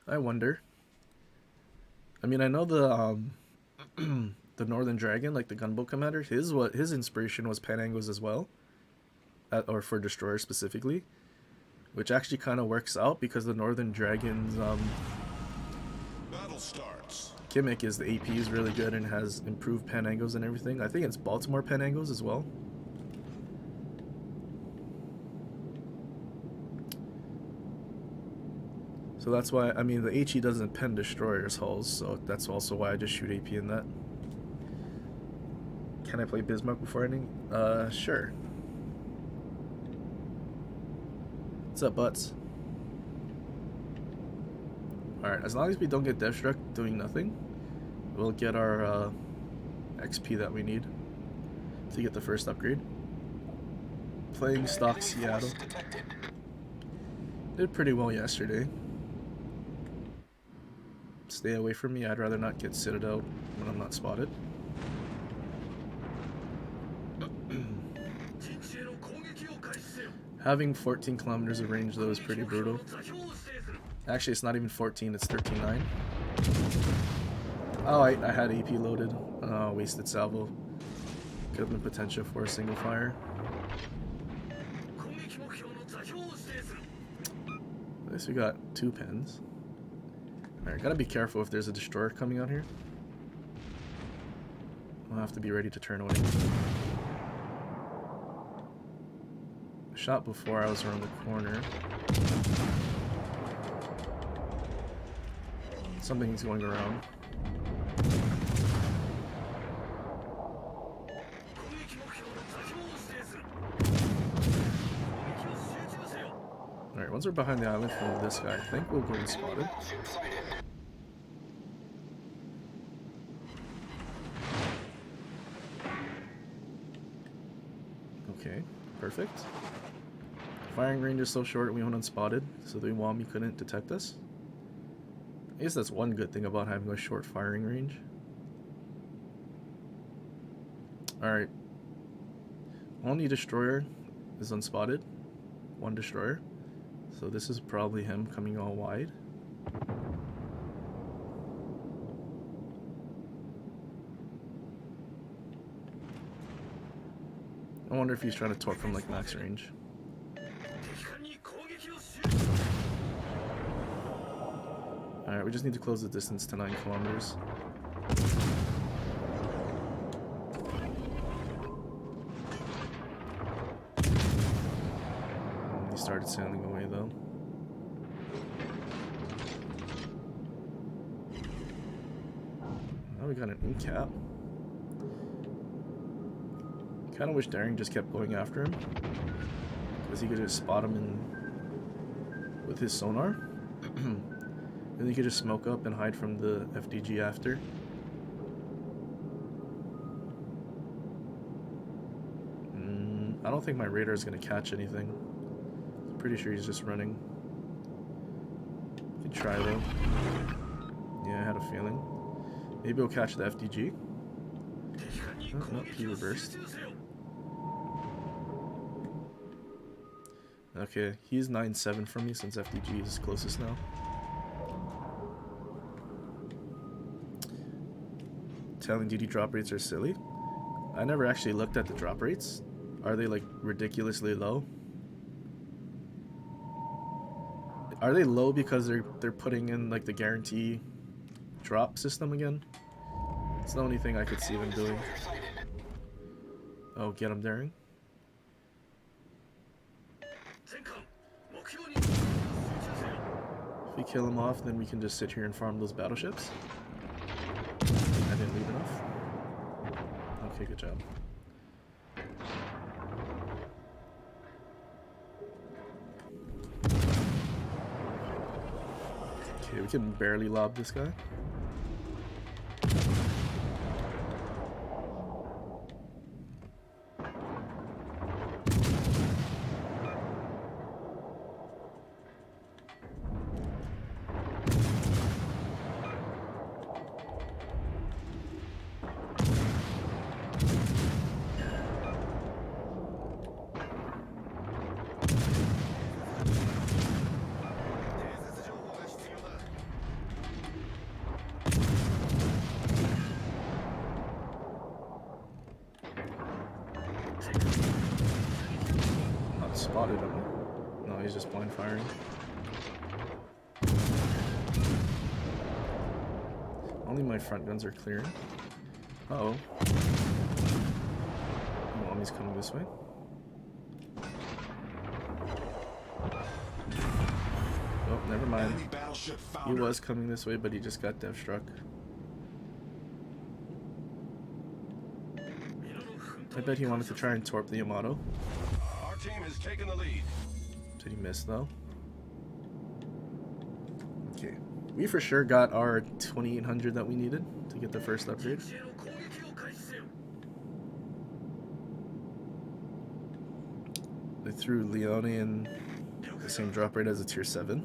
I wonder. I mean, I know the the Northern Dragon, like the gunboat commander, his inspiration was pen angles as well, or for destroyers specifically, which actually kind of works out because the Northern Dragon's Battle starts. gimmick is the AP is really good and has improved pen angles and everything. I think it's Baltimore pen angles as well. So that's why, I mean, the HE doesn't pen destroyers hulls, so that's also why I just shoot AP in that. Can I play Bismarck before ending? Sure. What's up, butts? Alright, as long as we don't get death struck doing nothing, we'll get our XP that we need to get the first upgrade. Playing stock Seattle. Did pretty well yesterday. Stay away from me, I'd rather not get Citadel when I'm not spotted. Having 14 kilometers of range though is pretty brutal. Actually, it's not even 14, it's 13.9. Oh, I had AP loaded. Oh, wasted salvo. Could have been potential for a single fire. At least we got 2 pens. Alright, gotta be careful if there's a destroyer coming out here. I'll have to be ready to turn away. I shot before I was around the corner. Something's going around. once we're behind the island from this guy, I think we'll go unspotted. Battleship sighted. Okay, perfect. Firing range is so short, we went unspotted, so the Iwami couldn't detect us. I guess that's one good thing about having a short firing range. Alright. Only destroyer is unspotted. One destroyer. So this is probably him coming all wide. I wonder if he's trying to torp from like max range. Alright, we just need to close the distance to 9 kilometers. He started sailing away though. Now we got an in-cap. Kinda wish Daring just kept going after him, because he could just spot him in with his sonar. Then he could just smoke up and hide from the FDG after. I don't think my radar is going to catch anything. I'm pretty sure he's just running. Could try though. Yeah, I had a feeling. Maybe he'll catch the FDG. Oh, no, he reversed. Okay, he's 9-7 from me since FDG is closest now. Telling DD drop rates are silly. I never actually looked at the drop rates. Are they like ridiculously low? Are they low because they're putting in like the guarantee drop system again? It's the only thing I could see them doing. Oh, get him Daring. If we kill him off, then we can just sit here and farm those battleships. I didn't leave enough. Okay, good job. Okay, we can barely lob this guy. Not spotted him. No, he's just blind firing. Only my front guns are clearing. Uh-oh. Mommy's coming this way. Oh, never mind. He was coming this way, but he just got dev struck. I bet he wanted to try and torp the Yamato. Our team has taken the lead. Did he miss though? Okay. We for sure got our 2800 that we needed to get the first upgrade. They threw Leone in the same drop rate as a tier 7.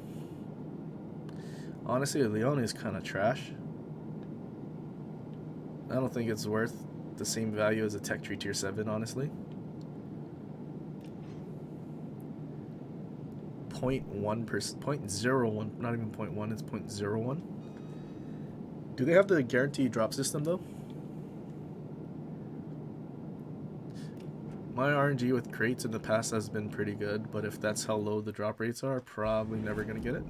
Honestly, Leone is kind of trash. I don't think it's worth the same value as a tech tree tier 7, honestly. 0.1%, 0.01, not even 0.1, it's 0.01. Do they have the guaranteed drop system though? My RNG with crates in the past has been pretty good, but if that's how low the drop rates are, probably never gonna get it.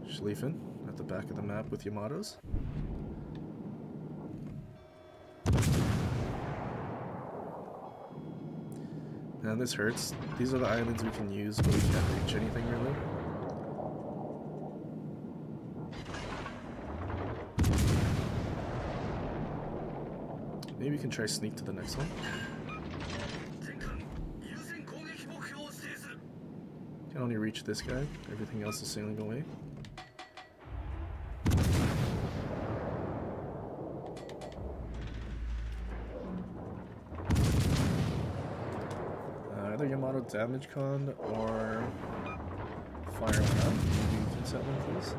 Schlieffen at the back of the map with Yamatos. Man, this hurts. These are the islands we can use, but we can't reach anything really. Maybe we can try sneak to the next one. can only reach this guy. Everything else is sailing away. Either Yamato damage con or fire one up. Maybe you can set one, please.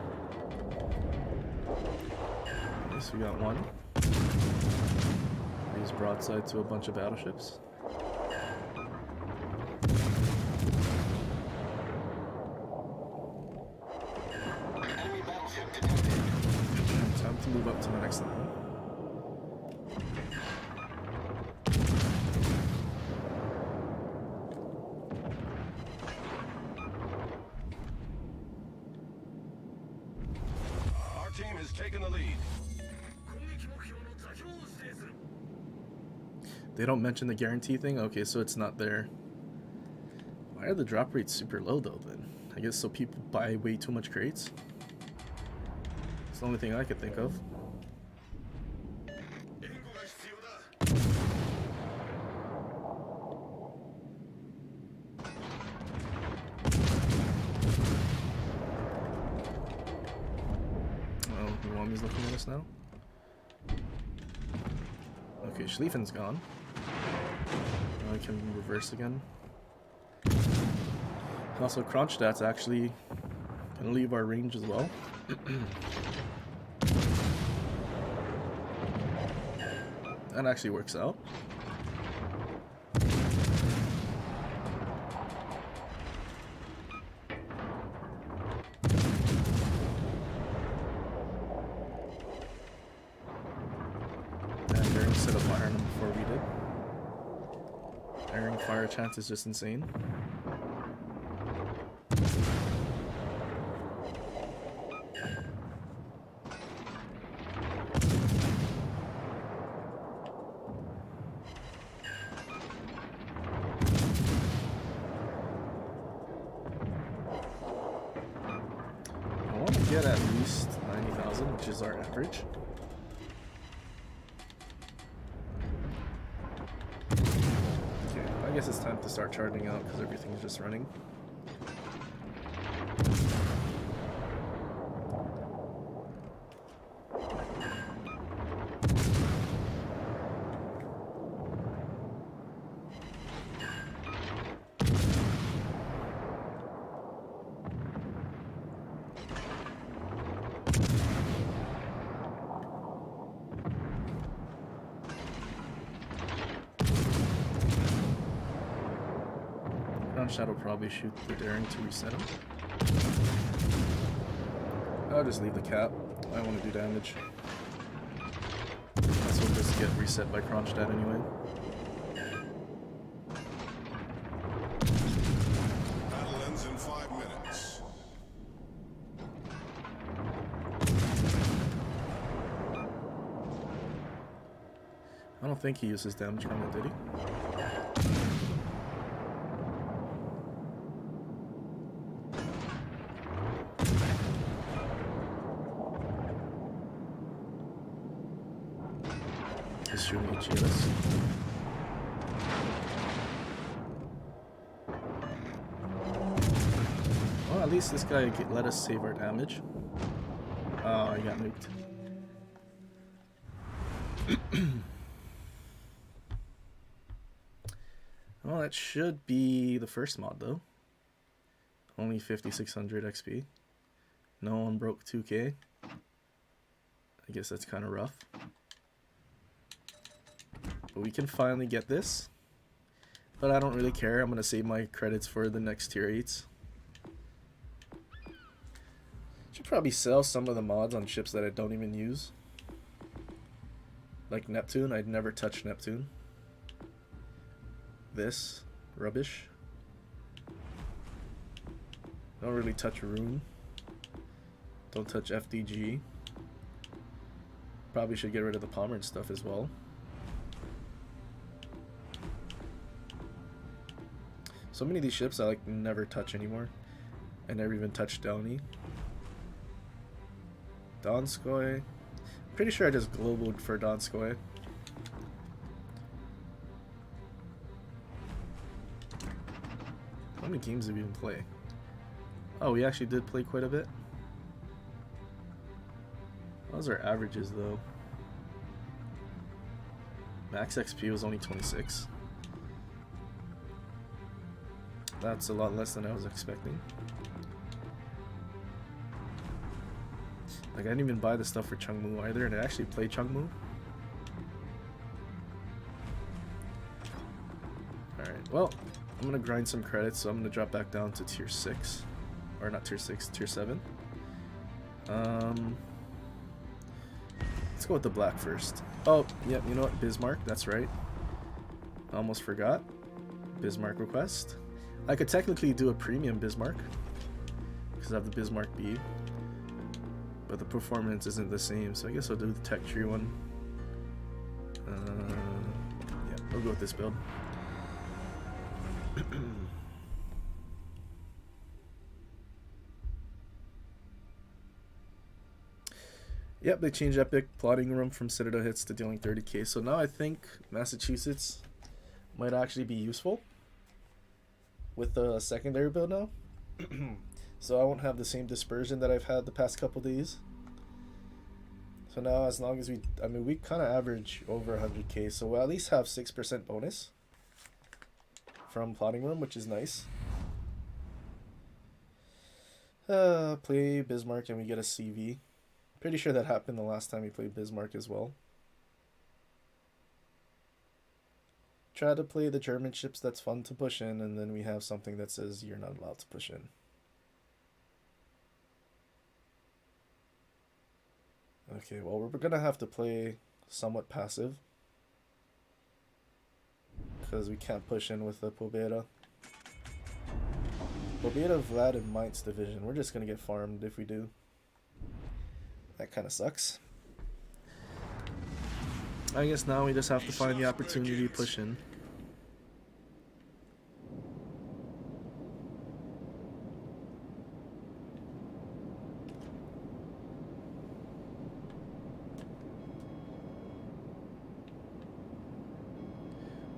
Okay, so we got one. Use broadside to a bunch of battleships. Enemy battleship detected. Time to move up to the next level. Our team has taken the lead. They don't mention the guarantee thing? Okay, so it's not there. Why are the drop rates super low though then? I guess so people buy way too much crates? It's the only thing I could think of. Oh, Iwami's looking at us now? Okay, Schlieffen's gone. Now I can reverse again. Also, Kronstadt's actually gonna leave our range as well. That actually works out. And they're instead of firing them before we did. Airing fire chance is just insane. I want to get at least 90,000, which is our average. Okay, I guess it's time to start charging out because everything's just running. Shadow probably shoot the daring to reset him. I'll just leave the cap. I want to do damage. This will just get reset by Kronstadt anyway. Battle ends in 5 minutes. I don't think he uses damage comment, did he? He's shooting each of us. Well, at least this guy let us save our damage. Oh, I got nuked. Well, that should be the first mod, though. Only 5,600 XP. No one broke 2K. I guess that's kind of rough. But we can finally get this. But I don't really care. I'm going to save my credits for the next tier 8s. Should probably sell some of the mods on ships that I don't even use. Like Neptune. I'd never touch Neptune. This. Rubbish. Don't really touch Rune. Don't touch FDG. Probably should get rid of the Palmer and stuff as well. So many of these ships I like never touch anymore. I never even touched Downey. Donskoy. Pretty sure I just globaled for Donskoy. How many games did we even play? Oh, we actually did play quite a bit. What was our averages though? Max XP was only 26. That's a lot less than I was expecting. Like, I didn't even buy the stuff for Chungmu either, and I actually played Chungmu. Alright, well, I'm gonna grind some credits, so I'm gonna drop back down to tier 6. Or not tier 6, tier 7. Let's go with the black first. Oh, yep, you know what? Bismarck, that's right. I almost forgot. Bismarck request. I could technically do a premium Bismarck, because I have the Bismarck B. But the performance isn't the same, so I guess I'll do the tech tree one. Yeah, we'll go with this build. Yep, they changed Epic plotting room from Citadel hits to dealing 30k, so now I think Massachusetts might actually be useful with the secondary build now. So I won't have the same dispersion that I've had the past couple days. So now, as long as we kind of average over 100k, so we'll at least have 6% bonus from plotting room, which is nice. Play Bismarck and we get a CV. Pretty sure that happened the last time we played Bismarck as well. Try to play the German ships that's fun to push in, and then we have something that says you're not allowed to push in. Okay, well, we're gonna have to play somewhat passive, because we can't push in with the Pobeda. Pobeda, Vlad, and Mainz division. We're just gonna get farmed if we do. That kind of sucks. I guess now we just have to find the opportunity to push in.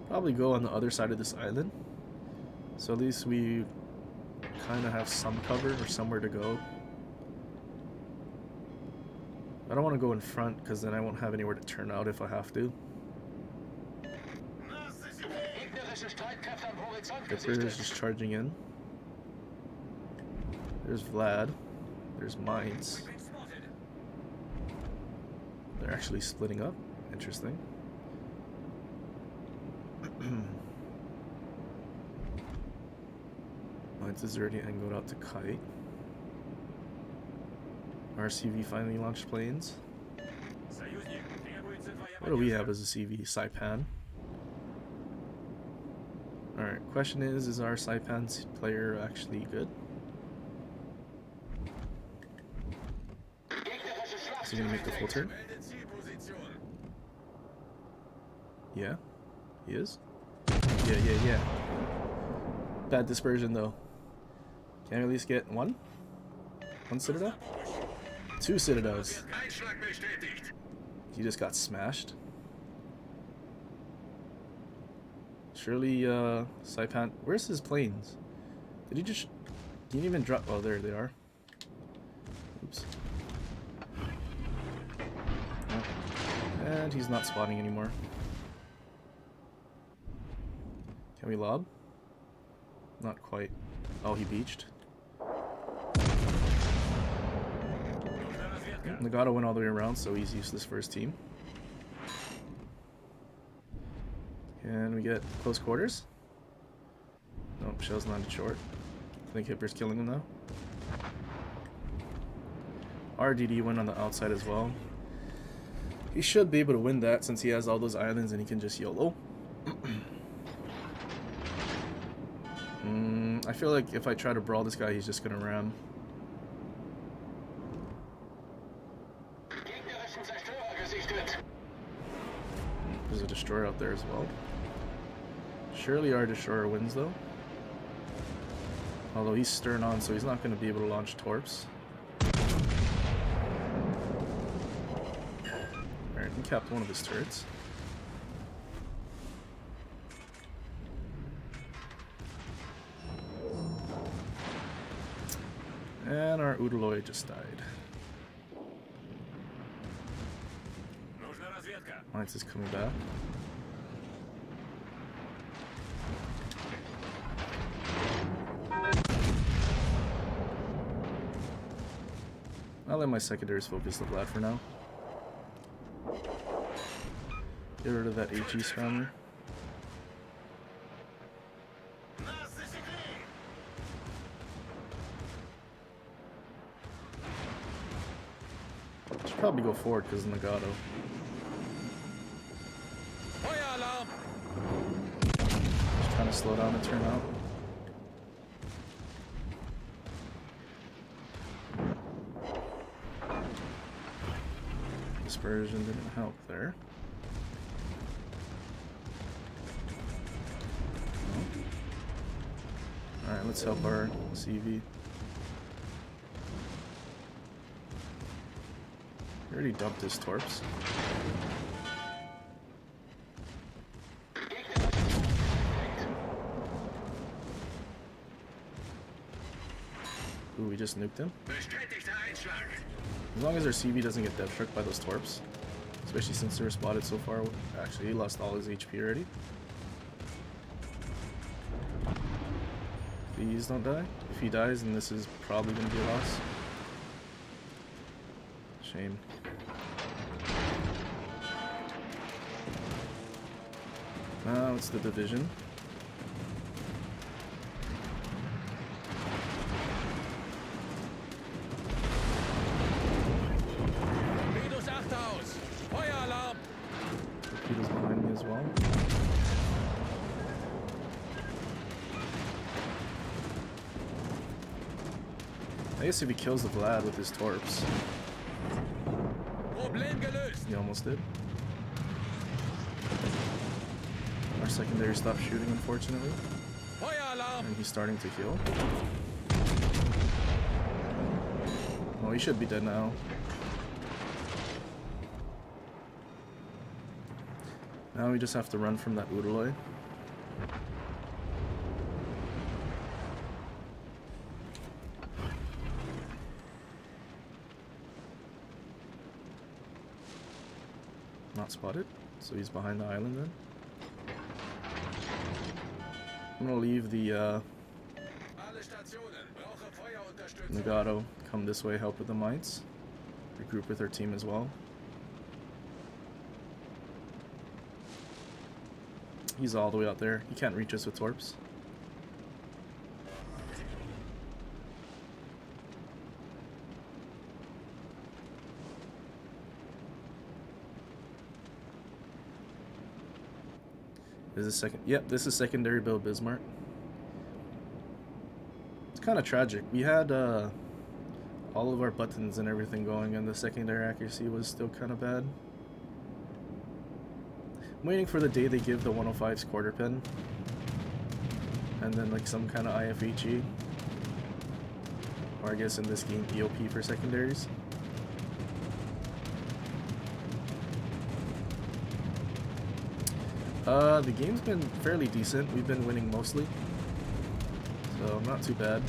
Probably go on the other side of this island, so at least we kind of have some cover or somewhere to go. I don't want to go in front because then I won't have anywhere to turn out if I have to. Ripper is just charging in. There's Vlad. There's Mainz. They're actually splitting up. Interesting. Mainz is already angled out to kite. RCV finally launched planes. What do we have as a CV? Saipan. Alright, question is our Saipan player actually good? Is he gonna make the full turn? Yeah, he is. Yeah. Bad dispersion though. Can we at least get one? One Citadel? 2 Citadels. He just got smashed. Surely, Saipan. Where's his planes? Did he just. He didn't even drop. Oh, there they are. Oops. Oh. And he's not spotting anymore. Can we lob? Not quite. Oh, he beached. Nagato went all the way around, so he's useless for his team. Can we get close quarters? Nope, Shell's landed short. I think Hipper's killing him now. RDD went on the outside as well. He should be able to win that since he has all those islands and he can just YOLO. I feel like if I try to brawl this guy, he's just gonna ram. There's a destroyer out there as well. Surely our destroyer wins though. Although he's stern on, so he's not going to be able to launch torps. Alright, he capped one of his turrets. And our Udaloy just died. Alliance is coming back. I'll let my secondaries focus the Vlad for now. Get rid of that HE spammer. Should probably go forward because of Nagato. Just trying to slow down and turn out. Dispersion didn't help there. Alright, let's help our CV. He already dumped his torps. Ooh, we just nuked him. As long as our CV doesn't get death struck by those torps. Especially since they were spotted so far. Actually, he lost all his HP already. Please don't die. If he dies, then this is probably going to be a loss. Shame. Now it's the division. Torpedoes behind me as well. I guess if he kills the Vlad with his torps. He almost did. Our secondary stopped shooting, unfortunately. And he's starting to heal. Oh, he should be dead now. Now we just have to run from that Udaloy. Not spotted, so he's behind the island then. I'm gonna leave the Nagato come this way, help with the mines. Regroup with our team as well. He's all the way out there. He can't reach us with torps. This is second. Yep, this is secondary build Bismarck. It's kind of tragic. We had all of our buttons and everything going, and the secondary accuracy was still kind of bad. I'm waiting for the day they give the 105's quarter pin, and then like some kind of IFHE, or I guess in this game EOP for secondaries. The game's been fairly decent. We've been winning mostly, so not too bad.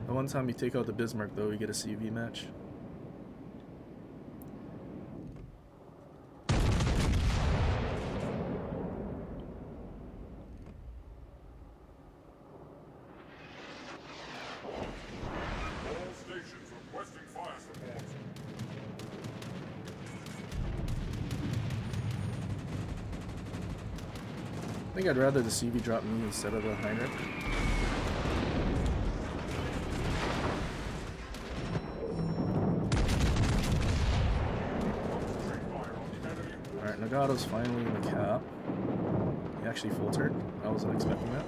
The one time you take out the Bismarck, though, we get a CV match. All stations requesting fire support. I think I'd rather the CV drop me instead of the Heinrich. Alright, Nagato's finally in the cap. He actually full turned. I wasn't expecting that.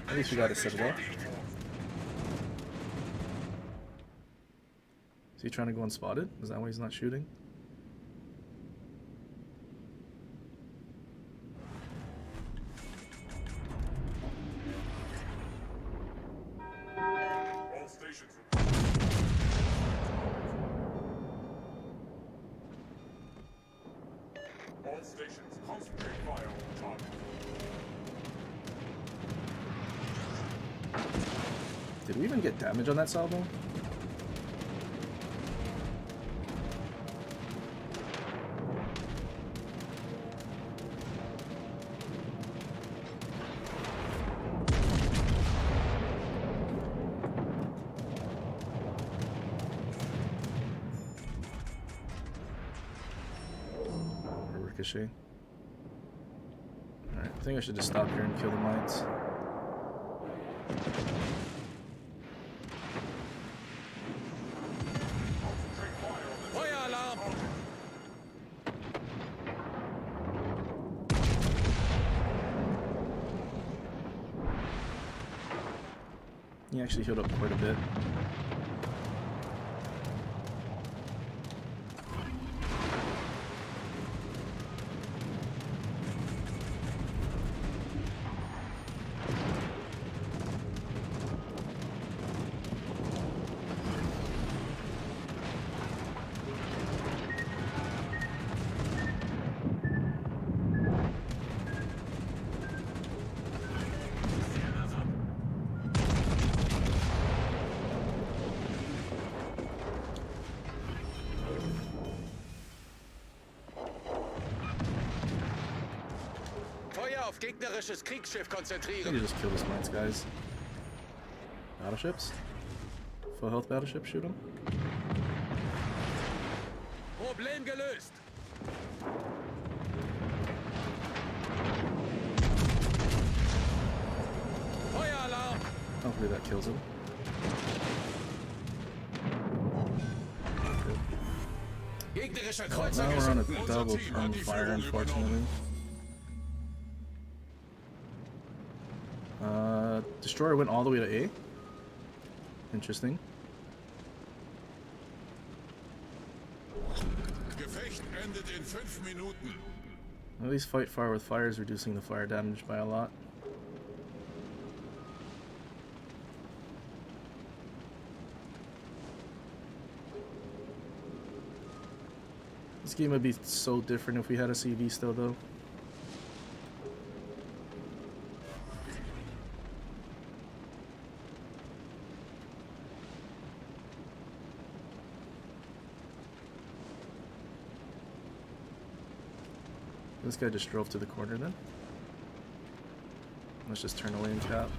At least we got a Citadel. Is he trying to go unspotted? Is that why he's not shooting? All stations All stations concentrate fire on target. Did we even get damage on that salvo? Ricochet. Alright, I think I should just stop here and kill the mines. Feueralarm! He actually healed up quite a bit. Feuer auf gegnerisches Kriegsschiff I konzentrieren. think you just kill this mines, guys. Battleships? Full health battleship, shoot them. Problem gelöst. Feueralarm! Hopefully that kills him. Gegnerischer Now Kreuzer we're on a gesunken. double prone fire, unfortunately. Destroyer went all the way to A. Interesting. Gefecht endet in 5 Minuten. At least fight fire with fire is reducing the fire damage by a lot. This game would be so different if we had a CV still, though. This guy just drove to the corner then. Let's just turn away and cap.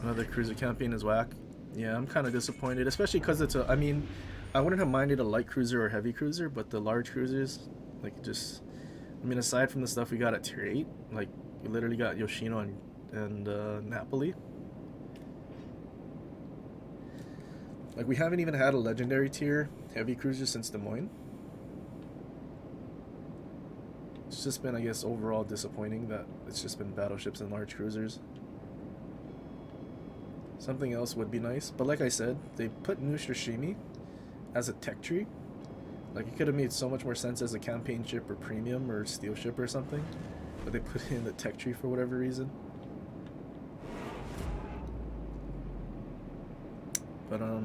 Another cruiser campaign is whack. Yeah, I'm kind of disappointed, especially because it's a. I mean, I wouldn't have minded a light cruiser or heavy cruiser, but the large cruisers, like, just. I mean, aside from the stuff we got at tier 8, like, you literally got Yoshino and Napoli. Like, we haven't even had a legendary tier heavy cruiser since Des Moines. It's just been, I guess, overall disappointing that it's just been battleships and large cruisers. Something else would be nice, but like I said, they put New Shishimi as a tech tree. Like, it could have made so much more sense as a campaign ship or premium or steel ship or something, but they put it in the tech tree for whatever reason. But I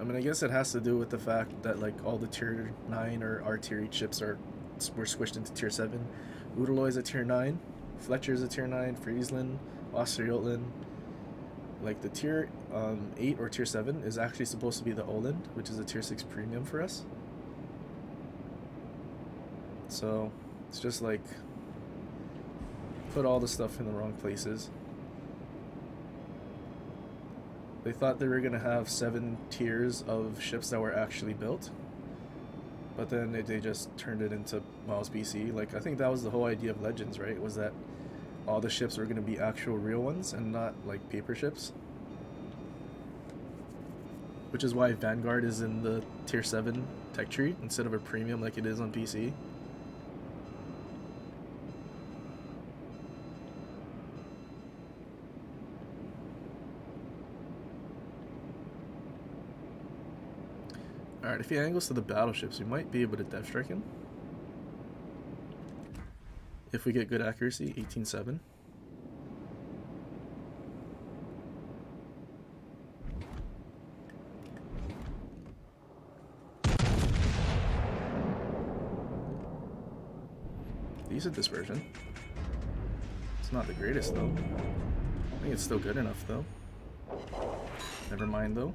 mean, I guess it has to do with the fact that, like, all the tier 9 or our tier 8 ships were squished into tier 7. Udaloy is a tier 9, Fletcher is a tier 9, Friesland, Osterjotland. Like, the tier 8 or tier 7 is actually supposed to be the Oland, which is a tier 6 premium for us. So it's just like put all the stuff in the wrong places. They thought they were gonna have 7 tiers of ships that were actually built, but then they just turned it into Miles BC. Like, I think that was the whole idea of Legends, right? Was that all the ships were going to be actual real ones and not like paper ships. Which is why Vanguard is in the tier 7 tech tree instead of a premium like it is on PC. Alright, if he angles to the battleships, we might be able to depth strike him. If we get good accuracy, 18-7. Decent dispersion. It's not the greatest though. I think it's still good enough though. Never mind though.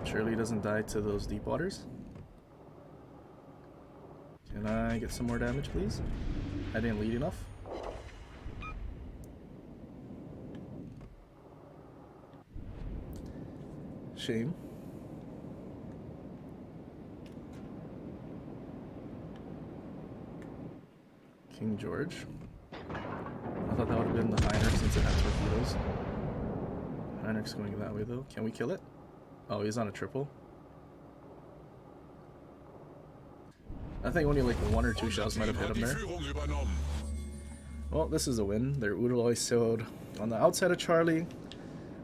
Surely he doesn't die to those deep waters. Can I get some more damage, please? I didn't lead enough. Shame. King George. I thought that would have been the Heinrich since it had torpedoes. Heinrich's going that way though. Can we kill it? Oh, he's on a triple. I think only like 1 or 2 shells might have hit him there. Well, this is a win. Their Udaloy sailed on the outside of Charlie,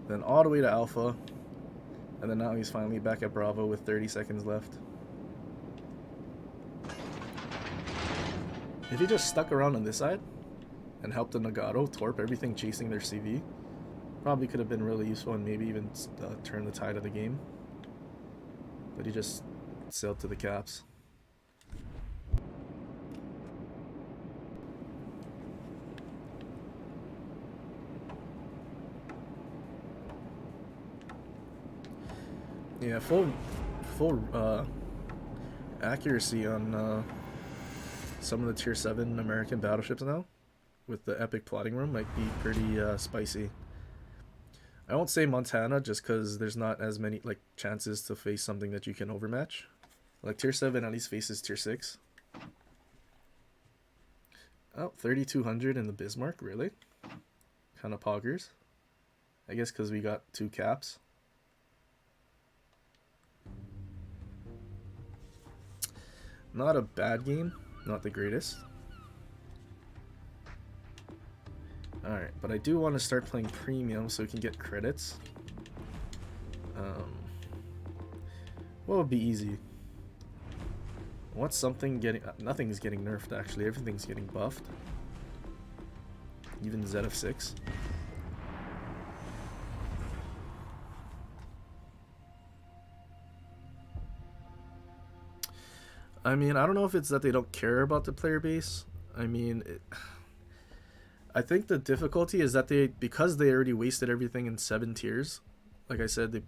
then all the way to Alpha, and then now he's finally back at Bravo with 30 seconds left. If he just stuck around on this side and helped the Nagato torp everything chasing their CV, probably could have been really useful and maybe even turn the tide of the game. But he just sailed to the caps. Yeah, full accuracy on some of the tier 7 American battleships now with the epic plotting room might be pretty spicy. I won't say Montana just because there's not as many like chances to face something that you can overmatch. Like tier 7 at least faces tier 6. Oh, 3,200 in the Bismarck, really? Kind of poggers. I guess because we got 2 caps. Not a bad game, not the greatest. Alright, but I do want to start playing premium so we can get credits. What would be easy? What's something getting... nothing's getting nerfed actually, everything's getting buffed. Even ZF6. I mean, I don't know if it's that they don't care about the player base. I mean, I think the difficulty is that because they already wasted everything in 7 tiers, like I said,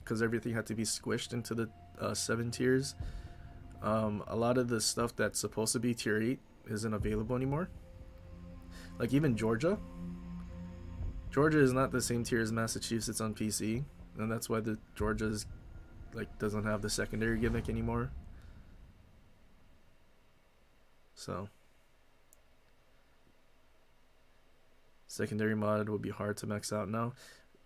because everything had to be squished into the 7 tiers, a lot of the stuff that's supposed to be tier 8 isn't available anymore. Like even Georgia. Georgia is not the same tier as Massachusetts on PC, and that's why the Georgia's like doesn't have the secondary gimmick anymore. So secondary mod would be hard to max out now.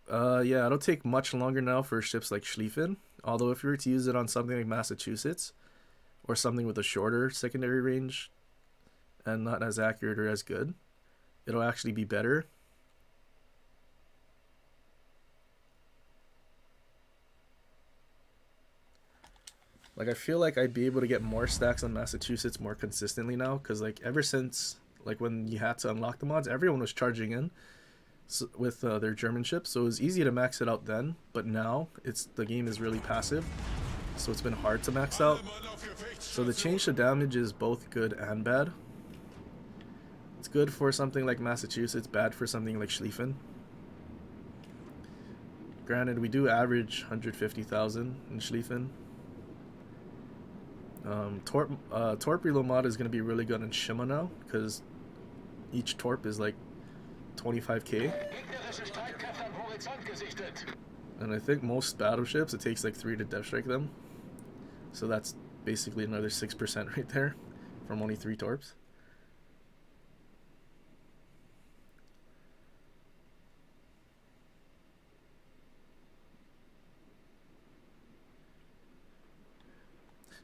Yeah, it'll take much longer now for ships like Schlieffen. Although if you were to use it on something like Massachusetts or something with a shorter secondary range and not as accurate or as good, it'll actually be better. Like, I feel like I'd be able to get more stacks on Massachusetts more consistently now, because, like, ever since, like, when you had to unlock the mods, everyone was charging in with their German ships, so it was easy to max it out then, but now the game is really passive, so it's been hard to max out. So the change to damage is both good and bad. It's good for something like Massachusetts, bad for something like Schlieffen. Granted, we do average 150,000 in Schlieffen. Torp reload mod is going to be really good in Shima now, because each torp is like 25k. And I think most battleships, it takes like 3 to depth strike them. So that's basically another 6% right there from only 3 torps.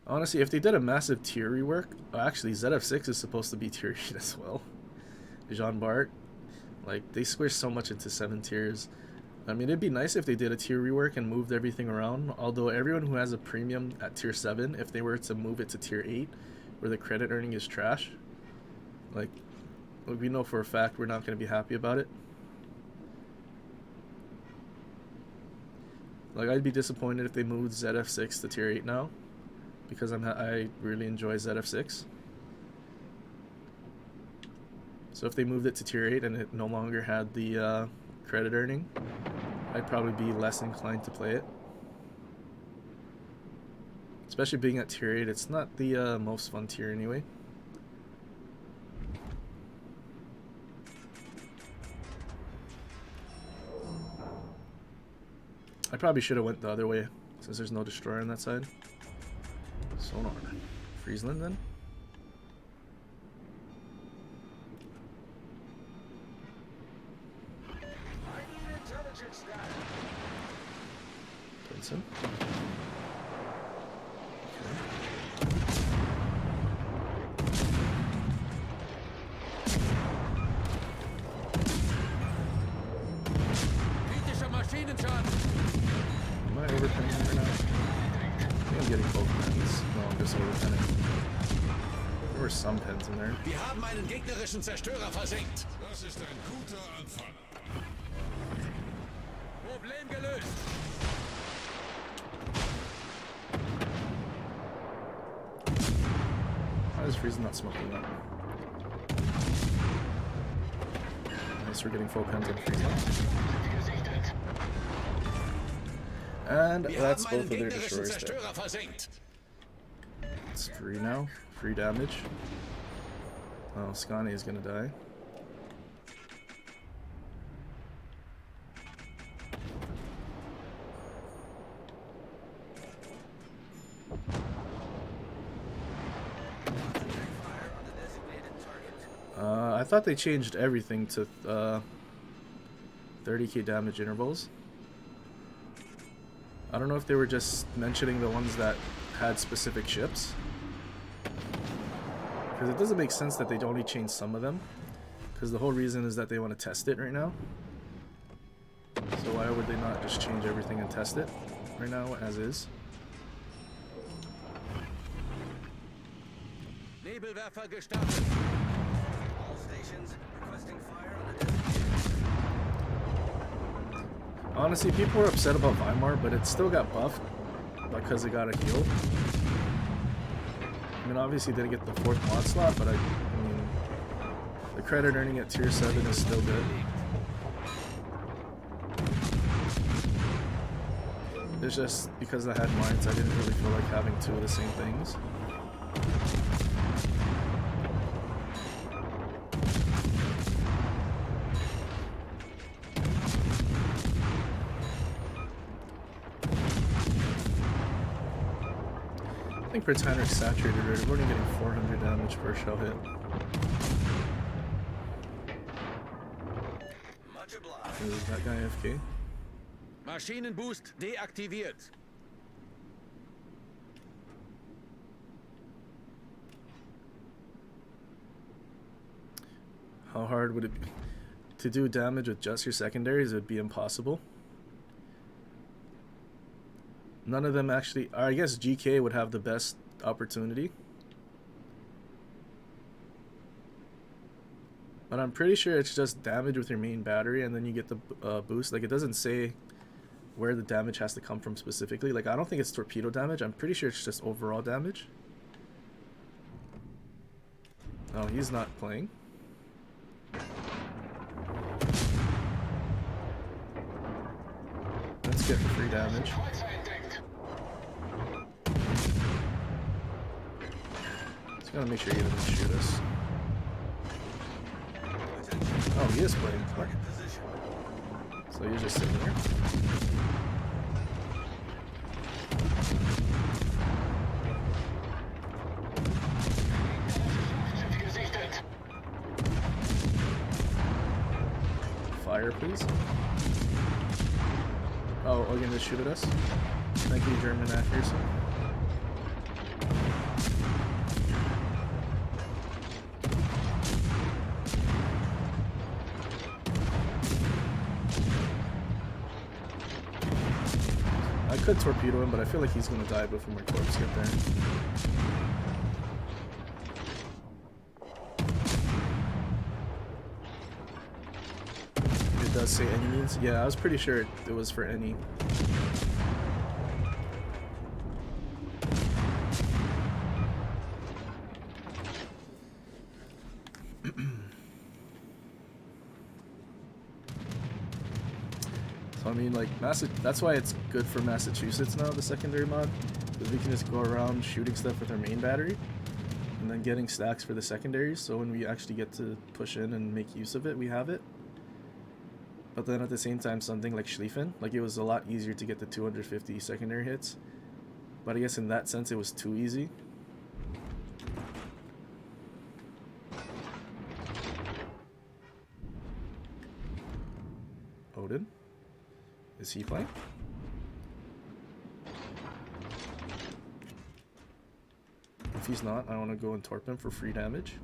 Honestly, if they did a massive tier rework, actually ZF6 is supposed to be tier 8 as well. Jean Bart, like they squish so much into 7 tiers. I mean, it'd be nice if they did a tier rework and moved everything around. Although everyone who has a premium at tier 7, if they were to move it to tier 8, where the credit earning is trash, like we know for a fact we're not going to be happy about it. Like I'd be disappointed if they moved ZF6 to tier 8 now, because I really enjoy ZF6. So if they moved it to tier 8 and it no longer had the credit earning, I'd probably be less inclined to play it. Especially being at tier 8, it's not the most fun tier anyway. I probably should have went the other way, since there's no destroyer on that side. Sonar. Friesland then? Benson. Am I overpinning right now? I think I'm getting both pens. No, I'm just overpinning. There were some pens in there. Wir haben einen gegnerischen Zerstörer versenkt. Das ist ein guter Anfang. Problem gelöst. Why is Friesen not smoking that? Nice, we're getting full pens on Friesen. And that's both of their destroyers there. It's free now. Free damage. Oh, Scani is gonna die. I thought they changed everything to 30k damage intervals. I don't know if they were just mentioning the ones that had specific ships. Because it doesn't make sense that they'd only change some of them. Because the whole reason is that they want to test it right now. So why would they not just change everything and test it right now as is? Nebelwerfer gestartet. All stations requesting fire on the Honestly, people were upset about Weimar, but it still got buffed because it got a heal. I mean, obviously it didn't get the 4th mod slot, but I mean, the credit earning at tier 7 is still good. It's just because I had mines, I didn't really feel like having 2 of the same things. I think Britannic's saturated already. We're only getting 400 damage per shell hit. Is that guy AFK? Maschinenboost deaktiviert. How hard would it be to do damage with just your secondaries? It would be impossible. None of them actually. I guess GK would have the best opportunity. But I'm pretty sure it's just damage with your main battery and then you get the boost. Like, it doesn't say where the damage has to come from specifically. Like, I don't think it's torpedo damage. I'm pretty sure it's just overall damage. Oh, he's not playing. Let's get free damage. Just gotta make sure he doesn't shoot us. Oh, he is playing. So he's just sitting there. Fire, please. Oh, again, just shoot at us. Thank you, German accuracy. I could torpedo him, but I feel like he's gonna die before my torps get there. It does say any means. Yeah, I was pretty sure it was for any. I mean, like, that's why it's good for Massachusetts now, the secondary mod, because we can just go around shooting stuff with our main battery, and then getting stacks for the secondaries, so when we actually get to push in and make use of it, we have it. But then at the same time, something like Schlieffen, like, it was a lot easier to get the 250 secondary hits, but I guess in that sense it was too easy. Odin? Is he playing? If he's not, I want to go and torp him for free damage.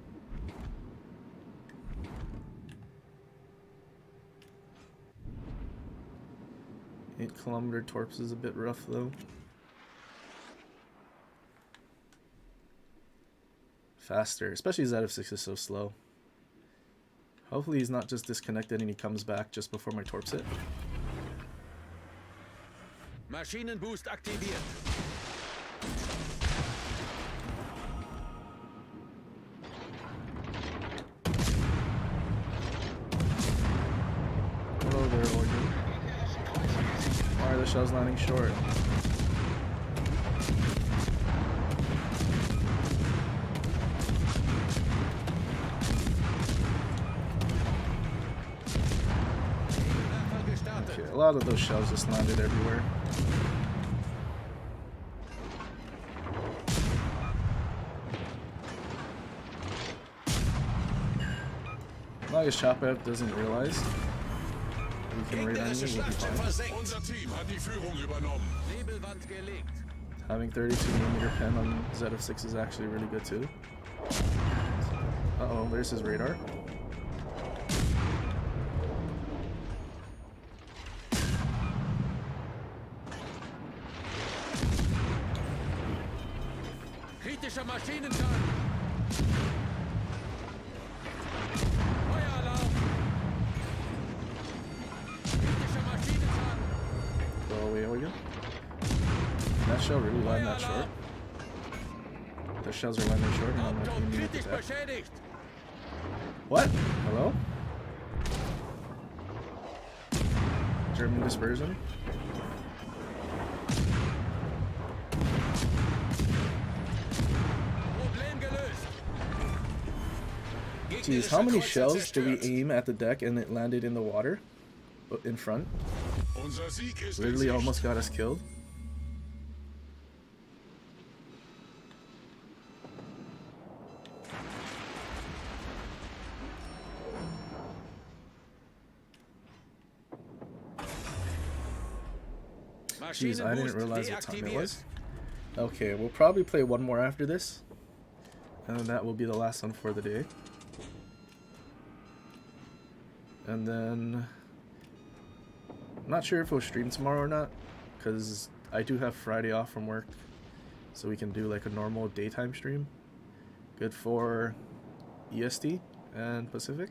Eight-kilometer torps is a bit rough though. Faster, especially his out of 6 is so slow. Hopefully he's not just disconnected and he comes back just before my torps hit. Maschinenboost aktiviert. Hello there, Organ. Why are the shells landing short? Okay, a lot of those shells just landed everywhere. As Chapev doesn't realize we can raid enemies, we'll be fine. Unser Team hat die Führung übernommen. Nebelwand gelegt. Having 32mm pen on Z6 is actually really good too. Uh-oh, there's his radar. Kritischer Maschinenschaden. That shell really landed that short. The shells are landing short and I'm not even near the deck. What? Hello? German dispersion? Jeez, how many shells did we aim at the deck and it landed in the water? In front? Unser Sieg ist in Literally Sicht. almost got us killed. Jeez, I didn't realize what time it was. Okay, we'll probably play one more after this. And then that will be the last one for the day. And then... I'm not sure if we'll stream tomorrow or not. Because I do have Friday off from work. So we can do like a normal daytime stream. Good for EST and Pacific.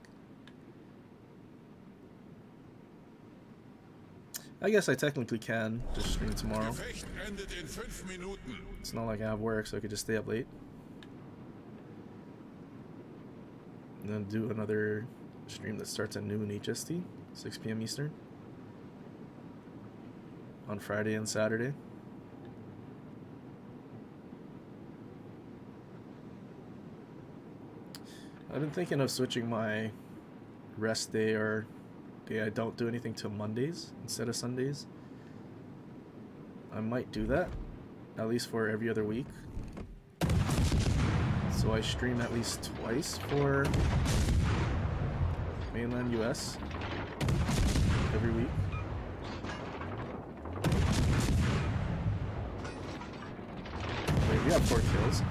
I guess I technically can just stream tomorrow. Gefecht endet in 5 Minuten. It's not like I have work, so I could just stay up late. And then do another stream that starts at noon HST, 6 p.m. Eastern. On Friday and Saturday. I've been thinking of switching my rest day or day I don't do anything till Mondays instead of Sundays. I might do that, at least for every other week. So I stream at least twice for mainland US every week. Wait, we have 4 kills.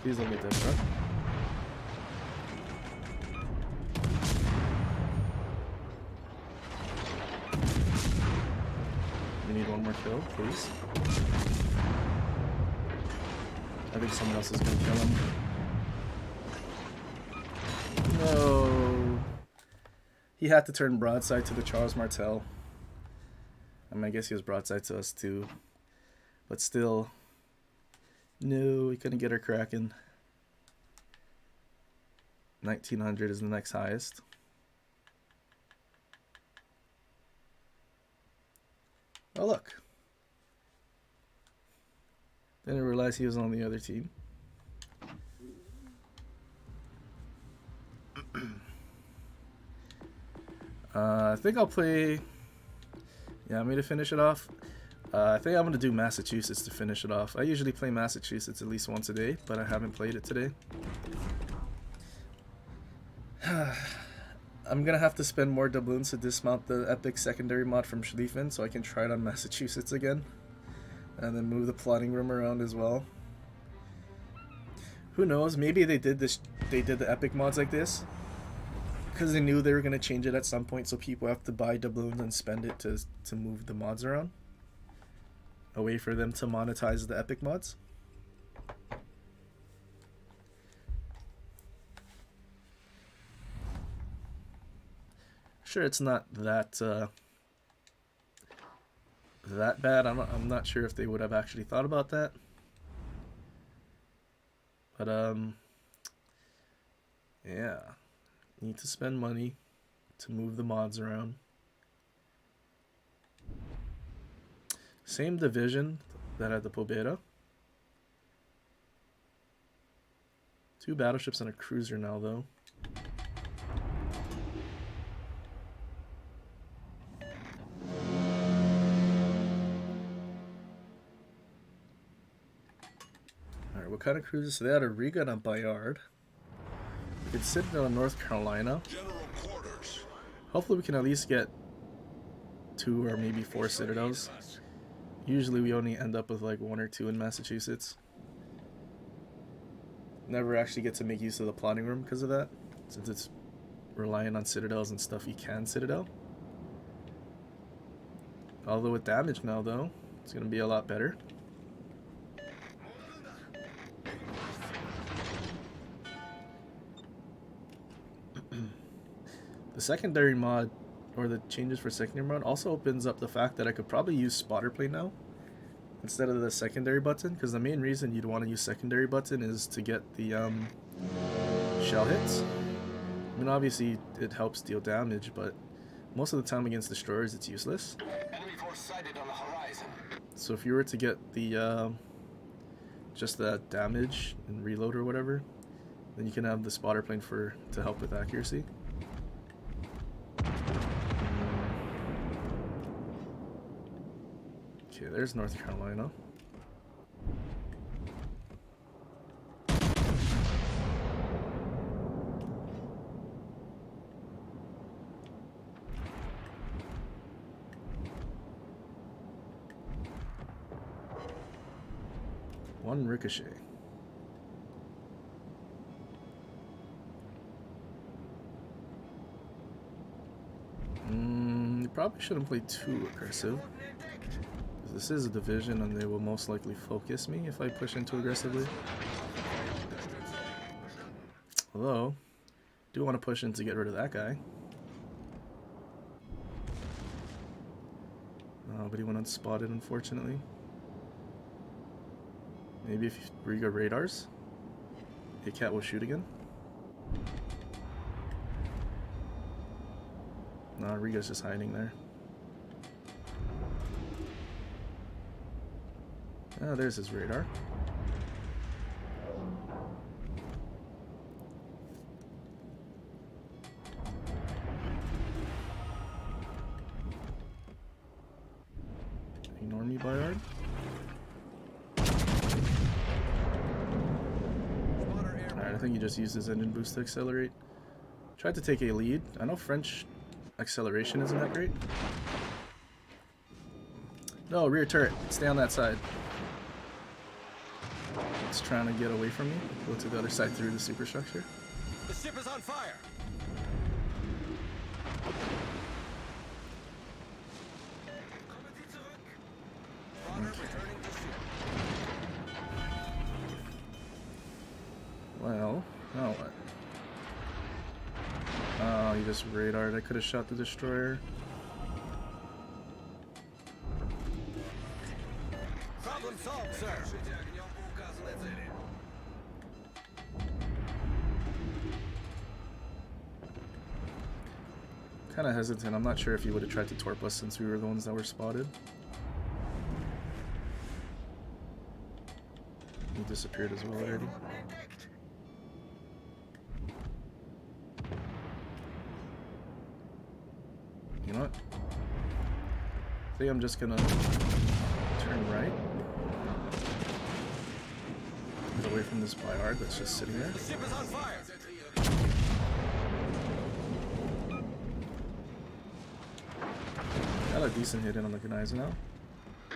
Please don't get that truck. kill, please. I think someone else is gonna kill him. No. He had to turn broadside to the Charles Martel. I mean, I guess he was broadside to us too. But still. No, we couldn't get our Kraken. 1900 is the next highest. Oh, look. Didn't realize he was on the other team. I think I'll play... Yeah, I'm going to finish it off. I think I'm going to do Massachusetts to finish it off. I usually play Massachusetts at least once a day, but I haven't played it today. I'm going to have to spend more doubloons to dismount the epic secondary mod from Schlieffen so I can try it on Massachusetts again. And then move the plotting room around as well. Who knows? Maybe they did this. They did the epic mods like this because they knew they were going to change it at some point, so people have to buy doubloons and spend it to move the mods around. A way for them to monetize the epic mods. Sure, it's not that that bad. I'm not sure if they would have actually thought about that. But yeah, need to spend money to move the mods around. Same division that had the Pobeda. 2 battleships and a cruiser now, though. Alright, what kind of cruisers? So they had a Riga and a Bayard. We could sit down North Carolina. General quarters. Hopefully we can at least get 2 or maybe 4 citadels. Usually we only end up with like 1 or 2 in Massachusetts. Never actually get to make use of the plotting room because of that, since it's relying on citadels and stuff you can citadel. Although with damage now though, it's going to be a lot better. The secondary mod, or the changes for secondary mod, also opens up the fact that I could probably use spotter plane now instead of the secondary button, because the main reason you'd want to use secondary button is to get the shell hits. I mean, obviously it helps deal damage, but most of the time against destroyers it's useless. Enemy force sighted on the horizon. So if you were to get the just that damage and reload or whatever, then you can have the spotter plane to help with accuracy. Okay, there's North Carolina. One ricochet. You probably shouldn't play too aggressive. This is a division and they will most likely focus me if I push in too aggressively. Although, I do want to push in to get rid of that guy. But he went unspotted, unfortunately. Maybe if Riga radars, a cat will shoot again. Nah, Riga's just hiding there. Oh, there's his radar. Ignore me, Bayard. Alright, I think he just used his engine boost to accelerate. Tried to take a lead. I know French acceleration isn't that great. No, rear turret. Stay on that side. It's trying to get away from me. Go to the other side through the superstructure. The ship is on fire. Spotter returning to ship. Well, now what? Oh, he just radared. I could have shot the destroyer. Problem solved, sir. Kind of hesitant. I'm not sure if he would have tried to torp us since we were the ones that were spotted. He disappeared as well already. You know what? I think I'm just gonna turn right. Get away from this Bayard that's just sitting there. The ship is on fire. Got a decent hit in on the Gneiser now.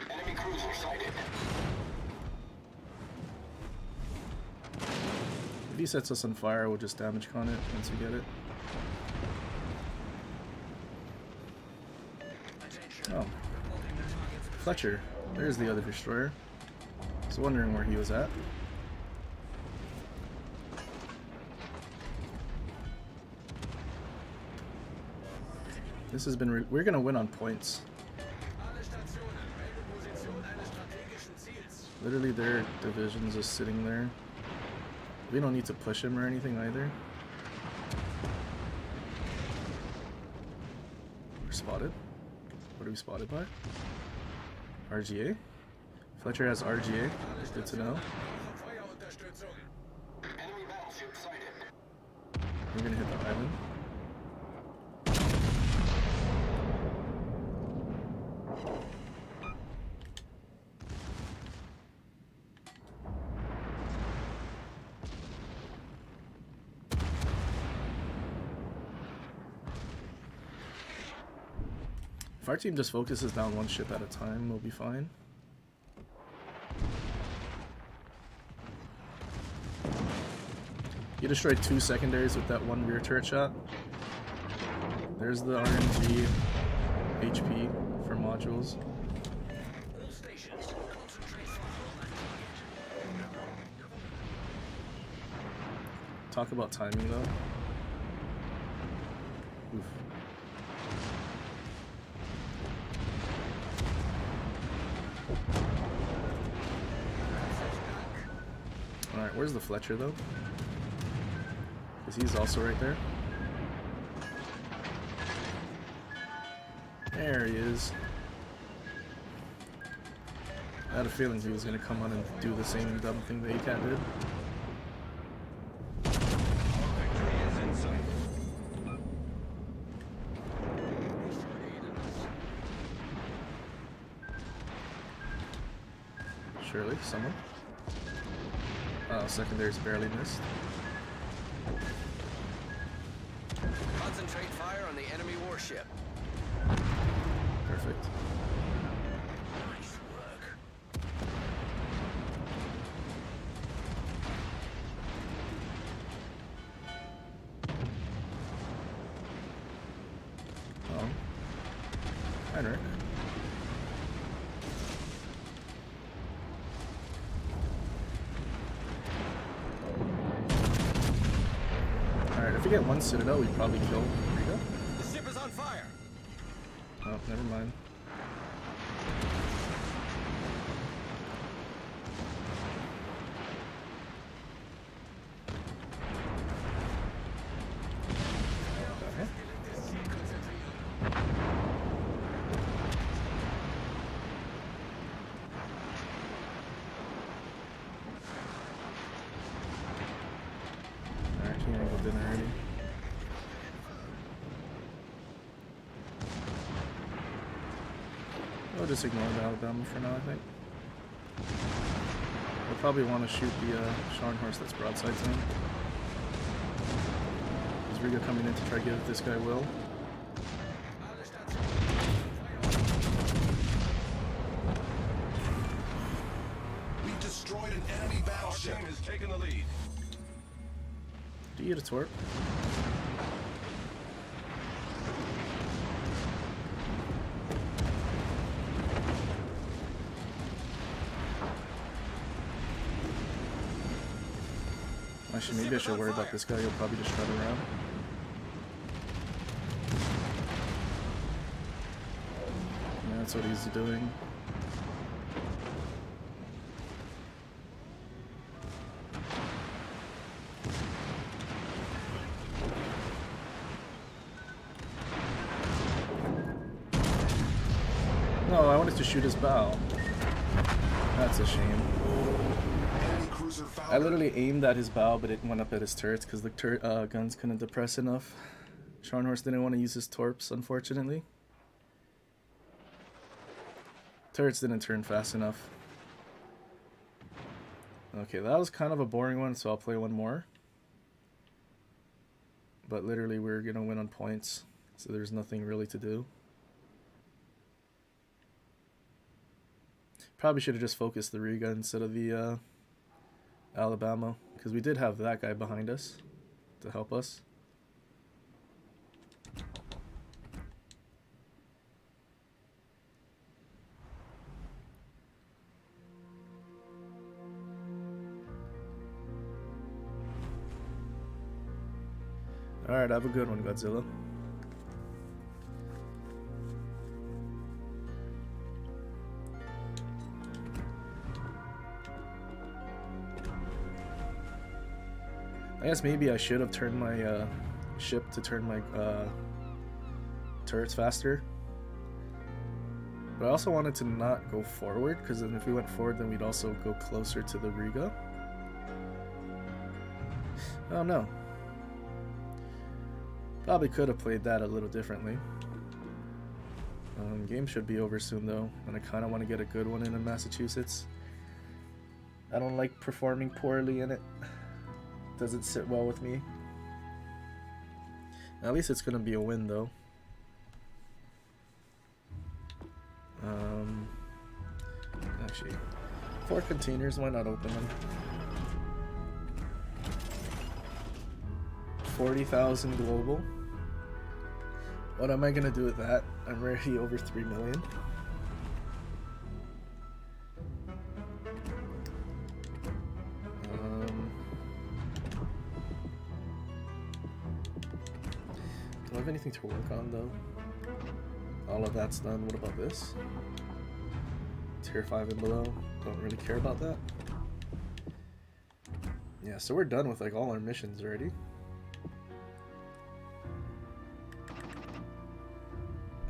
Enemy cruiser sighted. If he sets us on fire, we'll just damage con it once we get it. Oh. Fletcher. There's the other destroyer. I was wondering where he was at. This has been... we're gonna win on points. Literally their division's just sitting there. We don't need to push him or anything either. We're spotted. What are we spotted by? RGA? Fletcher has RGA. Good to know. Enemy battleship sighted. We're gonna hit the island. If our team just focuses down one ship at a time, we'll be fine. You destroyed 2 secondaries with that one rear turret shot. There's the RNG HP for modules. All stations, concentrate fire on that target. Talk about timing though. Oof. Alright, where's the Fletcher though? Because he's also right there. There he is. I had a feeling he was going to come on and do the same dumb thing that ACAT did. Surely, someone. Oh, secondary's barely missed. Concentrate fire on the enemy warship. Perfect. Nice work. Oh. Heinrich. Alright, if we get one Citadel, we probably kill Riga. The ship is on fire. Oh, never mind. Okay. Alright, he angled in already. We'll just ignore the Alabama for now, I think. We'll probably want to shoot the Scharnhorst that's broadside to him. Is Riga coming in to try to give this guy will? We destroyed an enemy battleship. Team has taken the lead. Do you get a torp? Actually, maybe I should worry about this guy. He'll probably just run around. Yeah, that's what he's doing. No, I wanted to shoot his bow. That's a shame. Enemy cruiser found. I literally aimed at his bow, but it went up at his turrets because the guns couldn't depress enough. Scharnhorst didn't want to use his torps, unfortunately. Turrets didn't turn fast enough. Okay, that was kind of a boring one, so I'll play one more. But literally, we're going to win on points, so there's nothing really to do. Probably should have just focused the Riga instead of the Alabama, because we did have that guy behind us to help us. Alright, have a good one, Godzilla. I guess maybe I should have turned my ship to turn my turrets faster. But I also wanted to not go forward, because then if we went forward, then we'd also go closer to the Riga. Oh no. Probably could have played that a little differently. Game should be over soon though, and I kind of want to get a good one in Massachusetts. I don't like performing poorly in it. Doesn't sit well with me. At least it's gonna be a win though. Actually, 4 containers, why not open them? 40,000 global. What am I gonna do with that? I'm already over 3 million. Do I have anything to work on though? All of that's done. What about this? Tier 5 and below. Don't really care about that. Yeah, so we're done with like all our missions already.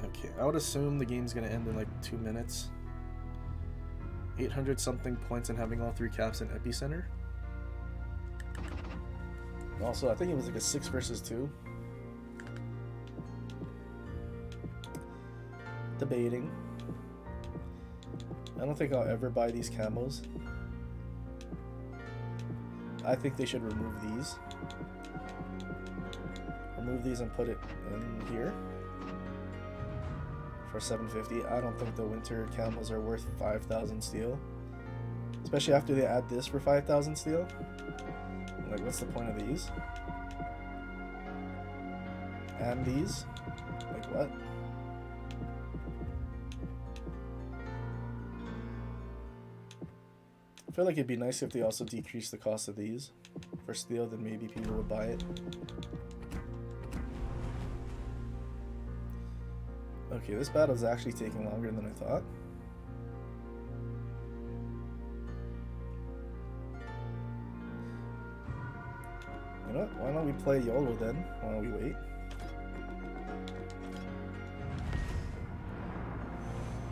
Okay, I would assume the game's gonna end in like 2 minutes. 800 something points and having all 3 caps in epicenter. Also, I think it was like a 6 versus 2. Debating. I don't think I'll ever buy these camos. I think they should remove these. Remove these and put it in here for 750. I don't think the winter camos are worth 5,000 steel, especially after they add this for 5,000 steel. Like, what's the point of these? And these? Like, what? I feel like it'd be nice if they also decrease the cost of these for steel, then maybe people would buy it. Okay, this battle is actually taking longer than I thought. You know what? Why don't we play YOLO then while we wait?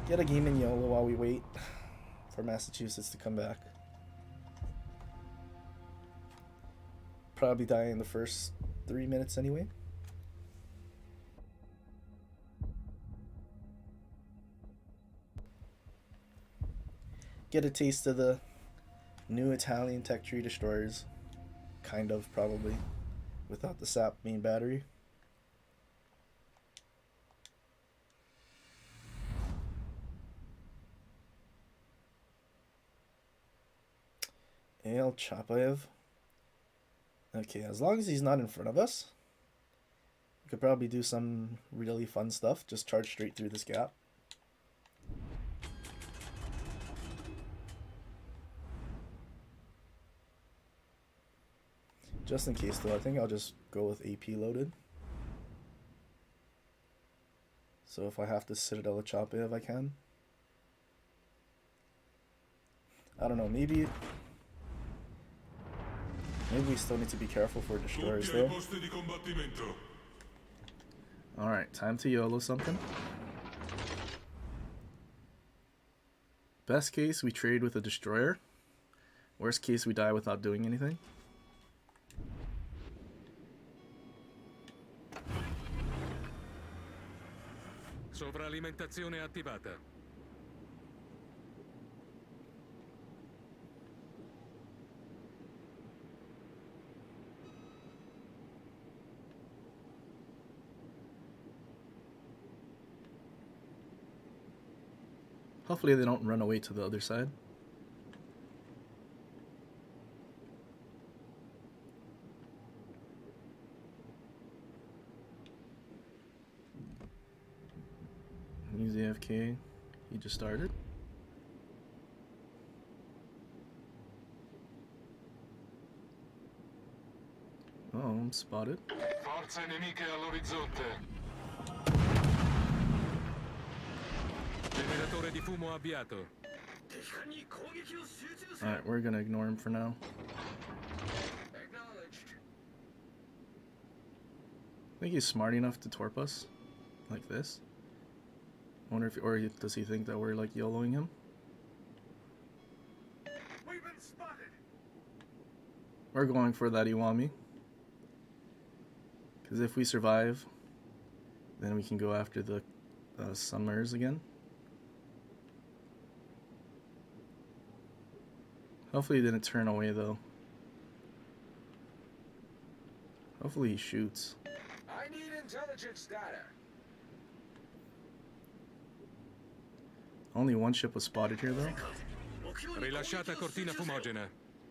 Get a game in YOLO while we wait for Massachusetts to come back. Probably die in the first 3 minutes anyway. Get a taste of the new Italian tech tree destroyers. Kind of, probably. Without the SAP main battery. El Chapaev. Okay, as long as he's not in front of us, we could probably do some really fun stuff. Just charge straight through this gap. Just in case, though, I think I'll just go with AP loaded. So if I have to Citadel Chape if I can. I don't know, maybe we still need to be careful for destroyers Tutti ai though. posti di combattimento. Alright, time to YOLO something. Best case, we trade with a destroyer. Worst case, we die without doing anything. Sovralimentazione attivata. Hopefully they don't run away to the other side. He's AFK. He just started. Oh, I'm spotted. Forze nemiche all'orizzonte. Generatore di fumo avviato. Alright, we're gonna ignore him for now. Acknowledged. I think he's smart enough to torp us. Like this. I wonder if, or does he think that we're like YOLOing him? We've been spotted. We're going for that Iwami. Because if we survive, then we can go after the Summers again. Hopefully he didn't turn away though. Hopefully he shoots. I need intelligence data. Only one ship was spotted here though. Rilasciata cortina fumogena.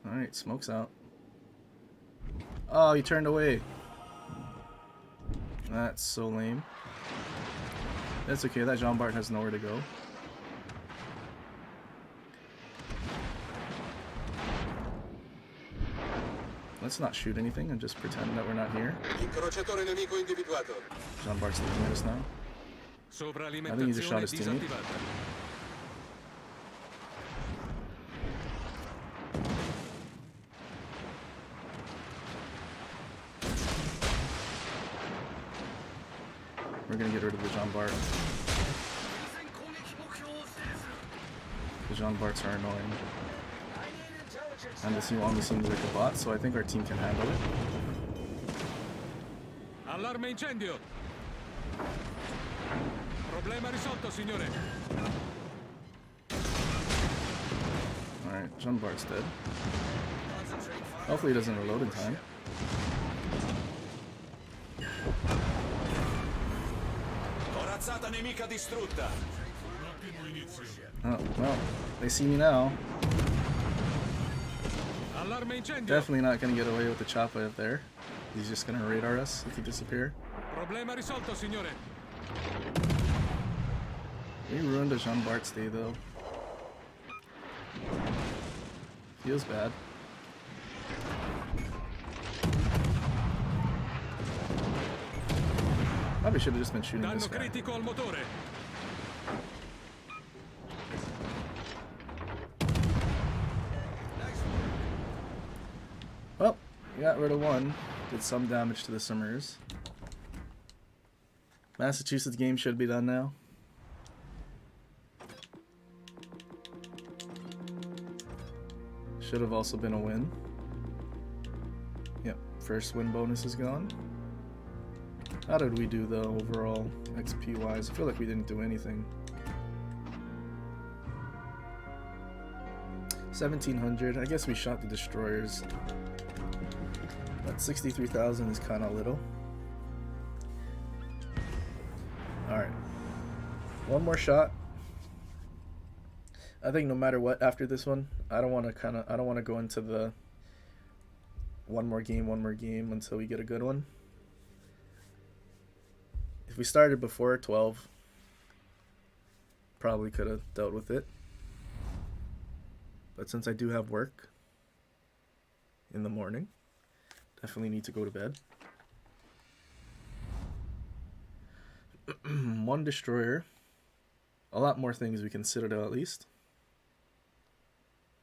Alright, smoke's out. Oh, he turned away. That's so lame. That's okay, that Jean Bart has nowhere to go. Let's not shoot anything and just pretend that we're not here. Incrociatore nemico individuato. Jean Bart's looking at us now. I think he just shot his teammate. Disattivata. We're gonna get rid of the Jean Bart. The Jean Barts are annoying. I need intelligence And this Iwami seems like a bot, so I think our team can handle it. Allarme incendio. Problema risolto, signore. Alright, Jean Bart's dead. concentrate fire. Hopefully he doesn't reload in time. Corazzata nemica distrutta. Ottimo inizio. Oh, well, they see me now. Allarme incendio. Definitely not gonna get away with the Choppa up there. He's just gonna radar us if we disappear. Problema risolto, signore. We ruined a Jean Bart's day though. Feels bad. Probably should have just been shooting Danno this guy. critico al motore. Well, we got rid of one. Did some damage to the Summers. Massachusetts game should be done now. Should have also been a win. Yep, first win bonus is gone. How did we do though overall XP wise? I feel like we didn't do anything. 1700. I guess we shot the destroyers. But 63,000 is kind of little. Alright. One more shot. I think no matter what after this one, I don't want to go into the one more game until we get a good one. If we started before 12, probably could have dealt with it. But since I do have work in the morning, Definitely need to go to bed. One destroyer. A lot more things we can citadel at least.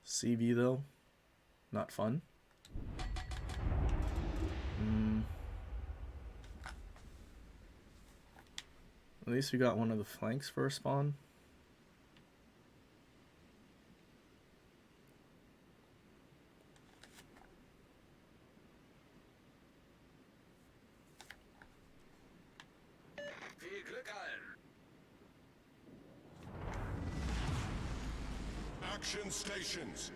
CV though, not fun. At least we got one of the flanks for a spawn. Viel Glück allen. Action stations.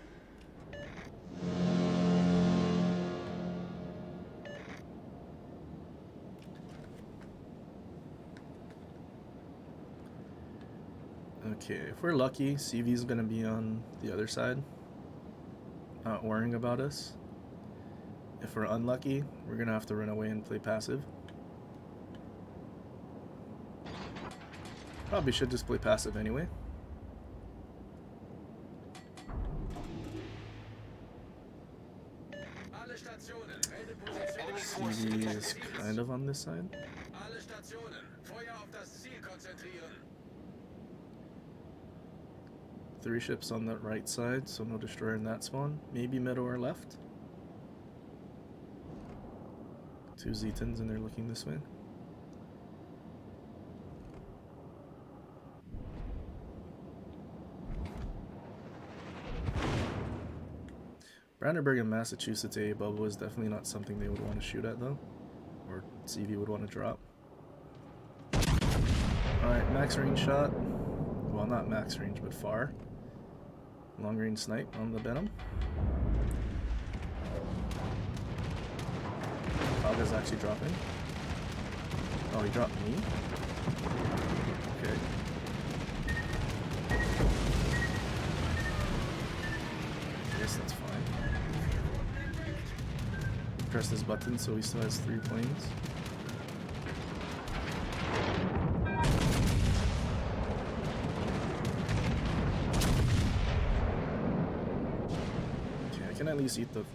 Okay, if we're lucky, CV's gonna be on the other side, not worrying about us. If we're unlucky, we're gonna have to run away and play passive. Probably should just play passive anyway. Alle Stationen, Meldeposition. CV is kind of on this side. Alle Stationen, Feuer auf das Ziel konzentrieren. 3 ships on the right side, so no destroyer in that spawn. Maybe Minotaur left. 2 Zetans and they're looking this way. Brandenburg and Massachusetts AA bubble is definitely not something they would want to shoot at though, or CV would want to drop. Alright, max range shot. Well, not max range, but far. Long range snipe on the Venom. Kaga's actually dropping. Oh, he dropped me? Okay. I guess that's fine. Press this button so he still has 3 planes. Okay, I can at least eat the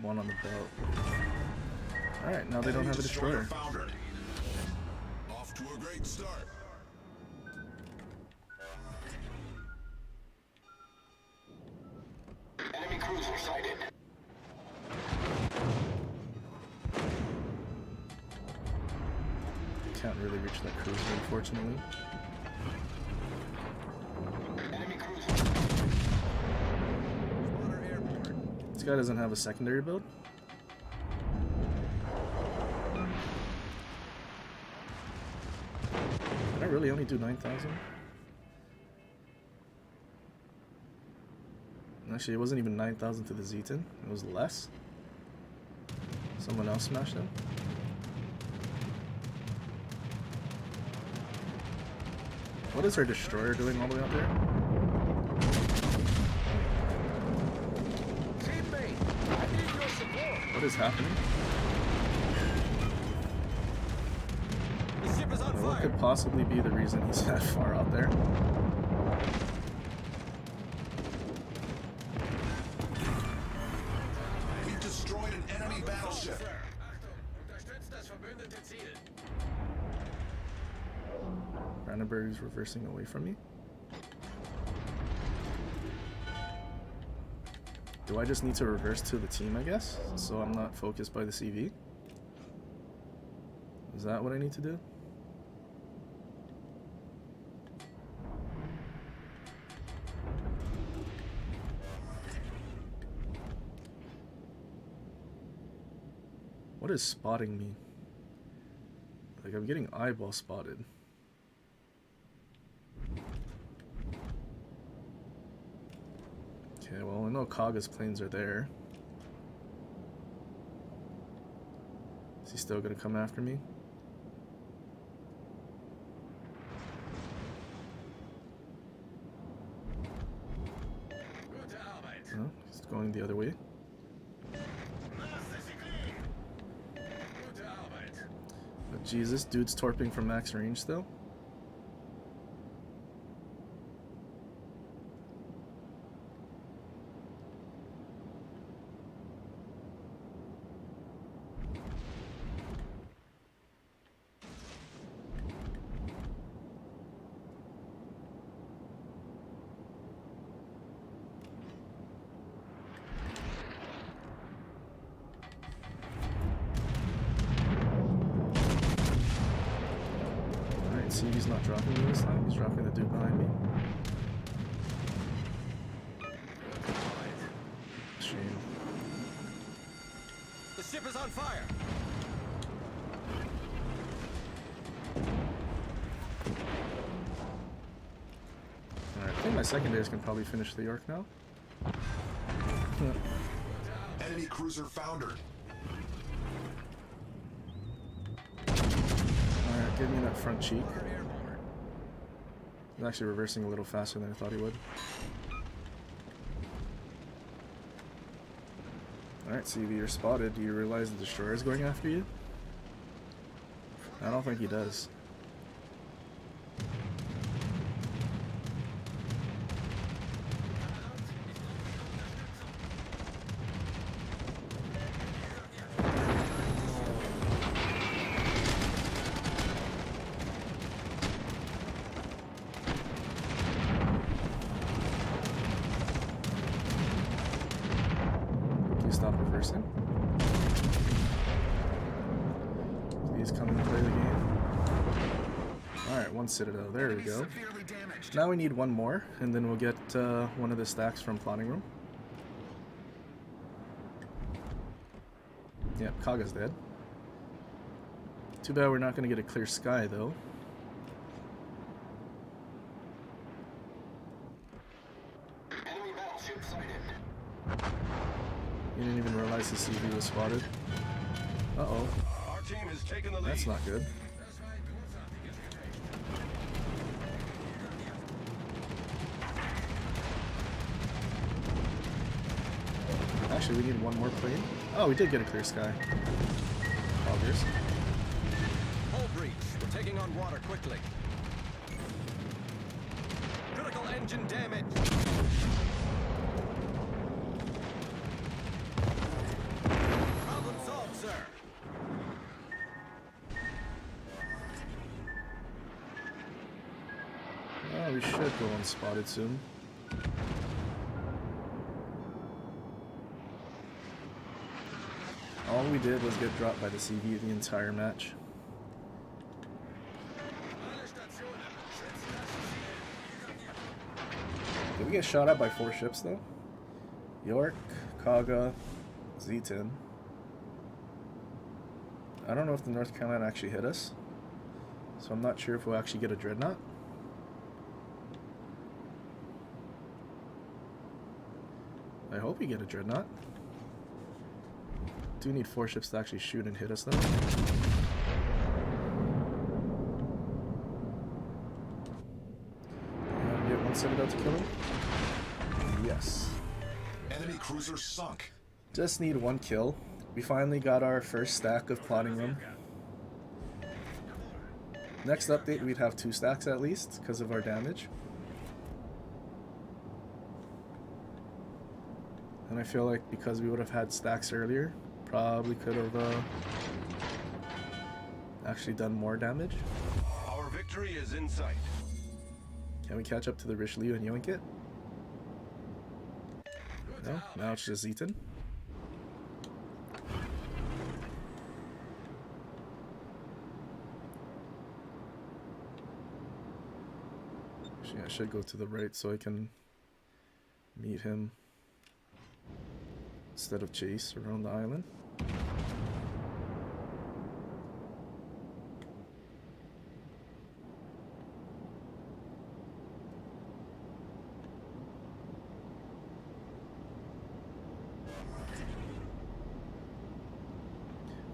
one on the belt. Alright, now they don't have a destroyer. Foundered. Off to a great start. Enemy cruiser sighted. Can't really reach that cruiser, unfortunately. Enemy cruiser. Spotter airborne. This guy doesn't have a secondary build. Did I really only do 9,000? Actually, it wasn't even 9,000 to the Zetan. It was less. Someone else smashed him. What is our destroyer doing all the way out there? Teammate, I need your support. What is happening? The ship is on What fire. could possibly be the reason he's that far out there? We destroyed an enemy battleship. Achtung, unterstützt das verbündete Ziel. Brandenburg is reversing away from me. Do I just need to reverse to the team, I guess? So I'm not focused by the CV? Is that what I need to do? What is spotting me? Like, I'm getting eyeball spotted. Okay, well, I know Kaga's planes are there. Is he still gonna come after me? Gute Arbeit. No, he's going the other way. Gute Arbeit. But Jesus, dude's torping from max range still. CV's not dropping me this time. He's dropping the dude behind me. Shame. The ship is on fire. Alright, I think my secondaries can probably finish the York now. Enemy cruiser foundered. Alright, give me that front cheek. He's actually reversing a little faster than I thought he would. Alright, CV, you're spotted. Do you realize the destroyer is going after you? I don't think he does. Stop reversing. He's coming to play the game. Alright, one citadel. There we go. Now we need one more, and then we'll get one of the stacks from plotting room. Yep, Kaga's dead. Too bad we're not going to get a clear sky, though. Enemy battleship sighted. He didn't even realize his CV was spotted. Uh-oh. Our team has taken the lead. That's not good. Actually, we need one more plane. Oh, we did get a clear sky. Augers. Hull breach. We're taking on water quickly. Critical engine damage. Problem solved, sir. Oh, we should go unspotted soon. All we did was get dropped by the CV the entire match. Did we get shot at by 4 ships though? York, Kaga, Z10. I don't know if the North Carolina actually hit us, so I'm not sure if we'll actually get a dreadnought. I hope we get a dreadnought. Do need 4 ships to actually shoot and hit us though. Get one citadel to kill him. Yes. Enemy cruiser sunk. Just need 1 kill. We finally got our first stack of plotting room. Next update we'd have 2 stacks at least because of our damage. And I feel like because we would have had stacks earlier, probably could have actually done more damage. Our victory is in sight. Can we catch up to the Richelieu and yoink it? No? Now it's just Zeton. Actually, I should go to the right so I can meet him instead of chase around the island.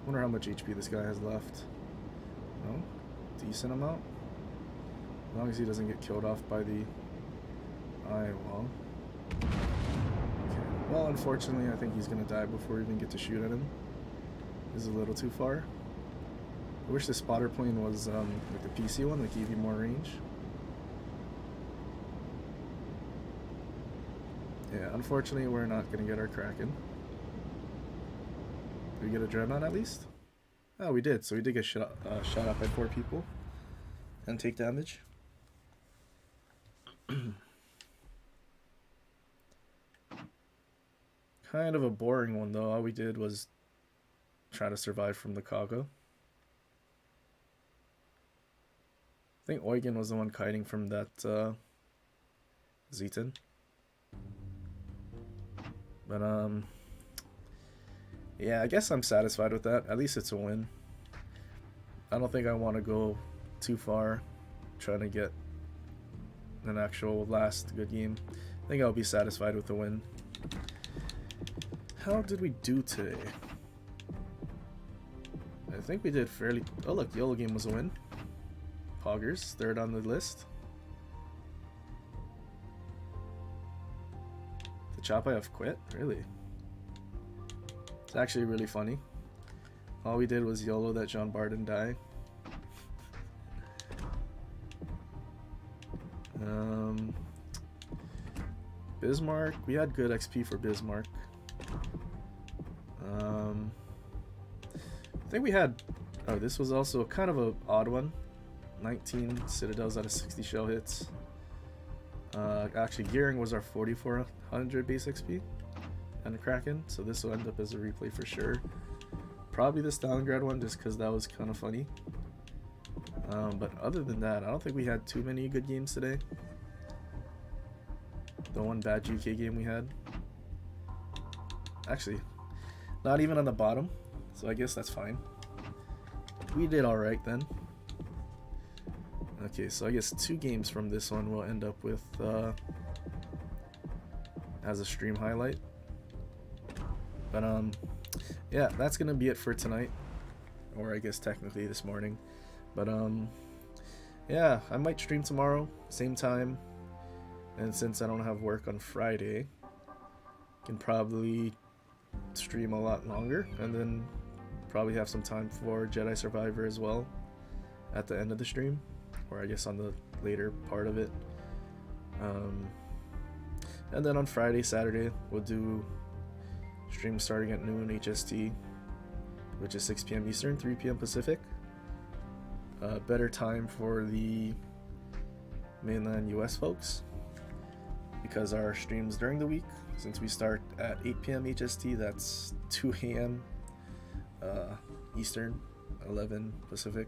Wonder how much HP this guy has left. No? Decent amount? As long as he doesn't get killed off by the eye wall. Okay. Well, unfortunately, I think he's gonna die before we even get to shoot at him. This is a little too far. I wish the spotter plane was like the PC one that gave you more range. Yeah, unfortunately, we're not gonna get our Kraken. Did we get a dreadnought at least? Oh, we did. So we did get shot up by 4 people and take damage. Kind of a boring one though. All we did was try to survive from the Kaga. think Eugen was the one kiting from that Zeton. But yeah, I guess I'm satisfied with that. At least it's a win. I don't think I want to go too far trying to get an actual last good game. I think I'll be satisfied with the win. How did we do today? I think we did fairly... Oh look, the yellow game was a win. Poggers, third on the list. The Chapayev quit? Really? It's actually really funny. All we did was YOLO that Jean Barden die. Bismarck, we had good XP for Bismarck. I think we had... Oh, this was also kind of an odd one. 19 Citadels out of 60 shell hits. Actually, Gearing was our 4400 base XP and a Kraken, so this will end up as a replay for sure. Probably the Stalingrad one, just because that was kind of funny. But other than that, I don't think we had too many good games today. The one bad GK game we had. Actually, not even on the bottom, so I guess that's fine. We did alright then. Okay, so I guess 2 games from this one we'll end up with as a stream highlight. But yeah, that's gonna be it for tonight, or I guess technically this morning. But yeah, I might stream tomorrow, same time. And since I don't have work on Friday, I can probably stream a lot longer, and then probably have some time for Jedi Survivor as well at the end of the stream, or I guess on the later part of it. And then on Friday, Saturday, we'll do stream starting at noon HST, which is 6 p.m. Eastern, 3 p.m. Pacific. Better time for the mainland US folks, because our streams during the week, since we start at 8 p.m. HST, that's 2 a.m. Eastern, 11 Pacific.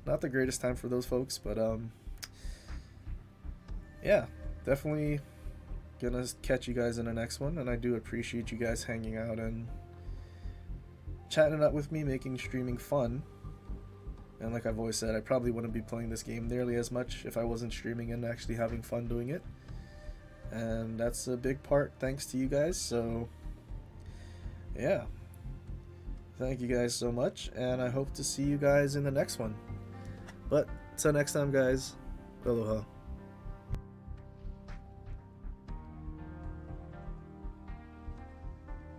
Not the greatest time for those folks, but yeah, definitely gonna catch you guys in the next one, and I do appreciate you guys hanging out and chatting it up with me, making streaming fun. And like I've always said, I probably wouldn't be playing this game nearly as much if I wasn't streaming and actually having fun doing it. And that's a big part thanks to you guys, so yeah. Thank you guys so much, and I hope to see you guys in the next one. But till next time, guys, aloha.